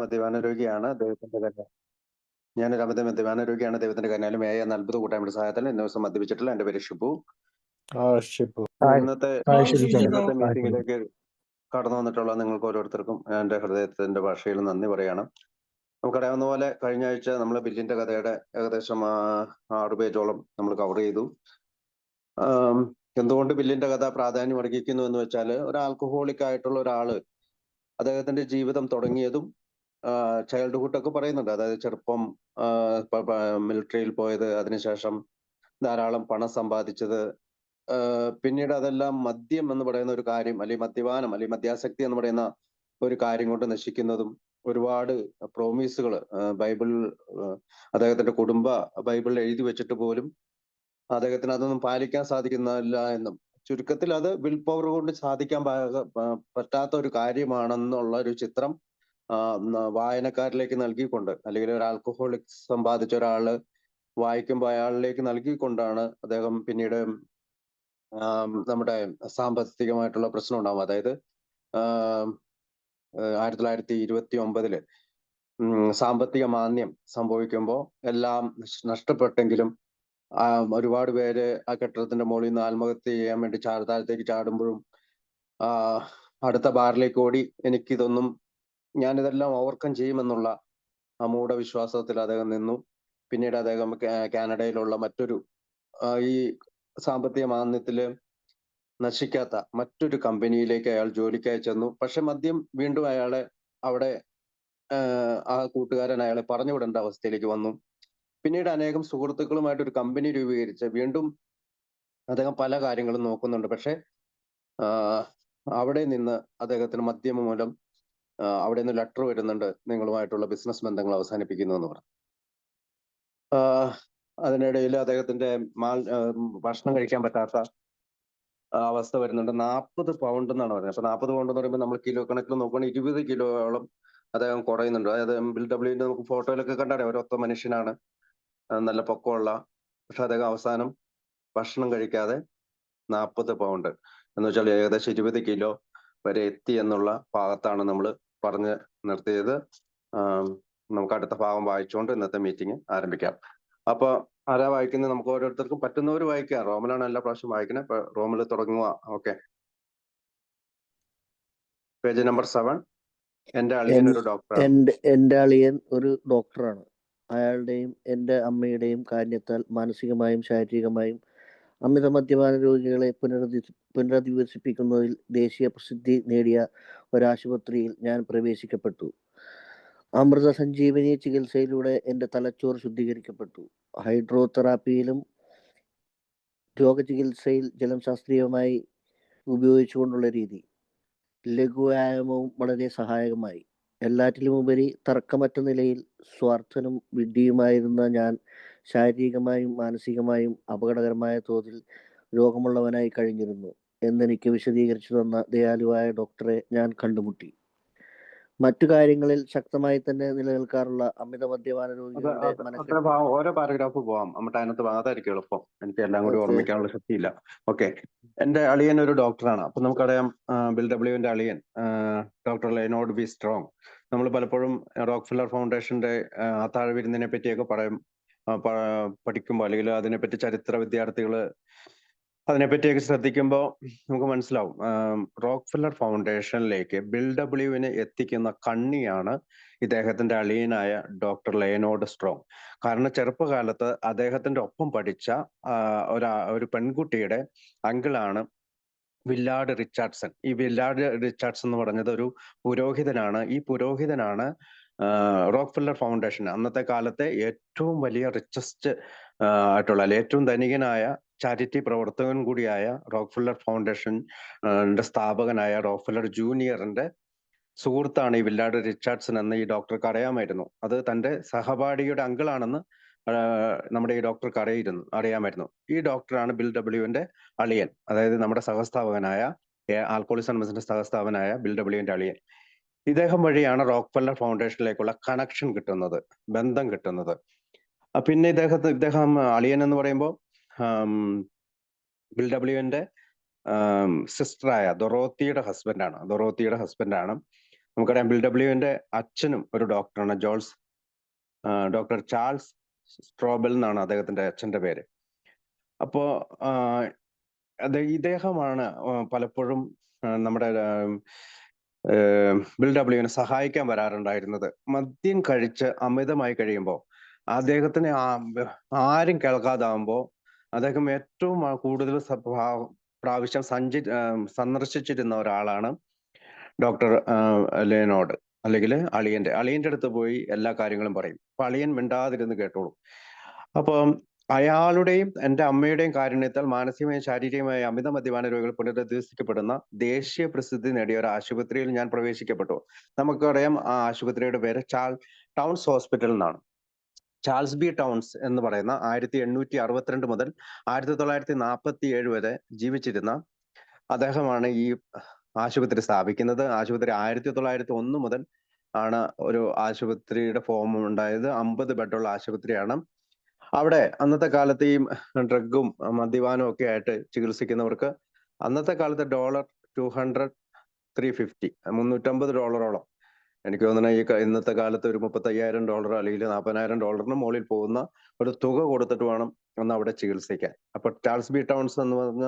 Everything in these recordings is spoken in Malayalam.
മദ്യപാന രോഗിയാണ് ദൈവത്തിന്റെ കരുണ ഞാനൊരു മദ്യപാന രോഗിയാണ് ദൈവത്തിന്റെ കരുണയാലും എന്ന അത്ഭുത കൂട്ടായ്മയുടെ സഹായത്തിൽ ഇന്ന ദിവസം മദ്യപിച്ചിട്ടില്ല. എന്റെ പേര് ഷിബു. ഇന്നത്തെ മീറ്റിംഗിലേക്ക് കടന്നു വന്നിട്ടുള്ള നിങ്ങൾക്ക് ഓരോരുത്തർക്കും എന്റെ ഹൃദയത്തിന്റെ ഭാഷയിൽ നന്ദി പറയണം. നമുക്കറിയാവുന്ന പോലെ കഴിഞ്ഞ ആഴ്ച നമ്മൾ ബില്ലിന്റെ കഥയുടെ ഏകദേശം 6 പേജോളം നമ്മൾ കവർ ചെയ്തു. എന്തുകൊണ്ട് ബില്ലിന്റെ കഥ പ്രാധാന്യം അർഹിക്കുന്നു എന്ന് വെച്ചാൽ, ഒരു ആൽക്കഹോളിക് ആയിട്ടുള്ള ഒരാള് അദ്ദേഹത്തിന്റെ ജീവിതം തുടങ്ങിയതും ചൈൽഡ്ഹുഡ് ഒക്കെ പറയുന്നുണ്ട്. അതായത് ചെറുപ്പം, മിലിറ്ററിയിൽ പോയത്, അതിനുശേഷം ധാരാളം പണം സമ്പാദിച്ചത്, പിന്നീട് അതെല്ലാം മദ്യം എന്ന് പറയുന്ന ഒരു കാര്യം, അല്ലെങ്കിൽ മദ്യപാനം അല്ലെങ്കിൽ മദ്യാസക്തി എന്ന് പറയുന്ന ഒരു കാര്യം കൊണ്ട് നശിക്കുന്നതും, ഒരുപാട് പ്രോമിസുകൾ ബൈബിൾ, അദ്ദേഹത്തിന്റെ കുടുംബ ബൈബിളിൽ എഴുതി വെച്ചിട്ട് പോലും അദ്ദേഹത്തിന് അതൊന്നും പാലിക്കാൻ സാധിക്കുന്നില്ല എന്നും, ചുരുക്കത്തിൽ അത് വിൽ പവർ കൊണ്ട് സാധിക്കാൻ പറ്റാത്ത ഒരു കാര്യമാണെന്നുള്ള ഒരു ചിത്രം വായനക്കാരിലേക്ക് നൽകിക്കൊണ്ട്, അല്ലെങ്കിൽ ഒരു ആൽക്കഹോളിക് സമ്പാദിച്ച ഒരാള് വായിക്കുമ്പോൾ അയാളിലേക്ക് നൽകിക്കൊണ്ടാണ് അദ്ദേഹം പിന്നീട് നമ്മുടെ സാമ്പത്തികമായിട്ടുള്ള പ്രശ്നം ഉണ്ടാവും. അതായത് 1929 സാമ്പത്തിക മാന്ദ്യം സംഭവിക്കുമ്പോൾ എല്ലാം നഷ്ടപ്പെട്ടെങ്കിലും ഒരുപാട് പേര് ആ കെട്ടിടത്തിന്റെ മുകളിൽ നിന്ന് ആത്മഹത്യ ചെയ്യാൻ വേണ്ടി താഴത്തേക്ക് ചാടുമ്പോഴും അടുത്ത ബാറിലേക്ക് ഓടി ഞാനിതെല്ലാം ഓവർകം ചെയ്യുമെന്നുള്ള ആ മൂഢവിശ്വാസത്തിൽ അദ്ദേഹം നിന്നു. പിന്നീട് അദ്ദേഹം കാനഡയിലുള്ള മറ്റൊരു ഈ സാമ്പത്തിക മാന്ദ്യത്തില് നശിക്കാത്ത മറ്റൊരു കമ്പനിയിലേക്ക് അയാൾ ജോലിക്കായി ചെന്നു. പക്ഷെ മദ്യം വീണ്ടും അയാളെ അവിടെ ആ കൂട്ടുകാരൻ അയാളെ പറഞ്ഞു വിടേണ്ട അവസ്ഥയിലേക്ക് വന്നു. പിന്നീട് അനേകം സുഹൃത്തുക്കളുമായിട്ട് ഒരു കമ്പനി രൂപീകരിച്ച് വീണ്ടും അദ്ദേഹം പല കാര്യങ്ങളും നോക്കുന്നുണ്ട്. പക്ഷെ അവിടെ നിന്ന് അദ്ദേഹത്തിന് മദ്യം മൂലം അവിടെ നിന്ന് ലെറ്റർ വരുന്നുണ്ട്, നിങ്ങളുമായിട്ടുള്ള ബിസിനസ് ബന്ധങ്ങൾ അവസാനിപ്പിക്കുന്നു എന്ന് പറഞ്ഞു. അതിനിടയിൽ അദ്ദേഹത്തിന്റെ ഭക്ഷണം കഴിക്കാൻ പറ്റാത്ത അവസ്ഥ വരുന്നുണ്ട്. 40 പൗണ്ട് എന്നാണ് പറയുന്നത്. അപ്പൊ 40 പൗണ്ട് എന്ന് പറയുമ്പോൾ നമ്മൾ കിലോ കണക്കിൽ നോക്കുകയാണെങ്കിൽ 20 കിലോയോളം അദ്ദേഹം കുറയുന്നുണ്ട്. അതായത് ബിൽ ഡബ്ല്യുവിന്റെ നമുക്ക് ഫോട്ടോയിലൊക്കെ കണ്ടറിയാം, ഒരൊത്ത മനുഷ്യനാണ്, നല്ല പൊക്കമുള്ള. പക്ഷെ അദ്ദേഹം അവസാനം ഭക്ഷണം കഴിക്കാതെ 40 പൗണ്ട് എന്ന് വെച്ചാൽ ഏകദേശം 20 കിലോ വരെ എത്തി എന്നുള്ള ഭാഗത്താണ് നമ്മൾ പറഞ്ഞ് നിർത്തിയത്. നമുക്ക് അടുത്ത ഭാഗം വായിച്ചുകൊണ്ട് ഇന്നത്തെ മീറ്റിംഗ് ആരംഭിക്കാം. അപ്പൊ ആരാ വായിക്കുന്നത്? നമുക്ക് ഓരോരുത്തർക്കും പറ്റുന്നവർ വായിക്കാം. റോമിലാണ് എല്ലാ പ്രാവശ്യം വായിക്കുന്നത്. ഇപ്പൊ റോമിൽ തുടങ്ങുക. Okay, page number 7. എന്റെ അളിയൻ ഒരു ഡോക്ടറാണ്. എന്റെ അളിയൻ ഒരു ഡോക്ടറാണ്. അയാളുടെയും എന്റെ അമ്മയുടെയും കാരണത്താൽ മാനസികമായും ശാരീരികമായും അമിത മദ്യപാന രോഗികളെ പുനരധിവസിപ്പിക്കുന്നതിൽ ദേശീയ പ്രസിദ്ധി നേടിയ ഒരാശുപത്രിയിൽ ഞാൻ പ്രവേശിക്കപ്പെട്ടു. അമൃത സഞ്ജീവനി ചികിത്സയിലൂടെ എൻ്റെ തലച്ചോറ് ശുദ്ധീകരിക്കപ്പെട്ടു. ഹൈഡ്രോതെറാപ്പിയിലും രോഗചികിത്സയിൽ ജലം ശാസ്ത്രീയമായി ഉപയോഗിച്ചുകൊണ്ടുള്ള രീതി, ലഘുവ്യായാമവും വളരെ സഹായകമായി. എല്ലാറ്റിലുമുപരി തർക്കമറ്റ നിലയിൽ സ്വാർത്ഥനും വിഡ്ഢിയുമായിരുന്ന ഞാൻ ശാരീരികമായും മാനസികമായും അപകടകരമായ തോതിൽ രോഗമുള്ളവനായി കഴിഞ്ഞിരുന്നു എന്നെനിക്ക് വിശദീകരിച്ചു തന്ന ദയാലുവായ ഡോക്ടറെ ഞാൻ കണ്ടുമുട്ടി. മറ്റു കാര്യങ്ങളിൽ ശക്തമായി തന്നെ നിലനിൽക്കാറുള്ള അമിത മദ്യപാന രോഗികളുടെ ഓരോ പാരഗ്രാഫ് പോവാം. നമ്മുടെ അതിനകത്ത് അതായിരിക്കും എളുപ്പം. എനിക്ക് എല്ലാം കൂടി ഓർമ്മിക്കാനുള്ള ശക്തിയില്ല. ഓക്കെ, എന്റെ അളിയൻ ഒരു ഡോക്ടറാണ്. അപ്പൊ നമുക്കറിയാം, ബിൽ ഡബ്ല്യുവിന്റെ അളിയൻ ഡോക്ടർ ലെയ്നോർഡ് ബി സ്ട്രോങ്. നമ്മൾ പലപ്പോഴും റോക്ക്ഫെല്ലർ ഫൗണ്ടേഷന്റെ അത്താഴ വിരുന്നിനെ പറ്റിയൊക്കെ പഠിക്കുമ്പോൾ, അല്ലെങ്കിൽ അതിനെപ്പറ്റി ചരിത്ര വിദ്യാർത്ഥികൾ അതിനെപ്പറ്റിയൊക്കെ ശ്രദ്ധിക്കുമ്പോൾ നമുക്ക് മനസ്സിലാവും, റോക്ക്ഫെല്ലർ ഫൗണ്ടേഷനിലേക്ക് ബിൽ ഡബ്ല്യുവിനെ എത്തിക്കുന്ന കണ്ണിയാണ് ഇദ്ദേഹത്തിന്റെ അളിയനായ ഡോക്ടർ ലെയ്നോർഡ് സ്ട്രോങ്. കാരണം ചെറുപ്പകാലത്ത് അദ്ദേഹത്തിന്റെ ഒപ്പം പഠിച്ച ഒരു പെൺകുട്ടിയുടെ അങ്കിളാണ് വില്ലാർഡ് റിച്ചാർഡ്സൺ. ഈ വില്ലാർഡ് റിച്ചാർഡ്സൺ എന്ന് പറഞ്ഞത് ഒരു പുരോഹിതനാണ്. ഈ പുരോഹിതനാണ് റോക്ക്ഫെല്ലർ ഫൗണ്ടേഷൻ, അന്നത്തെ കാലത്തെ ഏറ്റവും വലിയ റിച്ചസ്റ്റ് ആയിട്ടുള്ള, ഏറ്റവും ധനികനായ ചാരിറ്റി പ്രവർത്തകൻ കൂടിയായ റോക്ക്ഫെല്ലർ ഫൗണ്ടേഷന്റെ സ്ഥാപകനായ റോക്ക്ഫെല്ലർ ജൂനിയറിന്റെ സുഹൃത്താണ് ഈ വില്ലാർഡ് റിച്ചാർഡ്സൺ എന്ന് ഈ ഡോക്ടർക്ക് അറിയാമായിരുന്നു. അത് തന്റെ സഹപാഠിയുടെ അങ്കിളാണെന്ന് നമ്മുടെ ഈ ഡോക്ടർക്ക് അറിയാമായിരുന്നു. ഈ ഡോക്ടറാണ് ബിൽ ഡബ്ല്യുവിന്റെ അളിയൻ, അതായത് നമ്മുടെ സഹസ്ഥാപകനായ, ആൽക്കോളിക്സ് ആൻഡ് സഹസ്ഥാപകനായ ബിൽ ഡബ്ല്യുവിന്റെ അളിയൻ. ഇദ്ദേഹം വഴിയാണ് റോക്ക്ഫെല്ലർ ഫൗണ്ടേഷനിലേക്കുള്ള കണക്ഷൻ കിട്ടുന്നത്, ബന്ധം കിട്ടുന്നത്. പിന്നെ ഇദ്ദേഹം അളിയൻ എന്ന് പറയുമ്പോൾ ബിൽ ഡബ്ല്യുവിന്റെ സിസ്റ്ററായ ദൊറോത്തിയുടെ ഹസ്ബൻഡാണ്. നമുക്കറിയാം BW അച്ഛനും ഒരു ഡോക്ടറാണ്, ഡോക്ടർ ചാൾസ് സ്ട്രോബൽ എന്നാണ് അദ്ദേഹത്തിന്റെ അച്ഛന്റെ പേര്. അപ്പോ ഇദ്ദേഹമാണ് പലപ്പോഴും നമ്മുടെ BW സഹായിക്കാൻ വരാറുണ്ടായിരുന്നത്. മദ്യം കഴിച്ച് അമിതമായി കഴിയുമ്പോൾ അദ്ദേഹത്തിന് ആരും കേൾക്കാതാവുമ്പോൾ അദ്ദേഹം ഏറ്റവും കൂടുതൽ പ്രാവശ്യം സന്ദർശിച്ചിരുന്ന ഒരാളാണ് ഡോക്ടർ ലെനോർഡ്, അല്ലെങ്കിൽ അളിയന്റെ അടുത്ത് പോയി എല്ലാ കാര്യങ്ങളും പറയും. അപ്പൊ അളിയൻ മിണ്ടാതിരുന്ന് കേട്ടോളും. അപ്പം അയാളുടെയും എൻ്റെ അമ്മയുടെയും കാരുണ്യത്താൽ മാനസികമായും ശാരീരികമായും അമിത മദ്യപാന രോഗികൾ പുനരധിവസിക്കപ്പെടുന്ന ദേശീയ പ്രസിദ്ധി നേടിയ ഒരു ആശുപത്രിയിൽ ഞാൻ പ്രവേശിക്കപ്പെട്ടു. നമുക്കറിയാം ആ ആശുപത്രിയുടെ പേര് ടൗൺസ് ഹോസ്പിറ്റൽ എന്നാണ്. ചാൾസ് ബി ടൗൺസ് എന്ന് പറയുന്ന 1862 മുതൽ 1947 വരെ ജീവിച്ചിരുന്ന അദ്ദേഹമാണ് ഈ ആശുപത്രി സ്ഥാപിക്കുന്നത്. ആശുപത്രി 1901 മുതൽ ആണ് ഒരു ആശുപത്രിയുടെ ഫോം ഉണ്ടായത്. 50 ബെഡുള്ള ആശുപത്രിയാണ്. അവിടെ അന്നത്തെ കാലത്ത് ഈ ഡ്രഗും മദ്യപാനവും ഒക്കെ ആയിട്ട് ചികിത്സിക്കുന്നവർക്ക് അന്നത്തെ കാലത്ത് $200, $350, $350 എനിക്ക് തോന്നുന്നു ഇന്നത്തെ കാലത്ത് ഒരു $35,000 അല്ലെങ്കിൽ $40,000 മുകളിൽ പോകുന്ന ഒരു തുക കൊടുത്തിട്ട് വേണം ഒന്ന് അവിടെ ചികിത്സിക്കാൻ. അപ്പൊ ചാൾസ് ബി ടൗൺസ് എന്ന് പറഞ്ഞ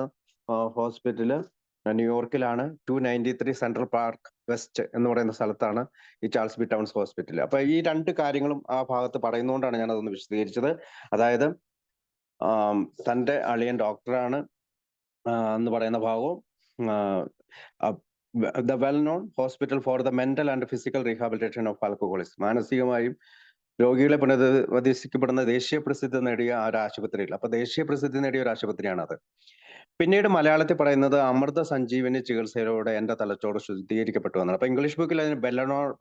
ഹോസ്പിറ്റല് ന്യൂയോർക്കിലാണ്. 293 സെൻട്രൽ പാർക്ക് വെസ്റ്റ് എന്ന് പറയുന്ന സ്ഥലത്താണ് ഈ ചാൾസ് ബി ടൗൺസ് ഹോസ്പിറ്റൽ. അപ്പൊ ഈ രണ്ട് കാര്യങ്ങളും ആ ഭാഗത്ത് പറയുന്നതുകൊണ്ടാണ് ഞാൻ അതൊന്ന് വിശദീകരിച്ചത്. അതായത് തന്റെ അളിയൻ ഡോക്ടറാണ് എന്ന് പറയുന്ന ഭാഗവും, the well known hospital for the mental and physical rehabilitation of alcoholist, മാനസികമായും രോഗികളെ പുനരധിവസിക്കപ്പെടുന്ന ദേശീയ പ്രസിദ്ധി നേടിയ ഒരു ആശുപത്രിയിൽ. അപ്പൊ ദേശീയ പ്രസിദ്ധി നേടിയ ഒരു ആശുപത്രിയാണ് അത്. പിന്നീട് മലയാളത്തിൽ പറയുന്നത് അമൃത സഞ്ജീവനി ചികിത്സയിലൂടെ എന്റെ തലച്ചോറ് ശുദ്ധീകരിക്കപ്പെട്ടു എന്നാണ്. അപ്പൊ ഇംഗ്ലീഷ് ബുക്കിൽ അതിന്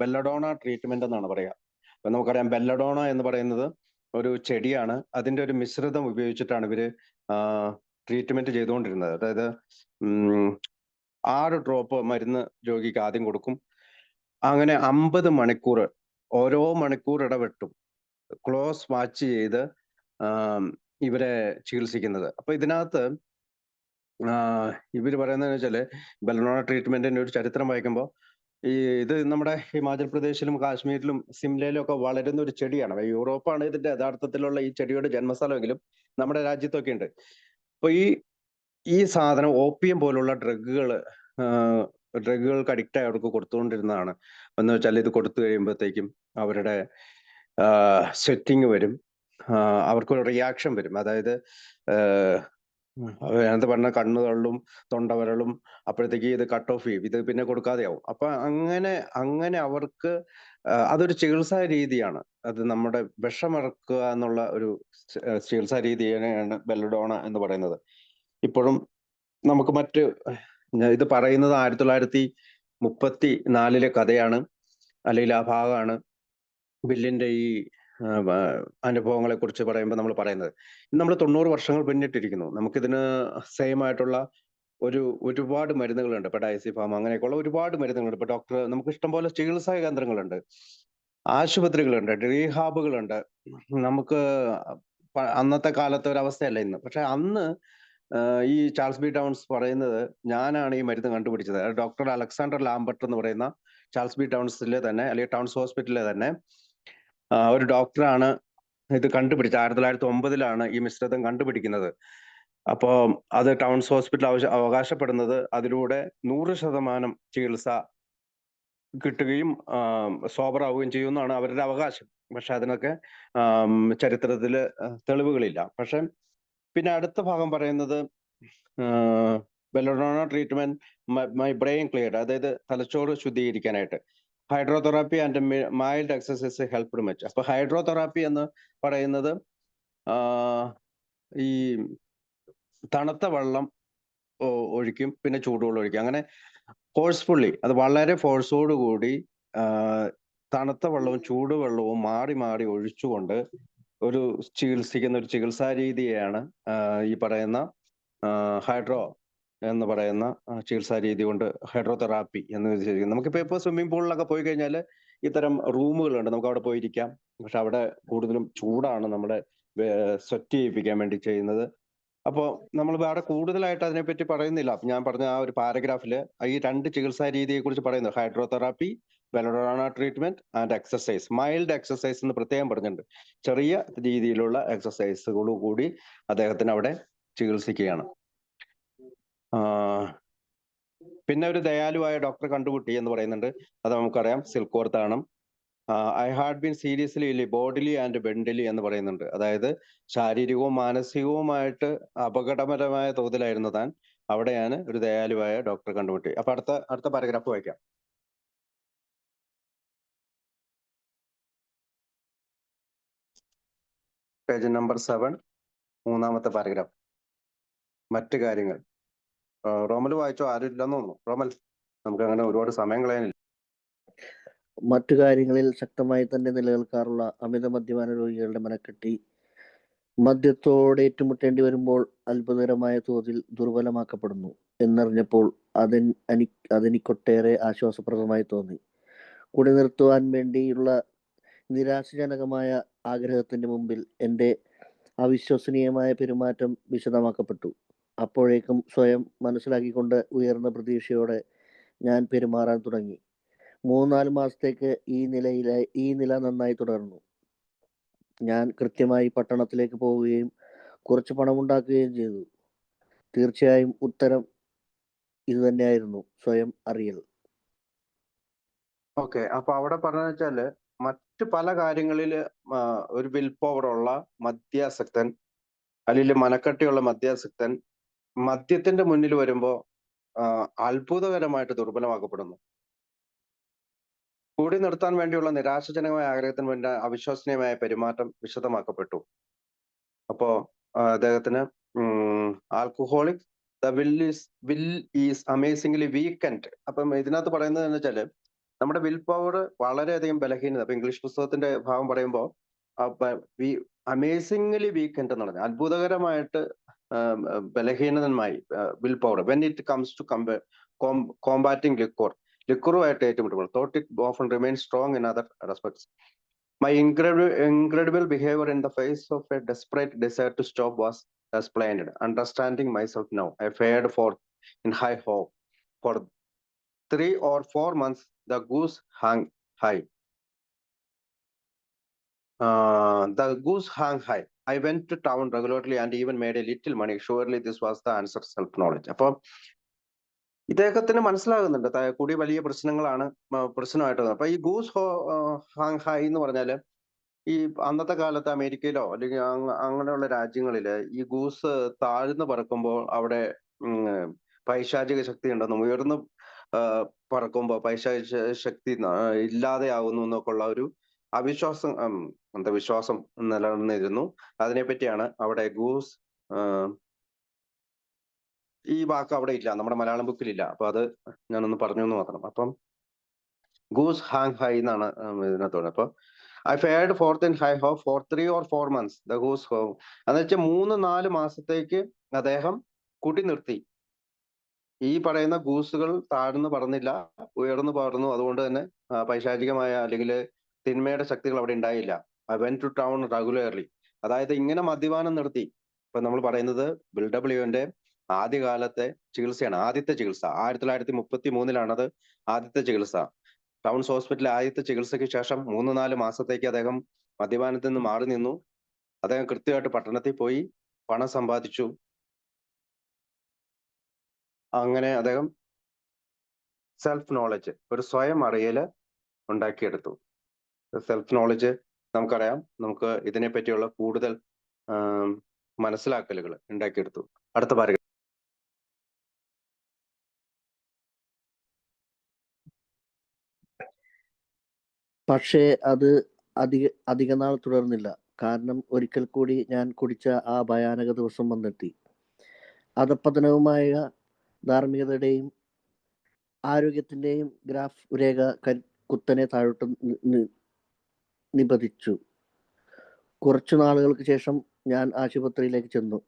ബെല്ലഡോണ ട്രീറ്റ്മെന്റ് എന്നാണ് പറയുക. അപ്പൊ നമുക്കറിയാം ബെല്ലഡോണ എന്ന് പറയുന്നത് ഒരു ചെടിയാണ്. അതിന്റെ ഒരു മിശ്രിതം ഉപയോഗിച്ചിട്ടാണ് ഇവര് ട്രീറ്റ്മെന്റ് ചെയ്തുകൊണ്ടിരുന്നത്. അതായത് 6 ഡ്രോപ്പ് മരുന്ന് രോഗിക്ക് ആദ്യം കൊടുക്കും. അങ്ങനെ 50 മണിക്കൂർ, ഓരോ മണിക്കൂർ ഇടവിട്ടും ക്ലോസ് വാച്ച് ചെയ്ത് ഇവരെ ചികിത്സിക്കുന്നത്. അപ്പൊ ഇതിനകത്ത് ഇവര് പറയുന്നത് വെച്ചാല് ബെല്ലഡോണ ട്രീറ്റ്മെന്റിന്റെ ഒരു ചരിത്രം വായിക്കുമ്പോൾ ഇത് നമ്മുടെ ഹിമാചൽ പ്രദേശിലും കാശ്മീരിലും സിംലയിലും ഒക്കെ വളരുന്ന ഒരു ചെടിയാണ്. യൂറോപ്പാണ് ഇതിന്റെ യഥാർത്ഥത്തിലുള്ള ഈ ചെടിയുടെ ജന്മസ്ഥലമെങ്കിലും നമ്മുടെ രാജ്യത്തൊക്കെ ഉണ്ട്. അപ്പൊ ഈ സാധനം ഓപ്പിയം പോലുള്ള ഡ്രഗുകൾക്ക് അഡിക്റ്റ് ആയവർക്ക് കൊടുത്തുകൊണ്ടിരുന്നതാണ്. എന്ന് വെച്ചാൽ ഇത് കൊടുത്തു കഴിയുമ്പോഴത്തേക്കും അവരുടെ സ്വെറ്റിങ് വരും, അവർക്കൊരു റിയാക്ഷൻ വരും. അതായത് അതിനകത്ത് പറഞ്ഞ കണ്ണുകളിലും തൊണ്ടവരളും അപ്പോഴത്തേക്ക് ഇത് കട്ട് ഓഫ് ചെയ്യും, ഇത് പിന്നെ കൊടുക്കാതെയാവും. അപ്പൊ അങ്ങനെ അവർക്ക് അതൊരു ചികിത്സാ രീതിയാണ്. അത് നമ്മുടെ വിഷമിറക്കുക എന്നുള്ള ഒരു ചികിത്സാ രീതിയാണ് ബെല്ലഡോണ എന്ന് പറയുന്നത്. ഇപ്പോഴും നമുക്ക് ഇത് പറയുന്നത് 1934 കഥയാണ്, അല്ലെങ്കിൽ ആ ഭാഗമാണ് ബില്ലിന്റെ ഈ അനുഭവങ്ങളെ കുറിച്ച് പറയുമ്പോൾ നമ്മൾ പറയുന്നത്. നമ്മൾ 90 വർഷങ്ങൾ പിന്നിട്ടിരിക്കുന്നു. നമുക്കിതിന് സെയിം ആയിട്ടുള്ള ഒരുപാട് മരുന്നുകളുണ്ട്. ഇപ്പൊ ഡയസിഫാം അങ്ങനെയൊക്കെയുള്ള ഒരുപാട് മരുന്നുകളുണ്ട്. ഇപ്പൊ നമുക്ക് ഇഷ്ടംപോലെ ചികിത്സാ കേന്ദ്രങ്ങളുണ്ട്, ആശുപത്രികളുണ്ട്, റീഹാബുകളുണ്ട്. നമുക്ക് അന്നത്തെ കാലത്തെ ഒരു അവസ്ഥയല്ല ഇന്ന്. പക്ഷെ അന്ന് ഈ ചാൾസ് ബി ടൗൺസ് പറയുന്നത് ഞാനാണ് ഈ മരുന്ന് കണ്ടുപിടിച്ചത്. ഡോക്ടർ അലക്സാണ്ടർ ലാംബർട്ട് എന്ന് പറയുന്ന ചാൾസ് ബി ടൗൺസിലെ തന്നെ, അല്ലെങ്കിൽ ടൗൺസ് ഹോസ്പിറ്റലിലെ തന്നെ ഒരു ഡോക്ടറാണ് ഇത് കണ്ടുപിടിച്ചത്. 1909 ഈ മിശ്രിതം കണ്ടുപിടിക്കുന്നത്. അപ്പോ അത് ടൗൺസ് ഹോസ്പിറ്റൽ അവകാശപ്പെടുന്നത് അതിലൂടെ 100% ചികിത്സ കിട്ടുകയും സോബറാവുകയും ചെയ്യുമെന്നാണ് അവരുടെ അവകാശം. പക്ഷെ അതിനൊക്കെ ചരിത്രത്തില് തെളിവുകളില്ല. പക്ഷെ പിന്നെ അടുത്ത ഭാഗം പറയുന്നത് belladonna treatment my brain clear, അതായത് തലച്ചോറ് ശുദ്ധീകരിക്കാനായിട്ട്. Hydrotherapy and mild exercise helped much. അപ്പൊ ഹൈഡ്രോതെറാപ്പി എന്ന് പറയുന്നത് ഈ തണുത്ത വെള്ളം ഒഴിക്കും, പിന്നെ ചൂടുവെള്ളം ഒഴിക്കും. അങ്ങനെ ഫോഴ്സ്ഫുള്ളി, അത് വളരെ ഫോഴ്സോട് കൂടി തണുത്ത വെള്ളവും ചൂടുവെള്ളവും മാറി മാറി ഒഴിച്ചുകൊണ്ട് ചികിത്സിക്കുന്ന ഒരു ചികിത്സാ രീതിയാണ് ഈ പറയുന്ന ഹൈഡ്രോ എന്ന് പറയുന്ന ചികിത്സാ രീതി കൊണ്ട് ഹൈഡ്രോതെറാപ്പി എന്ന് വിളിച്ചിരിക്കുന്നത്. നമുക്കിപ്പോ സ്വിമ്മിംഗ് പൂളിലൊക്കെ പോയി കഴിഞ്ഞാൽ ഇത്തരം റൂമുകളുണ്ട്, നമുക്ക് അവിടെ പോയിരിക്കാം. പക്ഷെ അവിടെ കൂടുതലും ചൂടാണ് നമ്മുടെ സ്വെറ്റ് ചെയ്യിപ്പിക്കാൻ വേണ്ടി ചെയ്യുന്നത്. അപ്പോൾ നമ്മൾ വേറെ കൂടുതലായിട്ട് അതിനെപ്പറ്റി പറയുന്നില്ല. ഞാൻ പറഞ്ഞ ആ ഒരു പാരഗ്രാഫില് ഈ 2 ചികിത്സാ രീതിയെ കുറിച്ച് പറയുന്നു, hydrotherapy belladonna treatment and exercise. Mild exercise എന്ന് പ്രത്യേകം പറഞ്ഞിട്ടുണ്ട്. ചെറിയ രീതിയിലുള്ള എക്സസൈസുകൾ കൂടി അദ്ദേഹത്തിന് അവിടെ ചികിത്സിക്കുകയാണ്. പിന്നെ ഒരു ദയാലുവായ ഡോക്ടറെ കണ്ടുമുട്ടി എന്ന് പറയുന്നുണ്ട്. അത് നമുക്കറിയാം, സിൽക്ക്വർത്ത് ആണ്. ഐ ഹാഡ് ബീൻ സീരിയസ്ലി ഇല്ലി ബോഡിലി ആൻഡ് മെന്റലി എന്ന് പറയുന്നുണ്ട്. അതായത് ശാരീരികവും മാനസികവുമായിട്ട് അപകടകരമായ തോതിലായിരുന്നു താൻ. അവിടെയാണ് ഒരു ദയാലുവായ ഡോക്ടറെ കണ്ടുമുട്ടി. അപ്പൊ അടുത്ത പാരഗ്രാഫ് വായിക്കാം. പേജ് നമ്പർ 7, മൂന്നാമത്തെ പാരഗ്രാഫ്. മറ്റു കാര്യങ്ങൾ. റോമൽ വായിച്ചോ? ആരും ഇല്ലെന്ന് തോന്നുന്നു. റോമൽ, നമുക്ക് അങ്ങനെ ഒരുപാട് സമയം കളയാനില്ല. മറ്റു കാര്യങ്ങളിൽ ശക്തമായി തന്നെ നിലനിൽക്കാറുള്ള അമിത മദ്യപാന രോഗികളുടെ മനക്കെട്ടി മദ്യത്തോട് ഏറ്റുമുട്ടേണ്ടി വരുമ്പോൾ അത്ഭുതകരമായ തോതിൽ ദുർബലമാക്കപ്പെടുന്നു എന്നറിഞ്ഞപ്പോൾ അതെനിക്കൊട്ടേറെ ആശ്വാസപ്രദമായി തോന്നി. കുടി നിർത്തുവാൻ വേണ്ടിയുള്ള നിരാശാജനകമായ ആഗ്രഹത്തിന്റെ മുമ്പിൽ എൻ്റെ അവിശ്വസനീയമായ പെരുമാറ്റം വിശദമാക്കപ്പെട്ടു. അപ്പോഴേക്കും സ്വയം മനസ്സിലാക്കിക്കൊണ്ട് ഉയർന്ന പ്രതീക്ഷയോടെ ഞാൻ പെരുമാറാൻ തുടങ്ങി. 3-4 മാസത്തേക്ക് ഈ നില നന്നായി തുടർന്നു. ഞാൻ കൃത്യമായി പട്ടണത്തിലേക്ക് പോവുകയും കുറച്ച് പണമുണ്ടാക്കുകയും ചെയ്തു. തീർച്ചയായും ഉത്തരം ഇതുതന്നെയായിരുന്നു, സ്വയം അറിയൽ. ഓക്കെ, അപ്പൊ അവിടെ പറഞ്ഞ വെച്ചാല് മറ്റു പല കാര്യങ്ങളിൽ ഒരു വിൽ പവർ ഉള്ള മദ്യാസക്തൻ അല്ലെങ്കിൽ മനക്കട്ടിയുള്ള മദ്യാസക്തൻ മദ്യത്തിന്റെ മുന്നിൽ വരുമ്പോ അത്ഭുതകരമായിട്ട് ദുർബലമാക്കപ്പെടുന്നു. കൂടി നിർത്താൻ വേണ്ടിയുള്ള നിരാശാജനകമായ ആഗ്രഹത്തിന് വേണ്ടി അവിശ്വസനീയമായ പെരുമാറ്റം വിശദമാക്കപ്പെട്ടു. അപ്പോ അദ്ദേഹത്തിന് alcoholic the will is amazingly weekend. അപ്പം ഇതിനകത്ത് പറയുന്നത് എന്ന് വെച്ചാല് നമ്മുടെ വിൽ പവർ വളരെയധികം ബലഹീനത. അപ്പൊ ഇംഗ്ലീഷ് പുസ്തകത്തിന്റെ ഭാഗം പറയുമ്പോൾ അമേസിംഗ്ലി വീക്കൻഡ് എന്ന് പറഞ്ഞാൽ അത്ഭുതകരമായിട്ട് ബലഹീനതമായി will power when it comes to combating ലിക്വറുമായിട്ട് ഏറ്റുമുട്ടുമ്പോൾ though it often remain strong in other respects. My incredible behavior in the face of a desperate desire to stop was explained. Understanding myself now, I fared forth in high hope. For 3 or 4 months, the goose hung high. I went to town regularly and even made a little money. Surely this was the answer, self-knowledge. അപ്പൊ ഇദ്ദേഹത്തിന് മനസ്സിലാകുന്നുണ്ട് കൂടി വലിയ പ്രശ്നങ്ങളാണ് പ്രശ്നമായിട്ട്. അപ്പൊ ഈ ഗൂസ് ഹാങ് ഹൈ എന്ന് പറഞ്ഞാല് ഈ അന്നത്തെ കാലത്ത് അമേരിക്കയിലോ അല്ലെങ്കിൽ അങ്ങനെയുള്ള രാജ്യങ്ങളില് ഈ ഗൂസ് താഴ്ന്നു പറക്കുമ്പോൾ അവിടെ പൈശാചിക ശക്തി ഉണ്ടെന്നും ഉയർന്നു പറക്കുമ്പോൾ പൈശാചിക ശക്തി ഇല്ലാതെയാവുന്നു എന്നൊക്കെ ഉള്ള ഒരു അവിശ്വാസം, അന്ധവിശ്വാസം നിലനിന്നിരുന്നു. അതിനെപ്പറ്റിയാണ് അവിടെ ഗൂസ്, ഈ വാക്ക് അവിടെ ഇല്ല, നമ്മുടെ മലയാളം ബുക്കിലില്ല. അപ്പൊ അത് ഞാനൊന്ന് പറഞ്ഞു എന്ന് മാത്രം. അപ്പം ഗൂസ് ഹാങ് ഹൈ എന്നാണ് ഇതിനകത്തോടെ. അപ്പൊ I fared forth in high hope for 3 or 4 months. The goose home. എന്ന് വെച്ചാൽ 3-4 മാസത്തേക്ക് അദ്ദേഹം കുടി നിർത്തി. ഈ പറയുന്ന ഗൂസുകൾ താഴ്ന്നു പറന്നില്ല, ഉയർന്നു പറന്നു. അതുകൊണ്ട് തന്നെ പൈശാചികമായ അല്ലെങ്കിൽ തിന്മയുടെ ശക്തികൾ അവിടെ ഉണ്ടായില്ല. I went to town regularly. അതായത് ഇങ്ങനെ മദ്യപാനം നിർത്തി. ഇപ്പൊ നമ്മൾ പറയുന്നത് ബിൽ ഡബ്ല്യുവിന്റെ ആദ്യകാലത്തെ ചികിത്സയാണ്. ആദ്യത്തെ ചികിത്സ 1933 ആദ്യത്തെ ചികിത്സ. ടൗൺസ് ഹോസ്പിറ്റലിൽ ആദ്യത്തെ ചികിത്സയ്ക്ക് ശേഷം 3-4 മാസത്തേക്ക് അദ്ദേഹം മദ്യപാനത്തിൽ നിന്ന് മാറി നിന്നു. അദ്ദേഹം കൃത്യമായിട്ട് പട്ടണത്തിൽ പോയി പണം സമ്പാദിച്ചു. അങ്ങനെ അദ്ദേഹം സെൽഫ് നോളജ്, ഒരു സ്വയം അറിയല് ഉണ്ടാക്കിയെടുത്തു. സെൽഫ് നോളജ് നമുക്കറിയാം, നമുക്ക് ഇതിനെ പറ്റിയുള്ള കൂടുതൽ മനസ്സിലാക്കലുകൾ ഉണ്ടാക്കിയെടുത്തു. അടുത്ത പാരഗ്രാഫ്. പക്ഷേ അത് അധിക നാൾ തുടർന്നില്ല. കാരണം ഒരിക്കൽ കൂടി ഞാൻ കുടിച്ച ആ ഭയാനക ദിവസം വന്നെത്തി. അധപ്പതനവുമായ ധാർമ്മികതയുടെയും ആരോഗ്യത്തിന്റെയും ഗ്രാഫ് രേഖ കുത്തനെ താഴോട്ട് നിപതിച്ചു. കുറച്ചു നാളുകൾക്ക് ശേഷം ഞാൻ ആശുപത്രിയിലേക്ക് ചെന്നു.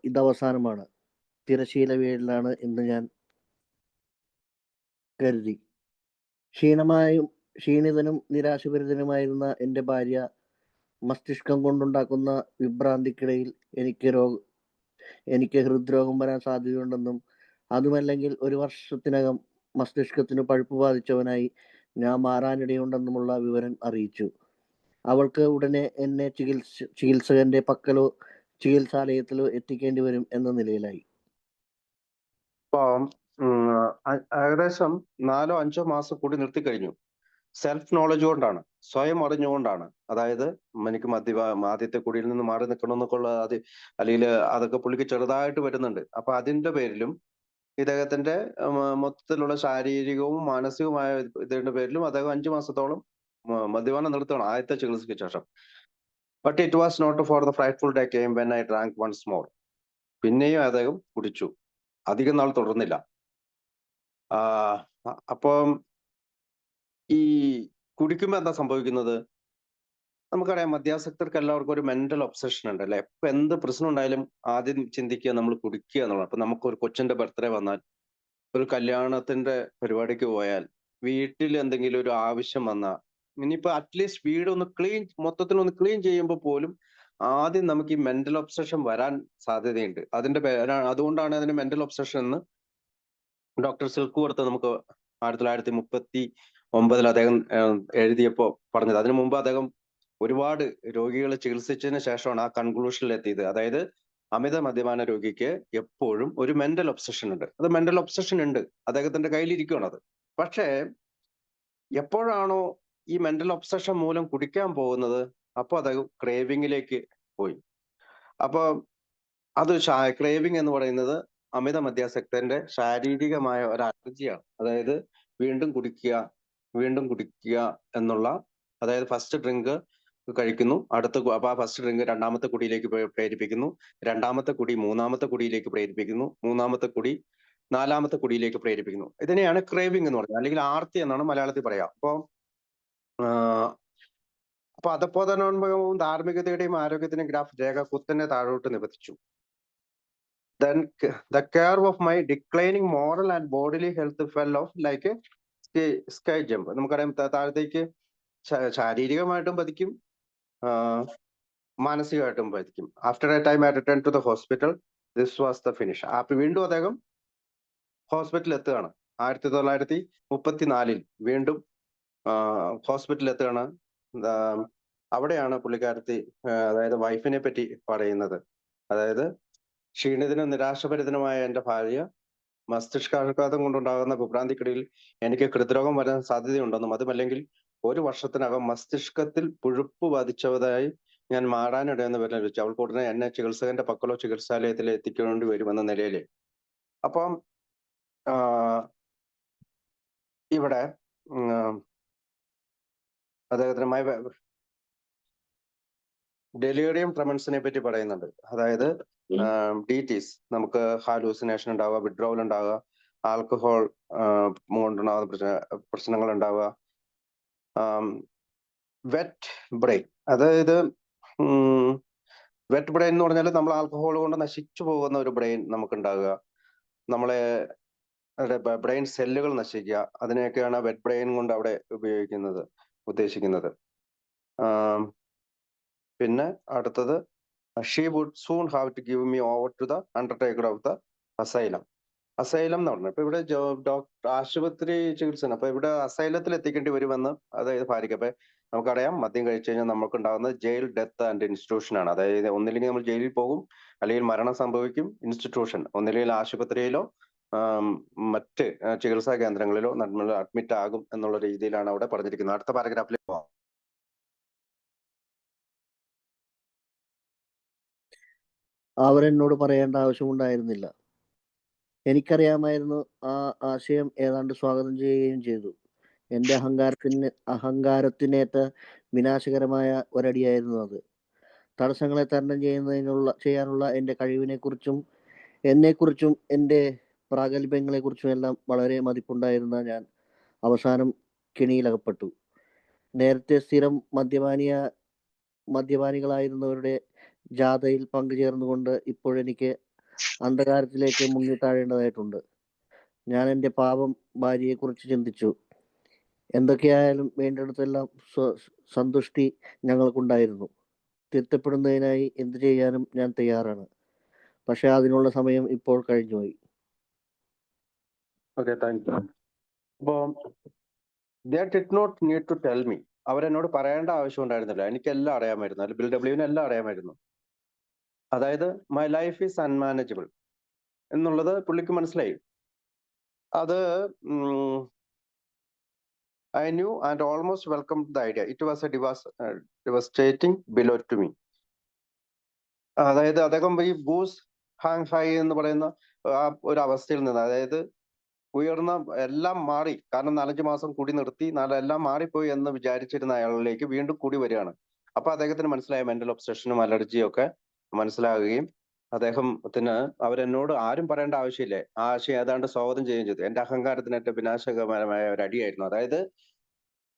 ഇതവസാനമാണ്, തിരശീല വീഴലാണ് എന്ന് ഞാൻ കരുതി. ക്ഷീണിതനും നിരാശഭരിതനുമായിരുന്ന എൻ്റെ ഭാര്യ മസ്തിഷ്കം കൊണ്ടുണ്ടാക്കുന്ന വിഭ്രാന്തിക്കിടയിൽ എനിക്ക് ഹൃദ്രോഗം വരാൻ സാധ്യതയുണ്ടെന്നും അതുമല്ലെങ്കിൽ 1 വർഷത്തിനകം മസ്തിഷ്കത്തിന് പഴുപ്പ് ബാധിച്ചവനായി ഞാൻ മാറാനിടയുണ്ടെന്നുമുള്ള വിവരം അറിയിച്ചു. അവൾക്ക് ഉടനെ എന്നെ ചികിത്സകന്റെ പക്കലോ ചികിത്സാലയത്തിലോ എത്തിക്കേണ്ടി വരും എന്ന നിലയിലായി. അപ്പം ഏകദേശം 4-5 മാസം കൂടി നിർത്തി കഴിഞ്ഞു. സെൽഫ് നോളജ് കൊണ്ടാണ്, സ്വയം അറിഞ്ഞുകൊണ്ടാണ്. അതായത് എനിക്ക് ആദ്യത്തെ കുടിയിൽ നിന്ന് മാറി നിൽക്കണം എന്നൊക്കെ ഉള്ള അല്ലെങ്കിൽ അതൊക്കെ പുള്ളിക്ക് ചെറുതായിട്ട് വരുന്നുണ്ട്. അപ്പൊ അതിന്റെ പേരിലും ഇദ്ദേഹത്തിന്റെ മൊത്തത്തിലുള്ള ശാരീരികവും മാനസികവുമായ ഇതിന്റെ പേരിലും അദ്ദേഹം 5 മാസത്തോളം മദ്യപാനം നിർത്തണം ആദ്യത്തെ ചികിത്സയ്ക്ക് ശേഷം. But it was not for the frightful day came when I drank once more. പിന്നെയും അദ്ദേഹം കുടിച്ചു. അധികം നാൾ തുടർന്നില്ല. അപ്പം ഈ കുടിക്കുമ്പോൾ എന്താ സംഭവിക്കുന്നത്? നമുക്കറിയാം, മദ്യാസക്തർക്ക് എല്ലാവർക്കും ഒരു മെന്റൽ ഒബ്സഷൻ ഉണ്ട് അല്ലെ. ഇപ്പൊ എന്ത് പ്രശ്നം ഉണ്ടായാലും ആദ്യം ചിന്തിക്കുക നമ്മൾ കുടിക്കുക എന്നുള്ളത്. അപ്പൊ നമുക്ക് ഒരു കൊച്ചിന്റെ ബർത്ത്ഡേ വന്നാൽ, ഒരു കല്യാണത്തിന്റെ പരിപാടിക്ക് പോയാൽ, വീട്ടിൽ എന്തെങ്കിലും ഒരു ആവശ്യം വന്നാൽ, ഇനിയിപ്പോ അറ്റ്ലീസ്റ്റ് വീട് ഒന്ന് മൊത്തത്തിൽ ക്ലീൻ ചെയ്യുമ്പോൾ പോലും ആദ്യം നമുക്ക് ഈ മെന്റൽ ഒബ്സഷൻ വരാൻ സാധ്യതയുണ്ട്. അതുകൊണ്ടാണ് അതിന് മെന്റൽ ഒബ്സഷൻ എന്ന് ഡോക്ടർ സിൽക്ക്വർത്ത് നമുക്ക് 1939 അദ്ദേഹം എഴുതിയപ്പോ പറഞ്ഞത്. അതിനു മുമ്പ് അദ്ദേഹം ഒരുപാട് രോഗികളെ ചികിത്സിച്ചതിന് ശേഷമാണ് ആ കൺക്ലൂഷനിൽ എത്തിയത്. അതായത് അമിത മദ്യപാന രോഗിക്ക് എപ്പോഴും ഒരു മെന്റൽ ഒബ്സഷൻ ഉണ്ട്. അത് മെന്റൽ ഒബ്സഷൻ ഉണ്ട്, അദ്ദേഹത്തിന്റെ കയ്യിലിരിക്കുകയാണ് അത്. പക്ഷേ എപ്പോഴാണോ ഈ മെന്റൽ ഒബ്സഷൻ മൂലം കുടിക്കാൻ പോകുന്നത്, അപ്പൊ അദ്ദേഹം ക്രേവിങ്ങിലേക്ക് പോയി. അപ്പൊ അത് ക്രേവിങ് എന്ന് പറയുന്നത് അമിത മദ്യാസക്തന്റെ ശാരീരികമായ ഒരു അലർജിയാണ്. അതായത് വീണ്ടും കുടിക്കുക എന്നുള്ള, അതായത് ഫസ്റ്റ് ഡ്രിങ്ക് കഴിക്കുന്നു, അപ്പൊ ആ ഫസ്റ്റ് ഡ്രിങ്ക് രണ്ടാമത്തെ കുടിയിലേക്ക് പ്രേരിപ്പിക്കുന്നു, രണ്ടാമത്തെ കുടി മൂന്നാമത്തെ കുടിയിലേക്ക് പ്രേരിപ്പിക്കുന്നു, മൂന്നാമത്തെ കുടി നാലാമത്തെ കുടിയിലേക്ക് പ്രേരിപ്പിക്കുന്നു. ഇതിനെയാണ് ക്രേവിംഗ് എന്ന് പറയുന്നത്, അല്ലെങ്കിൽ ആർത്തി എന്നാണ് മലയാളത്തിൽ പറയാം. അപ്പൊ അധഃപതനോന്മുഖവും ധാർമ്മികതയുടെയും ആരോഗ്യത്തിന്റെയും ഗ്രാഫ് രേഖ കുത്തനെ താഴോട്ട് നിപതിച്ചു. Then the curve of my declining moral and bodily health fell off like a sky jump. നമുക്കറിയാം, താഴത്തേക്ക് ശാരീരികമായിട്ടും പതിക്കും, മാനസികമായിട്ടും പതിക്കും. After a time I return to the hospital. This was the finish. അപ്പൊ വീണ്ടും അദ്ദേഹം ഹോസ്പിറ്റലിൽ എത്തുകയാണ്. 1934 വീണ്ടും ഹോസ്പിറ്റലിൽ എത്തുകയാണ്. അവിടെയാണ് പുള്ളിക്കാരത്തി, അതായത് വൈഫിനെ പറ്റി പറയുന്നത്. അതായത് ക്ഷീണിതനും നിരാശഭരിതനുമായ എന്റെ ഭാര്യ മസ്തിഷ്കാഘാതം കൊണ്ടുണ്ടാകുന്ന വിഭ്രാന്തിക്കിടയിൽ എനിക്ക് ഹൃദ്രോഗം വരാൻ സാധ്യതയുണ്ടെന്നും അതുമല്ലെങ്കിൽ 1 വർഷത്തിനകം മസ്തിഷ്കത്തിൽ പുഴുപ്പ് ബാധിച്ചതായി ഞാൻ മാറാനിടയെന്ന് വിവരം ലഭിച്ചു. അവൾക്ക് ഉടനെ എന്നെ ചികിത്സകന്റെ പക്കലോ ചികിത്സാലയത്തിൽ എത്തിക്കേണ്ടി വരുമെന്ന നിലയില്. അപ്പം ഇവിടെ അദ്ദേഹത്തിന് ഡെലിറിയം ട്രെമൻസിനെ പറ്റി പറയുന്നുണ്ട്. അതായത് DTs, നമുക്ക് ഹാലൂസിനേഷൻ ഉണ്ടാവുക, വിഡ്രോവൽ ഉണ്ടാവുക, ആൽക്കഹോൾ കൊണ്ടുണ്ടാകുന്ന പ്രശ്നങ്ങൾ ഉണ്ടാവുക, വെറ്റ് ബ്രെയിൻ. അതായത് വെറ്റ് ബ്രെയിൻ എന്ന് പറഞ്ഞാൽ നമ്മൾ ആൽക്കഹോൾ കൊണ്ട് നശിച്ചു പോകുന്ന ഒരു ബ്രെയിൻ നമുക്ക് ഉണ്ടാകുക, നമ്മളെ ബ്രെയിൻ സെല്ലുകൾ നശിക്കുക, അതിനെയൊക്കെയാണ് വെറ്റ് ബ്രെയിൻ കൊണ്ട് അവിടെ ഉദ്ദേശിക്കുന്നത്. പിന്നെ അടുത്തത്, she would soon have to give me over to the undertaker of the asylum. Asylum എന്ന് പറഞ്ഞു. ഇപ്പൊ ഇവിടെ ആശുപത്രി ചികിത്സ, അപ്പൊ ഇവിടെ അസൈലത്തിൽ എത്തിക്കേണ്ടി വരുമെന്ന്, അതായത് ഭാര്യയ്ക്ക്. അപ്പൊ നമുക്കറിയാം, മദ്യം കഴിച്ചു കഴിഞ്ഞാൽ നമുക്ക് ഉണ്ടാകുന്നത് ജയിൽ, ഡെത്ത് ആൻഡ് ഇൻസ്റ്റിറ്റ്യൂഷൻ ആണ്. അതായത് ഒന്നില്ലെങ്കിൽ നമ്മൾ ജയിലിൽ പോകും, അല്ലെങ്കിൽ മരണം സംഭവിക്കും. ഇൻസ്റ്റിറ്റ്യൂഷൻ ഒന്നില്ലെങ്കിൽ ആശുപത്രിയിലോ മറ്റ് ചികിത്സാ കേന്ദ്രങ്ങളിലോ നമ്മൾ അഡ്മിറ്റ് ആകും എന്നുള്ള രീതിയിലാണ് അവിടെ പറഞ്ഞിരിക്കുന്നത്. അടുത്ത പാരഗ്രാഫിലേക്ക് പോകാം. അവരെന്നോട് പറയേണ്ട ആവശ്യമുണ്ടായിരുന്നില്ല. എനിക്കറിയാമായിരുന്നു. ആ ആശയം ഏതാണ്ട് സ്വാഗതം ചെയ്യുകയും ചെയ്തു. എൻ്റെ അഹങ്കാരത്തിനേറ്റ വിനാശകരമായ ഒരടിയായിരുന്നു അത്. തടസ്സങ്ങളെ തരണം ചെയ്യാനുള്ള എൻ്റെ കഴിവിനെക്കുറിച്ചും എന്നെക്കുറിച്ചും എൻ്റെ പ്രാഗൽഭ്യങ്ങളെക്കുറിച്ചും എല്ലാം വളരെ മതിപ്പുണ്ടായിരുന്ന ഞാൻ അവസാനം കെണിയിലകപ്പെട്ടു. നേരത്തെ സ്ഥിരം മദ്യപാനികളായിരുന്നവരുടെ ജാഥയിൽ പങ്കുചേർന്നുകൊണ്ട് ഇപ്പോഴെനിക്ക് അന്ധകാരത്തിലേക്ക് മുങ്ങിത്താഴേണ്ടതായിട്ടുണ്ട്. ഞാൻ എൻ്റെ പാപം ഭാര്യയെക്കുറിച്ച് ചിന്തിച്ചു. എന്തൊക്കെയായാലും വേണ്ടിടത്തെല്ലാം സന്തുഷ്ടി ഞങ്ങൾക്കുണ്ടായിരുന്നു. തിരുത്തപ്പെടുന്നതിനായി എന്തു ചെയ്യാനും ഞാൻ തയ്യാറാണ്. പക്ഷെ അതിനുള്ള സമയം ഇപ്പോൾ കഴിഞ്ഞുപോയി. Okay, thank you. അപ്പോ they did not need to tell me. അവരെന്നോട് പറയേണ്ട ആവശ്യം ഉണ്ടായിരുന്നില്ല. എനിക്കെല്ലാം അറിയാമായിരുന്നു. ബിൽ ഡബ്ല്യുവിന് എല്ലാം അറിയാമായിരുന്നു. അതായത് മൈ ലൈഫ് ഈസ് അൺമാനേജബിൾ എന്നുള്ളത് പുള്ളിക്ക് മനസ്സിലായി. അത് I knew and almost welcome the idea. It was a devastating blow to me. അതായത് അദ്ദേഹം ഈ ബൂസ് ഹാങ് ഹൈ എന്ന് പറയുന്ന ആ ഒരു അവസ്ഥയിൽ നിന്ന്, അതായത് ഉയർന്ന എല്ലാം മാറി, കാരണം 4-5 മാസം കൂടി നിർത്തി, എല്ലാം മാറിപ്പോയി എന്ന് വിചാരിച്ചിരുന്ന അയാളിലേക്ക് വീണ്ടും കൂടി വരികയാണ്. അപ്പൊ അദ്ദേഹത്തിന് മനസ്സിലായ മെന്റൽ ഒബ്സഷനും അലർജിയും ഒക്കെ മനസ്സിലാകുകയും അദ്ദേഹത്തിന് അവരെന്നോട് ആരും പറയേണ്ട ആവശ്യമില്ലേ, ആ ആശയം ഏതാണ്ട് സ്വാഗതം ചെയ്യുകയും ചെയ്തു. എന്റെ അഹങ്കാരത്തിനേറ്റ വിനാശകരമായ ഒരു അടിയായിരുന്നു. അതായത്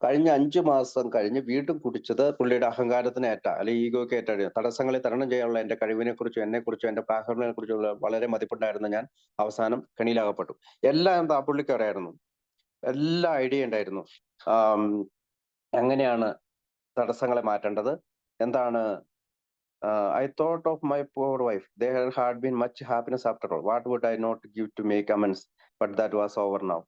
കഴിഞ്ഞ 5 മാസം കഴിഞ്ഞ് വീണ്ടും കുടിച്ചത് പുള്ളിയുടെ അഹങ്കാരത്തിനേറ്റ അല്ലെങ്കിൽ ഈഗോയ്ക്ക് ഏറ്റ അടി. തടസ്സങ്ങളെ തരണം ചെയ്യാനുള്ള എന്റെ കഴിവിനെ കുറിച്ചും എന്നെ കുറിച്ചും എന്റെ പ്രാഗൽഭ്യത്തെ കുറിച്ചുള്ള വളരെ മതിപ്പുണ്ടായിരുന്ന ഞാൻ അവസാനം കെണിയിലാകപ്പെട്ടു. എല്ലാം എന്താ പുള്ളിക്ക് അറിയായിരുന്നു, എല്ലാ ഐഡിയ ഉണ്ടായിരുന്നു. എങ്ങനെയാണ് തടസ്സങ്ങളെ മാറ്റേണ്ടത്, എന്താണ്. I thought of my poor wife. There had been much happiness after all. What would I not give to make amends? But that was over now.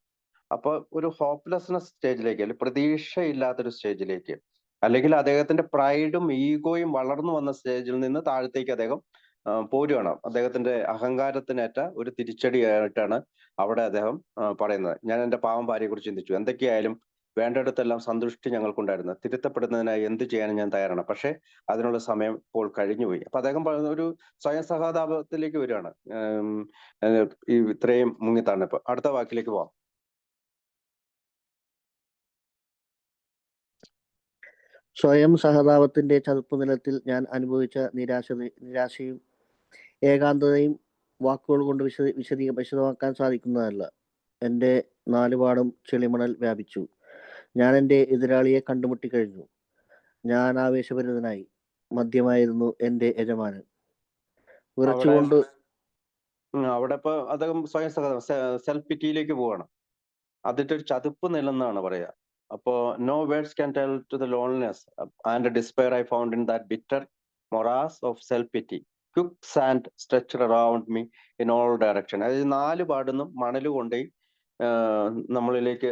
അപ്പൊ ഒരു ഹോപ്പ്ലെസ്നെസ് സ്റ്റേജിലേക്ക്, അല്ലെങ്കിൽ പ്രതീക്ഷയില്ലാത്തൊരു സ്റ്റേജിലേക്ക്, അല്ലെങ്കിൽ അദ്ദേഹത്തിന്റെ പ്രൈഡും ഈഗോയും വളർന്നു വന്ന സ്റ്റേജിൽ നിന്ന് താഴത്തേക്ക് അദ്ദേഹം പോരുകയാണ്. അദ്ദേഹത്തിന്റെ അഹങ്കാരത്തിനേറ്റ ഒരു തിരിച്ചടിയായിട്ടാണ് അവിടെ അദ്ദേഹം പറയുന്നത്. ഞാൻ എന്റെ പാവം ഭാര്യയെ കുറിച്ച് ചിന്തിച്ചു. എന്തൊക്കെയായാലും വേണ്ടിടത്തെല്ലാം സന്തുഷ്ടി ഞങ്ങൾക്കുണ്ടായിരുന്നു. തിരുത്തപ്പെടുന്നതിനായി എന്ത് ചെയ്യാനും ഞാൻ തയ്യാറാണ്. പക്ഷെ അതിനുള്ള സമയം ഇപ്പോൾ കഴിഞ്ഞുപോയി. അപ്പൊ അദ്ദേഹം ഒരു സ്വയം സഹതാപത്തിലേക്ക് വരികയാണ്. ഈ ഇത്രയും മുങ്ങിത്താണിപ്പോ. അടുത്ത വാക്കിലേക്ക് പോവാം. സ്വയം സഹതാപത്തിന്റെ ചതുപ്പുനിലത്തിൽ ഞാൻ അനുഭവിച്ച നിരാശയും ഏകാന്തതയും വാക്കുകൾ കൊണ്ട് വിശദമാക്കാൻ സാധിക്കുന്നതല്ല. എൻ്റെ നാലുപാടും ചെളിമണൽ വ്യാപിച്ചു. ഞാൻ എൻ്റെ എതിരാളിയെ കണ്ടുമുട്ടിക്കഴിഞ്ഞു. ഞാൻ ആവേശഭരിതനായി. മദ്യമായിരുന്നു എൻ്റെ യജമാനൻ. വിറച്ചുകൊണ്ട് അവിടെ ഇപ്പൊ അദ്ദേഹം സ്വയം സെൽഫ് പിറ്റിയിലേക്ക് പോവാണ്. അതിന്റെ ഒരു ചതുപ്പ് നിലെന്നാണ് പറയാ. അപ്പോ no words can tell to the loneliness and despair I found in that bitter morass of self pity. Quicksand stretched around me in all direction. അതായത് 4 പാടുന്നും മണൽ കൊണ്ടുപോയി നമ്മളിലേക്ക്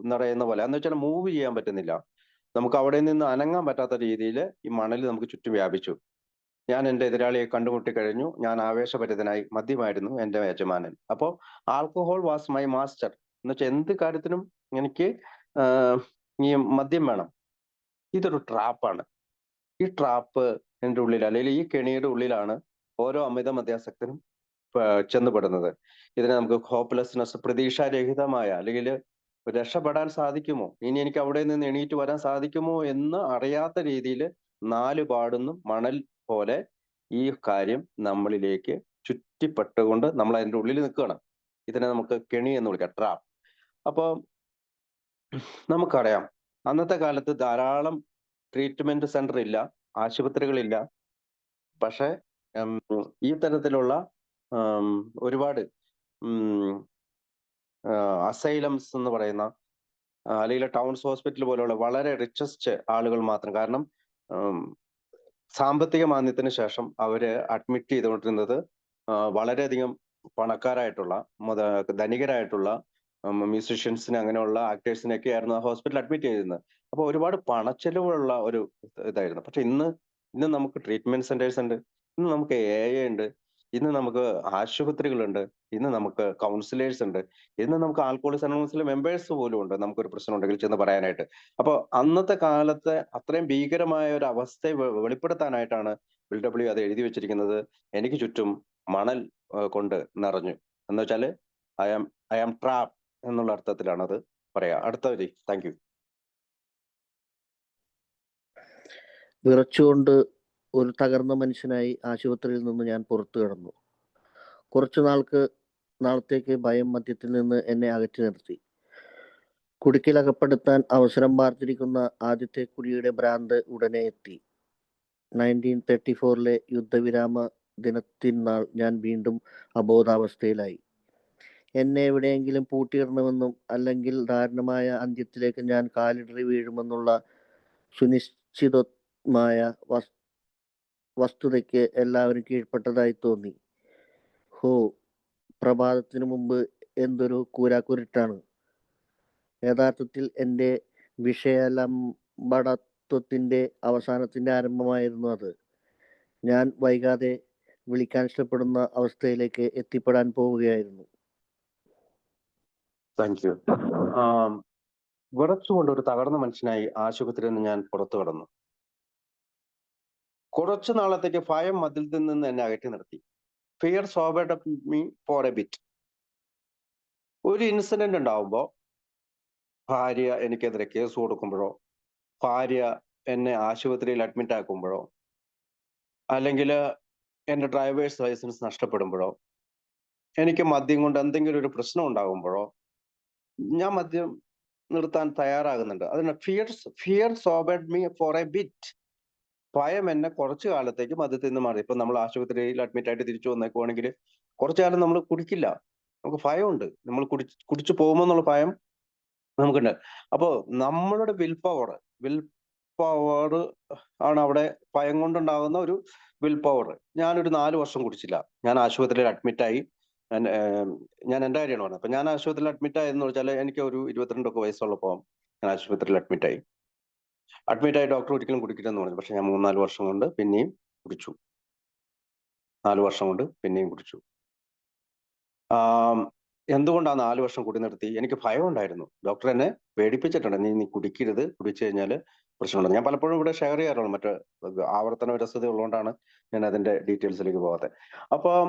നിറയുന്ന പോലെ, എന്ന് വെച്ചാൽ മൂവ് ചെയ്യാൻ പറ്റുന്നില്ല. നമുക്ക് അവിടെ നിന്ന് അനങ്ങാൻ പറ്റാത്ത രീതിയിൽ ഈ മണൽ നമുക്ക് ചുറ്റും വ്യാപിച്ചു. ഞാൻ എന്റെ എതിരാളിയെ കണ്ടുമുട്ടി കഴിഞ്ഞു. ഞാൻ ആവേശഭരിതനായി. മദ്യമായിരുന്നു എന്റെ യജമാനൻ. അപ്പോ ആൽക്കഹോൾ വാസ് മൈ മാസ്റ്റർ. എന്ന് വെച്ചാൽ എന്ത് കാര്യത്തിനും എനിക്ക് ഈ മദ്യം വേണം. ഇതൊരു ട്രാപ്പാണ്. ഈ ട്രാപ്പ് എൻ്റെ ഉള്ളിൽ, അല്ലെങ്കിൽ ഈ കെണിയുടെ ഉള്ളിലാണ് ഓരോ അമിത മദ്യാസക്തനും ചെന്നുപെടുന്നത്. ഇതിനെ നമുക്ക് ഹോപ്പ്ലെസ്നെസ്, പ്രതീക്ഷാരഹിതമായ, അല്ലെങ്കിൽ രക്ഷപ്പെടാൻ സാധിക്കുമോ, ഇനി എനിക്ക് അവിടെ നിന്ന് എണീറ്റ് വരാൻ സാധിക്കുമോ എന്ന് അറിയാത്ത രീതിയിൽ 4 പാടുന്നു മണൽ പോലെ ഈ കാര്യം നമ്മളിലേക്ക് ചുറ്റിപ്പെട്ടുകൊണ്ട് നമ്മൾ അതിന്റെ ഉള്ളിൽ നിൽക്കുകയാണ്. ഇതിനെ നമുക്ക് കെണി എന്ന് വിളിക്കാം, ട്രാപ്പ്. അപ്പോ നമുക്കറിയാം, അന്നത്തെ കാലത്ത് ധാരാളം ട്രീറ്റ്മെന്റ് സെന്റർ ഇല്ല, ആശുപത്രികളില്ല. പക്ഷെ ഈ തരത്തിലുള്ള ഒരുപാട് അസൈലംസ് എന്ന് പറയുന്ന, അല്ലെങ്കിൽ ടൗൺസ് ഹോസ്പിറ്റൽ പോലെയുള്ള വളരെ റിച്ചസ്റ്റ് ആളുകൾ മാത്രം. കാരണം സാമ്പത്തിക മാന്ദ്യത്തിന് ശേഷം അവര് അഡ്മിറ്റ് ചെയ്തുകൊണ്ടിരുന്നത് വളരെയധികം പണക്കാരായിട്ടുള്ള, ധനികരായിട്ടുള്ള മ്യൂസിഷ്യൻസിന്, അങ്ങനെയുള്ള ആക്ടേഴ്സിനൊക്കെ ആയിരുന്നു ആ ഹോസ്പിറ്റൽ അഡ്മിറ്റ് ചെയ്തിരുന്നത്. അപ്പൊ ഒരുപാട് പണച്ചെലവുള്ള ഒരു ഇതായിരുന്നു. പക്ഷെ ഇന്ന് നമുക്ക് ട്രീറ്റ്മെന്റ് സെന്റേഴ്സ് ഉണ്ട്, ഇന്ന് നമുക്ക് AI ഉണ്ട്, ഇന്ന് നമുക്ക് ആശുപത്രികളുണ്ട്, ഇന്ന് നമുക്ക് കൗൺസിലേഴ്സ് ഉണ്ട്, ഇന്ന് നമുക്ക് ആൽക്കഹോളിക്സ് അനോണിമസിലെ മെമ്പേഴ്സ് പോലും ഉണ്ട് നമുക്കൊരു പ്രശ്നം ഉണ്ടെങ്കിൽ ചെന്ന് പറയാനായിട്ട്. അപ്പൊ അന്നത്തെ കാലത്തെ അത്രയും ഭീകരമായ ഒരു അവസ്ഥയെ വെളിപ്പെടുത്താനായിട്ടാണ് ബിൽ ഡബ്ല്യു അത് എഴുതി വെച്ചിരിക്കുന്നത്. എനിക്ക് ചുറ്റും മണൽ കൊണ്ട് നിറഞ്ഞു എന്ന് വെച്ചാല് ഐ ആം ട്രാപ്പ് എന്നുള്ള അർത്ഥത്തിലാണ് അത് പറയാ. അടുത്ത വരി. Thank you. വിറച്ചുകൊണ്ട് ഒരു തകർന്ന മനുഷ്യനായി ആശുപത്രിയിൽ നിന്ന് ഞാൻ പുറത്തു കിടന്നു. കുറച്ചു നാളത്തേക്ക് ഭയം മദ്യത്തിൽ നിന്ന് എന്നെ അകറ്റി നിർത്തി. കുടുക്കിലകപ്പെടുത്താൻ അവസരം പാർത്തിരിക്കുന്ന ആദ്യത്തെ കുടിയുടെ ഭ്രാന്ത് ഉടനെ എത്തി. 1934 യുദ്ധവിരാമ ദിനത്തിനാൾ ഞാൻ വീണ്ടും അബോധാവസ്ഥയിലായി. എന്നെ എവിടെയെങ്കിലും പൂട്ടിയിടണമെന്നും അല്ലെങ്കിൽ ദാരുണമായ അന്ത്യത്തിലേക്ക് ഞാൻ കാലിടറി വീഴുമെന്നുള്ള സുനിശ്ചിതമായ വസ്തുതയ്ക്ക് എല്ലാവരും കീഴ്പ്പെട്ടതായി തോന്നി. ഹോ, പ്രഭാതത്തിനു മുമ്പ് എന്തൊരു കൂരാക്കുരുട്ടാണ്! യഥാർത്ഥത്തിൽ എൻ്റെ വിഷയാലംബടത്വത്തിൻ്റെ അവസാനത്തിൻ്റെ ആരംഭമായിരുന്നു അത്. ഞാൻ വൈകാതെ വിളിക്കാൻ ഇഷ്ടപ്പെടുന്ന അവസ്ഥയിലേക്ക് എത്തിപ്പെടാൻ പോവുകയായിരുന്നു. Thank you. വിറച്ചുകൊണ്ട് ഒരു തകർന്ന മനുഷ്യനായി ആശുപത്രിയിൽ നിന്ന് ഞാൻ പുറത്തു കടന്നു. കുറച്ചു നാളത്തേക്ക് ഭയം മതിലത്തിൽ നിന്ന് എന്നെ അകറ്റി നിർത്തി. Fear sobered me for a bit. ഒരു ഇൻസിഡന്റ് ഉണ്ടാവുമ്പോൾ, ഭാര്യ എനിക്കെതിരെ കേസ് കൊടുക്കുമ്പോഴോ, ഭാര്യ എന്നെ ആശുപത്രിയിൽ അഡ്മിറ്റ് ആക്കുമ്പോഴോ, അല്ലെങ്കിൽ എൻ്റെ ഡ്രൈവേഴ്സ് ലൈസൻസ് നഷ്ടപ്പെടുമ്പോഴോ, എനിക്ക് മദ്യം കൊണ്ട് എന്തെങ്കിലും ഒരു പ്രശ്നം ഉണ്ടാകുമ്പോഴോ ഞാൻ മദ്യം നിർത്താൻ തയ്യാറാകുന്നുണ്ട്. അതിന് fear sobered me for a bit. ഭയം എന്നെ കുറച്ചു കാലത്തേക്ക് മദ്യത്തിൽ നിന്ന് മാറി. ഇപ്പൊ നമ്മൾ ആശുപത്രിയിൽ അഡ്മിറ്റ് ആയിട്ട് തിരിച്ചു വന്നേക്കുവാണെങ്കിൽ കുറച്ചു കാലം നമ്മൾ കുടിക്കില്ല. നമുക്ക് ഭയമുണ്ട്. നമ്മൾ കുടിച്ചു പോകുമോ എന്നുള്ള ഭയം നമുക്കുണ്ട്. അപ്പോ നമ്മളുടെ വിൽ പവർ ആണ് അവിടെ ഭയം കൊണ്ടുണ്ടാകുന്ന ഒരു വിൽ പവർ. ഞാനൊരു 4 വർഷം കുടിച്ചില്ല. ഞാൻ ആശുപത്രിയിൽ അഡ്മിറ്റായി. ഞാൻ എൻ്റെ കാര്യമാണ് പറഞ്ഞത്. അപ്പൊ ഞാൻ ആശുപത്രിയിൽ അഡ്മിറ്റ് ആയെന്ന് വെച്ചാൽ എനിക്ക് ഒരു 22 വയസ്സുള്ളപ്പോൾ ഞാൻ ആശുപത്രിയിൽ അഡ്മിറ്റായി. ഡോക്ടർ ഒരിക്കലും കുടിക്കരുതെന്ന് പറഞ്ഞു. പക്ഷെ ഞാൻ 3-4 വർഷം കൊണ്ട് പിന്നെയും കുടിച്ചു. 4 വർഷം കൊണ്ട് പിന്നെയും കുടിച്ചു. എന്തുകൊണ്ടാണ് 4 വർഷം കുടി നിർത്തി? എനിക്ക് ഭയം ഉണ്ടായിരുന്നു. ഡോക്ടർ എന്നെ പേടിപ്പിച്ചിട്ടുണ്ട്. നീ കുടിക്കരുത്, കുടിച്ചു കഴിഞ്ഞാൽ പ്രശ്നമുണ്ട്. ഞാൻ പലപ്പോഴും ഇവിടെ ഷെയർ ചെയ്യാറുള്ളൂ. മറ്റേ ആവർത്തന വിരസത ഉള്ളതുകൊണ്ടാണ് ഞാൻ അതിന്റെ ഡീറ്റെയിൽസിലേക്ക് പോകാത്തത്. അപ്പം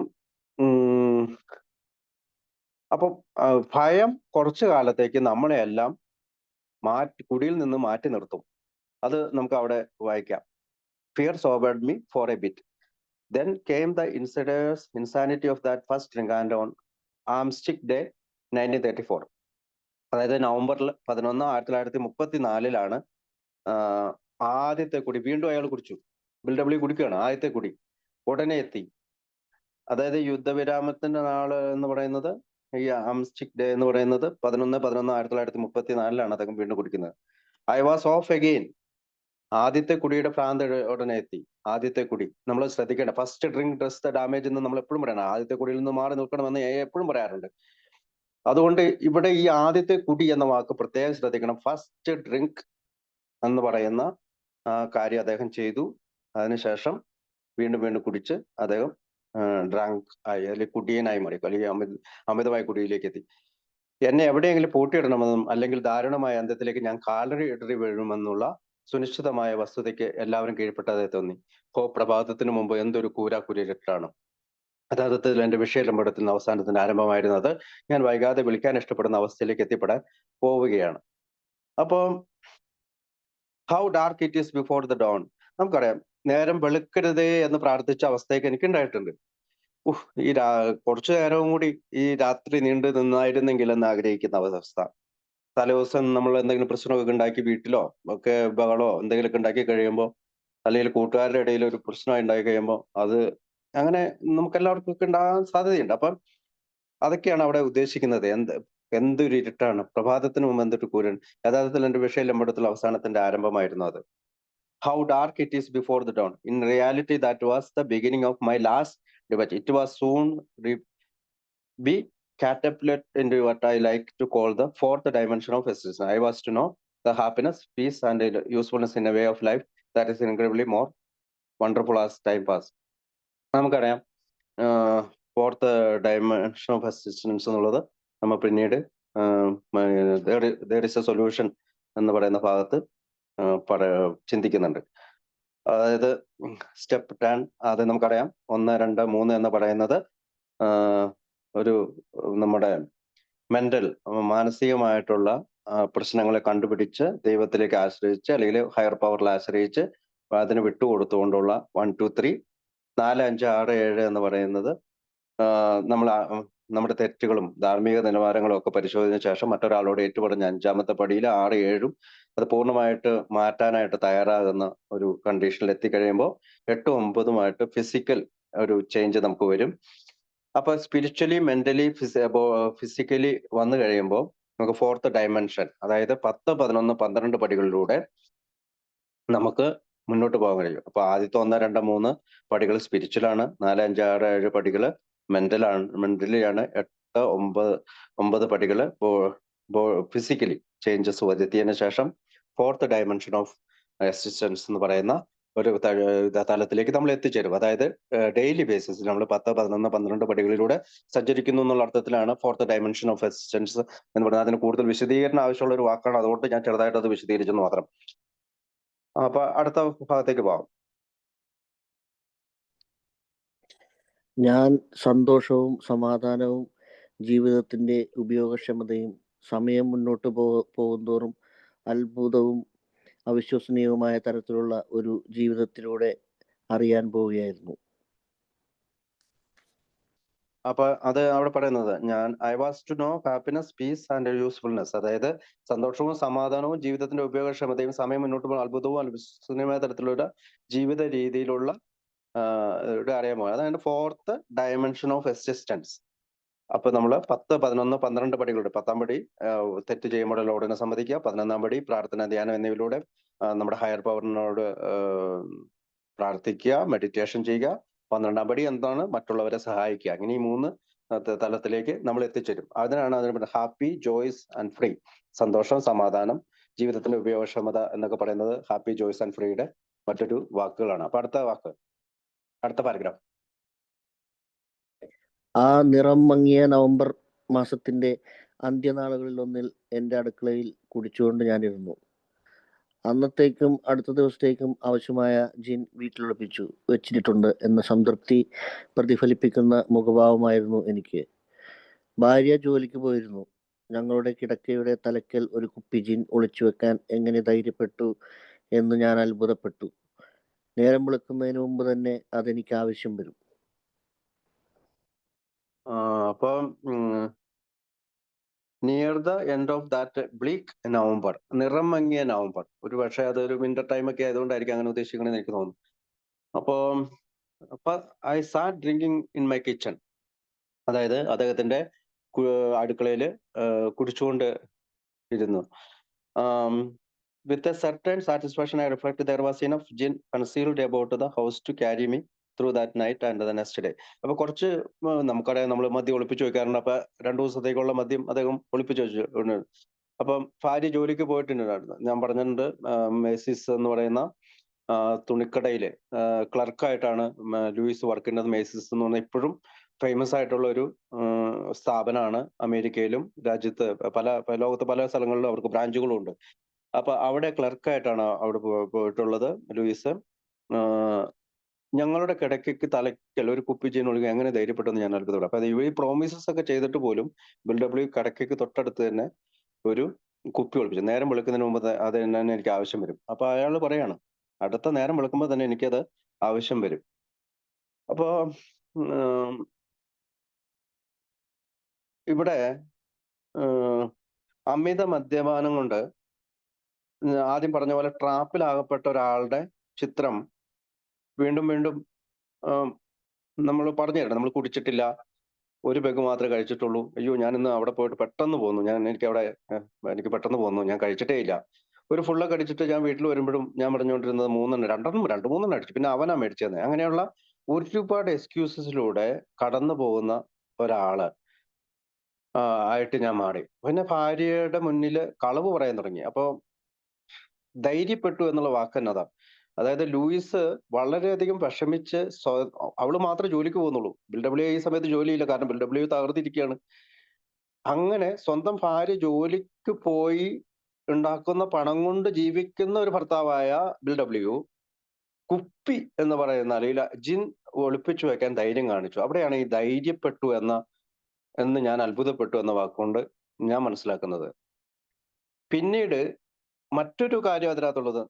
ഭയം കുറച്ചു കാലത്തേക്ക് നമ്മളെ എല്ലാം കുടിയിൽ നിന്ന് മാറ്റി നിർത്തും. അത് നമുക്ക് അവിടെ വായിക്കാം. Fear sobered me for a bit. Then came the insanity of that first drink, and on Armistice Day 1934. അതായത് നവംബർ 11, 1934 ആദ്യത്തെ കുടി വീണ്ടും അയാൾ കുടിച്ചു. BW കുടിക്കുകയാണ്. ആദ്യത്തെ കുടി ഉടനെ എത്തി. അതായത് യുദ്ധവിരാമത്തിന്റെ നാള് എന്ന് പറയുന്നത്, ഈ ആംസ്റ്റിക് ഡേ എന്ന് പറയുന്നത് 11/11/1934 അദ്ദേഹം വീണ്ടും കുടിക്കുന്നത്. I was of again. ആദ്യത്തെ കുടിയുടെ ഭ്രാന്ത് ഉടനെ എത്തി. ആദ്യത്തെ കുടി നമ്മൾ ശ്രദ്ധിക്കേണ്ട. First drink does the damage എന്ന് നമ്മൾ എപ്പോഴും പറയണം. ആദ്യത്തെ കുടിയിൽ നിന്ന് മാറി നിൽക്കണമെന്ന് എപ്പോഴും പറയാറുണ്ട്. അതുകൊണ്ട് ഇവിടെ ഈ ആദ്യത്തെ കുടി എന്ന വാക്ക് പ്രത്യേകം ശ്രദ്ധിക്കണം. ഫസ്റ്റ് ഡ്രിങ്ക് എന്ന് പറയുന്ന കാര്യം അദ്ദേഹം ചെയ്തു. അതിനുശേഷം വീണ്ടും വീണ്ടും കുടിച്ച് അദ്ദേഹം ഡ്രങ്ക് ആയി, അല്ലെങ്കിൽ കുടിയനായി മാറി, അല്ലെങ്കിൽ അമിതമായ കുടിയിലേക്ക് എത്തി. എന്നെ എവിടെയെങ്കിലും പൂട്ടിയിടണമെന്നും അല്ലെങ്കിൽ ദാരുണമായ അന്ത്യത്തിലേക്ക് ഞാൻ കാലറി ഇടറി വീഴുമെന്നുള്ള സുനിശ്ചിതമായ വസ്തുതയ്ക്ക് എല്ലാവരും കീഴ്പ്പെട്ടതേ തോന്നി. പ്രഭാതത്തിന് മുമ്പ് എന്തൊരു കൂരാക്കുരിട്ടാണ്. യഥാർത്ഥത്തിൽ എന്റെ വിഷയലംബടത്തിൽ അവസാനത്തിന്റെ ആരംഭമായിരുന്നത്. ഞാൻ വൈകാതെ വിളിക്കാൻ ഇഷ്ടപ്പെടുന്ന അവസ്ഥയിലേക്ക് എത്തിപ്പെടാൻ പോവുകയാണ്. അപ്പം how dark it is before the dawn. നമുക്കറിയാം, നേരം വെളുക്കരുതേ എന്ന് പ്രാർത്ഥിച്ച അവസ്ഥയൊക്കെ എനിക്ക് ഉണ്ടായിട്ടുണ്ട്. ഈ കുറച്ചു നേരവും കൂടി ഈ രാത്രി നീണ്ടു നിന്നായിരുന്നെങ്കിൽ എന്ന് ആഗ്രഹിക്കുന്ന അവസ്ഥ. തലേദിവസം നമ്മൾ എന്തെങ്കിലും പ്രശ്നമൊക്കെ ഉണ്ടാക്കി വീട്ടിലോ ഒക്കെ ബഹളോ എന്തെങ്കിലുമൊക്കെ ഉണ്ടാക്കി കഴിയുമ്പോൾ, അല്ലെങ്കിൽ കൂട്ടുകാരുടെ ഇടയിൽ ഒരു പ്രശ്നമായി ഉണ്ടായി കഴിയുമ്പോൾ, അത് അങ്ങനെ നമുക്ക് എല്ലാവർക്കും ഒക്കെ ഉണ്ടാകാൻ സാധ്യതയുണ്ട്. അപ്പം അതൊക്കെയാണ് അവിടെ ഉദ്ദേശിക്കുന്നത്. എന്തൊരു ഇരുട്ടാണ്, പ്രഭാതത്തിന് മുമ്പ് എന്തൊരു കൂരൻ. യഥാർത്ഥത്തിൽ എന്റെ വിഷയലംബടത്തിൽ അവസാനത്തിന്റെ ആരംഭമായിരുന്നു അത്. How dark it is before the dawn. In reality that was the beginning of my last debate. It was soon be catapulted into what I like to call the fourth dimension of existence. I was to know the happiness, peace, and usefulness in a way of life that is incredibly more wonderful as time pass. നമുക്കറിയാം, ഫോർത്ത് ഡയമെൻഷൻ ഓഫ് എക്സിസ്റ്റൻസ് എന്നുള്ളത് നമ്മൾ പിന്നീട് there is a solution എന്ന് പറയുന്ന ഭാഗത്ത് ചിന്തിക്കുന്നുണ്ട്. അതായത് സ്റ്റെപ്പ് 10, അത് നമുക്കറിയാം. 1, 2, 3 എന്ന് പറയുന്നത് ഒരു നമ്മുടെ മാനസികമായിട്ടുള്ള പ്രശ്നങ്ങളെ കണ്ടുപിടിച്ച് ദൈവത്തിലേക്ക് ആശ്രയിച്ച്, അല്ലെങ്കിൽ ഹയർ പവറിൽ ആശ്രയിച്ച് അതിന് വിട്ടുകൊടുത്തുകൊണ്ടുള്ള 1, 2, 3. 4, 5, 6, 7 എന്ന് പറയുന്നത് നമ്മൾ നമ്മുടെ തെറ്റുകളും ധാർമ്മിക നിലവാരങ്ങളും ഒക്കെ പരിശോധിച്ച ശേഷം മറ്റൊരാളോട് ഏറ്റുപറഞ്ഞ 5ാമത്തെ പടിയിൽ 6, 7 അത് പൂർണ്ണമായിട്ട് മാറ്റാനായിട്ട് തയ്യാറാകുന്ന ഒരു കണ്ടീഷനിൽ എത്തിക്കഴിയുമ്പോൾ 8, 9 ഫിസിക്കൽ ഒരു ചേഞ്ച് നമുക്ക് വരും. അപ്പൊ സ്പിരിച്വലി, മെന്റലി, ഫിസിക്കലി വന്നു കഴിയുമ്പോൾ നമുക്ക് ഫോർത്ത് ഡയമെൻഷൻ, അതായത് 10, 11, 12 പടികളിലൂടെ നമുക്ക് മുന്നോട്ട് പോകാൻ കഴിയും. അപ്പൊ ആദ്യത്തെ 1, 2, 3 പടികൾ സ്പിരിച്വലാണ്. 4, 5, 6, 7 പടികള് മെന്റലിയാണ്. 8, 9 പടികള് ഫിസിക്കലി. ചേഞ്ചസ് വരുത്തിയതിനു ശേഷം ഫോർത്ത് ഡയമെൻഷൻ ഓഫ് എക്സിസ്റ്റൻസ് എന്ന് പറയുന്ന ഒരു തലത്തിലേക്ക് നമ്മൾ എത്തിച്ചേരും. അതായത് ഡെയിലി ബേസിസിൽ നമ്മൾ 10, 11, 12 പടികളിലൂടെ സഞ്ചരിക്കുന്നു എന്നുള്ള അർത്ഥത്തിലാണ് ഫോർത്ത് ഡയമെൻഷൻ ഓഫ് എക്സിസ്റ്റൻസ് എന്ന് പറയുന്നത്. അതിന് കൂടുതൽ വിശദീകരണം ആവശ്യമുള്ള ഒരു വാക്കാണ്, അതുകൊണ്ട് ഞാൻ ചെറുതായിട്ട് അത് വിശദീകരിച്ചെന്ന് മാത്രം. അപ്പൊ അടുത്ത ഭാഗത്തേക്ക് പോവാം. ഞാൻ സന്തോഷവും സമാധാനവും ജീവിതത്തിന്റെ ഉപയോഗക്ഷമതയും സമയം മുന്നോട്ട് പോകുന്തോറും അത്ഭുതവും അവിശ്വസനീയവുമായ തരത്തിലുള്ള ഒരു ജീവിതത്തിലൂടെ അറിയാൻ പോവുകയായിരുന്നു. അപ്പൊ അത് അവിടെ പറയുന്നത് I was to know happiness, peace and usefulness. അതായത് സന്തോഷവും സമാധാനവും ജീവിതത്തിന്റെ ഉപയോഗക്ഷമതയും സമയം മുന്നോട്ട് പോകുന്ന അത്ഭുതവും അവിശ്വസനീയമായ തരത്തിലുള്ള ജീവിത രീതിയിലുള്ള അറിയാമോ, അതാണ് ഫോർത്ത് ഡയമെൻഷൻ ഓഫ് എക്സിസ്റ്റൻസ്. അപ്പൊ നമ്മള് 10, 11, 12 പടികളുണ്ട്. 10-ാം പടി തെറ്റ് ചെയ്യുമ്പോൾ ലോഡിനെ സമ്മതിക്കുക. 11-ാം പടി പ്രാർത്ഥന, ധ്യാനം എന്നിവയിലൂടെ നമ്മുടെ ഹയർ പവറിനോട് പ്രാർത്ഥിക്കുക, മെഡിറ്റേഷൻ ചെയ്യുക. 12-ാം പടി എന്താണ്? മറ്റുള്ളവരെ സഹായിക്കുക. അങ്ങനെ ഈ 3 തലത്തിലേക്ക് നമ്മൾ എത്തിച്ചേരും. അതിന് ഹാപ്പി, ജോയ്സ് ആൻഡ് ഫ്രീ. സന്തോഷം, സമാധാനം, ജീവിതത്തിന്റെ ഉപയോഗക്ഷമത എന്നൊക്കെ പറയുന്നത് ഹാപ്പി, ജോയ്സ് ആൻഡ് ഫ്രീയുടെ മറ്റൊരു വാക്കുകളാണ്. അപ്പൊ അടുത്ത പാരഗ്രാഫ്. ആ നിറം മങ്ങിയ നവംബർ മാസത്തിന്റെ അന്ത്യനാളുകളിൽ ഒന്നിൽ എൻ്റെ അടുക്കളയിൽ കുടിച്ചുകൊണ്ട് ഞാനിരുന്നു. അന്നത്തേക്കും അടുത്ത ദിവസത്തേക്കും ആവശ്യമായ ജിൻ വീട്ടിലൊളിപ്പിച്ചു വെച്ചിട്ടുണ്ട് എന്ന സംതൃപ്തി പ്രതിഫലിപ്പിക്കുന്ന മുഖഭാവമായിരുന്നു എനിക്ക്. ഭാര്യ ജോലിക്ക് പോയിരുന്നു. ഞങ്ങളുടെ കിടക്കയുടെ തലയ്ക്കൽ ഒരു കുപ്പി ജിൻ ഒളിച്ചു വെക്കാൻ എങ്ങനെ ധൈര്യപ്പെട്ടു എന്ന് ഞാൻ അത്ഭുതപ്പെട്ടു. നേരം വെളുക്കുന്നതിന് മുമ്പ് തന്നെ അതെനിക്ക് ആവശ്യം വരും. അപ്പം near the end of that bleak November, നിറം മങ്ങിയ നവംബർ, ഒരു പക്ഷേ അതൊരു വിന്റർ ടൈം ഒക്കെ ആയതുകൊണ്ടായിരിക്കും അങ്ങനെ ഉദ്ദേശിക്കണമെന്ന് എനിക്ക് തോന്നുന്നു. അപ്പൊ I sat drinking in my kitchen. അതായത് അദ്ദേഹത്തിന്റെ അടുക്കളയിൽ കുടിച്ചുകൊണ്ട് ഇരുന്നു. With a certain satisfaction I reflect there was enough gin concealed about the house to carry me through that night and the next day. അപ്പൊ കുറച്ച് നമുക്കറിയാം, നമ്മൾ മദ്യം ഒളിപ്പിച്ചു വെക്കാറുണ്ട്. അപ്പൊ 2 ദിവസത്തേക്കുള്ള മദ്യം അദ്ദേഹം ഒളിപ്പിച്ചു വെച്ചു. അപ്പം ഭാര്യ ജോലിക്ക് പോയിട്ടുണ്ടായിരുന്നു. ഞാൻ പറഞ്ഞിട്ടുണ്ട്, മേസിസ് എന്ന് പറയുന്ന തുണിക്കടയില് ക്ലർക്കായിട്ടാണ് ലൂയിസ് വർക്ക് ചെയ്യുന്നത്. മേസിസ് എന്ന് പറഞ്ഞാൽ ഇപ്പോഴും ഫേമസ് ആയിട്ടുള്ള ഒരു സ്ഥാപനമാണ്. അമേരിക്കയിലും രാജ്യത്ത് ലോകത്ത് പല സ്ഥലങ്ങളിലും അവർക്ക് ബ്രാഞ്ചുകളും ഉണ്ട്. അപ്പൊ അവിടെ ക്ലർക്കായിട്ടാണ് അവിടെ പോയിട്ടുള്ളത് ലൂയിസ്. ഞങ്ങളുടെ കിടക്കയ്ക്ക് തലയ്ക്കൽ ഒരു കുപ്പി ജിൻ ഒഴുകി എങ്ങനെ ധൈര്യപ്പെട്ടെന്ന് ഞാൻ അത്ഭുതപ്പെടും. അപ്പൊ ഈ പ്രോമിസസ് ഒക്കെ ചെയ്തിട്ട് പോലും ബിൽഡബ്ല്യു കിടക്കയ്ക്ക് തൊട്ടടുത്ത് തന്നെ ഒരു കുപ്പി ഒളിപ്പിച്ചു. നേരം വെളുക്കുന്നതിന് മുമ്പ് അത് തന്നെ എനിക്ക് ആവശ്യം വരും. അപ്പൊ അയാൾ പറയാണ്, അടുത്ത നേരം വെളുക്കുമ്പോൾ തന്നെ എനിക്കത് ആവശ്യം വരും. അപ്പോ ഇവിടെ അമിത മദ്യപാനം കൊണ്ട് ആദ്യം പറഞ്ഞ പോലെ ട്രാപ്പിലാകപ്പെട്ട ഒരാളുടെ ചിത്രം വീണ്ടും വീണ്ടും നമ്മൾ പറഞ്ഞു തരണം. നമ്മൾ കുടിച്ചിട്ടില്ല, ഒരു പെഗ് മാത്രമേ കഴിച്ചിട്ടുള്ളൂ. അയ്യോ, ഞാൻ ഇന്ന് അവിടെ പോയിട്ട് പെട്ടെന്ന് പോന്നു, എനിക്ക് പെട്ടെന്ന് പോന്നു, ഞാൻ കഴിച്ചിട്ടേ ഇല്ല. ഒരു ഫുള്ള് കടിച്ചിട്ട് ഞാൻ വീട്ടിൽ വരുമ്പോഴും ഞാൻ പറഞ്ഞുകൊണ്ടിരുന്നത് 3-3 അടിച്ചു, പിന്നെ അവനാ മേടിച്ചത്. അങ്ങനെയുള്ള ഒരുപാട് എക്സ്ക്യൂസസിലൂടെ കടന്നു പോകുന്ന ഒരാള് ആയിട്ട് ഞാൻ മാറി. പിന്നെ ഭാര്യയുടെ മുന്നിൽ കളവ് പറയാൻ തുടങ്ങി. അപ്പൊ ധൈര്യപ്പെട്ടു എന്നുള്ള വാക്ക് തന്നെ അതാ. അതായത് ലൂയിസ് വളരെയധികം വിഷമിച്ച് അവള് മാത്രമേ ജോലിക്ക് പോകുന്നുള്ളൂ. ബിൽഡബ്ല്യു ഈ സമയത്ത് ജോലിയില്ല, കാരണം ബിൽഡബ്ല്യു തകർന്നിരിക്കുകയാണ്. അങ്ങനെ സ്വന്തം ഭാര്യ ജോലിക്ക് പോയി ഉണ്ടാക്കുന്ന പണം കൊണ്ട് ജീവിക്കുന്ന ഒരു ഭർത്താവായ ബിൽഡബ്ല്യു കുപ്പി എന്ന് പറയുന്ന, അല്ലെങ്കിൽ ജിൻ ഒളിപ്പിച്ചു വെക്കാൻ ധൈര്യം കാണിച്ചു. അവിടെയാണ് ഈ ധൈര്യപ്പെട്ടു എന്ന് ഞാൻ അത്ഭുതപ്പെട്ടു എന്ന വാക്കുകൊണ്ട് ഞാൻ മനസ്സിലാക്കുന്നത്. പിന്നീട് മറ്റൊരു കാര്യം അതിനകത്തുള്ളത്,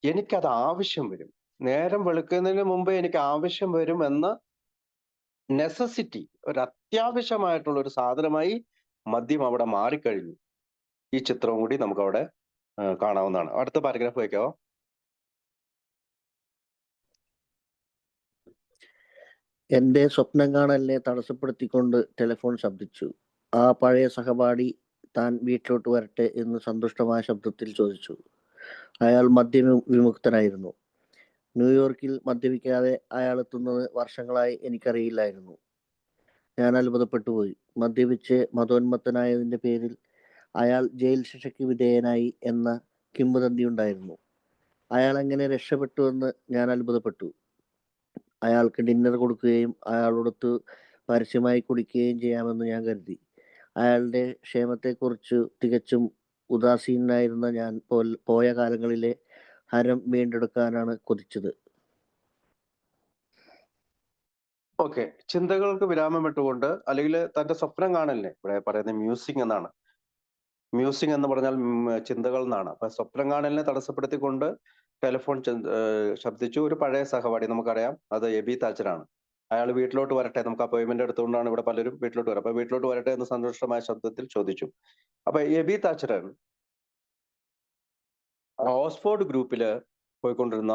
എനിക്കത് ആവശ്യം വരും, നേരം വെളുക്കുന്നതിന് മുമ്പേ എനിക്ക് ആവശ്യം വരും എന്ന നെസസിറ്റി, ഒരു അത്യാവശ്യമായിട്ടുള്ള ഒരു സാധനമായി മദ്യം അവിടെ മാറിക്കഴിഞ്ഞു. ഈ ചിത്രവും കൂടി നമുക്ക് അവിടെ കാണാവുന്നതാണ്. അടുത്ത പാരഗ്രാഫ് വയ്ക്കാവോ? എന്റെ സ്വപ്നം കാണലിനെ തടസ്സപ്പെടുത്തിക്കൊണ്ട് ടെലിഫോൺ ശബ്ദിച്ചു. ആ പഴയ സഹപാഠി താൻ വീട്ടിലോട്ട് വരട്ടെ എന്ന് സന്തുഷ്ടമായ ശബ്ദത്തിൽ ചോദിച്ചു. അയാൾ മദ്യവിമുക്തനായിരുന്നു. ന്യൂയോർക്കിൽ മദ്യപിക്കാതെ അയാൾ എത്തുന്നത് വർഷങ്ങളായി എനിക്കറിയില്ലായിരുന്നു. ഞാൻ അത്ഭുതപ്പെട്ടു പോയി. മദ്യപിച്ച് മതോന്മത്തനായതിന്റെ പേരിൽ അയാൾ ജയിൽ ശിക്ഷയ്ക്ക് വിധേയനായി എന്ന കിംവദന്തി ഉണ്ടായിരുന്നു. അയാൾ എങ്ങനെ രക്ഷപ്പെട്ടുവെന്ന് ഞാൻ അത്ഭുതപ്പെട്ടു. അയാൾക്ക് ഡിന്നർ കൊടുക്കുകയും അയാളോടൊത്ത് പരസ്യമായി കുടിക്കുകയും ചെയ്യാമെന്ന് ഞാൻ കരുതി. അയാളുടെ ക്ഷേമത്തെക്കുറിച്ച് തികച്ചും ഉദാസീനനായിരുന്ന ഞാൻ പോയ കാലങ്ങളിലെ ഹരം വീണ്ടെടുക്കാനാണ് കൊതിച്ചത്. ഓക്കെ, ചിന്തകൾക്ക് വിരാമം ഇട്ടുകൊണ്ട്, അല്ലെങ്കിൽ തന്റെ സ്വപ്നം കാണലിനെ ഇവിടെ പറയുന്നത് മ്യൂസിങ് എന്നാണ്. മ്യൂസിങ് എന്ന് പറഞ്ഞാൽ ചിന്തകൾ എന്നാണ്. അപ്പൊ സ്വപ്നം കാണലിനെ തടസ്സപ്പെടുത്തിക്കൊണ്ട് ടെലിഫോൺ ശബ്ദിച്ചു. ഒരു പഴയ സഹപാഠി, നമുക്കറിയാം, അത് എബി താച്ചറാണ്. അയാൾ വീട്ടിലോട്ട് വരട്ടെ, നമുക്ക് അപ്പോയിന്റ്മെന്റ് എടുത്തുകൊണ്ടാണ് ഇവിടെ പലരും വീട്ടിലോട്ട് വരാം. അപ്പൊ വീട്ടിലോട്ട് വരട്ടെ എന്ന് സന്തോഷമായ ശബ്ദത്തിൽ ചോദിച്ചു. അപ്പൊ എബി താച്ചറൻ ഓക്സ്ഫോർഡ് ഗ്രൂപ്പില് പോയിക്കൊണ്ടിരുന്ന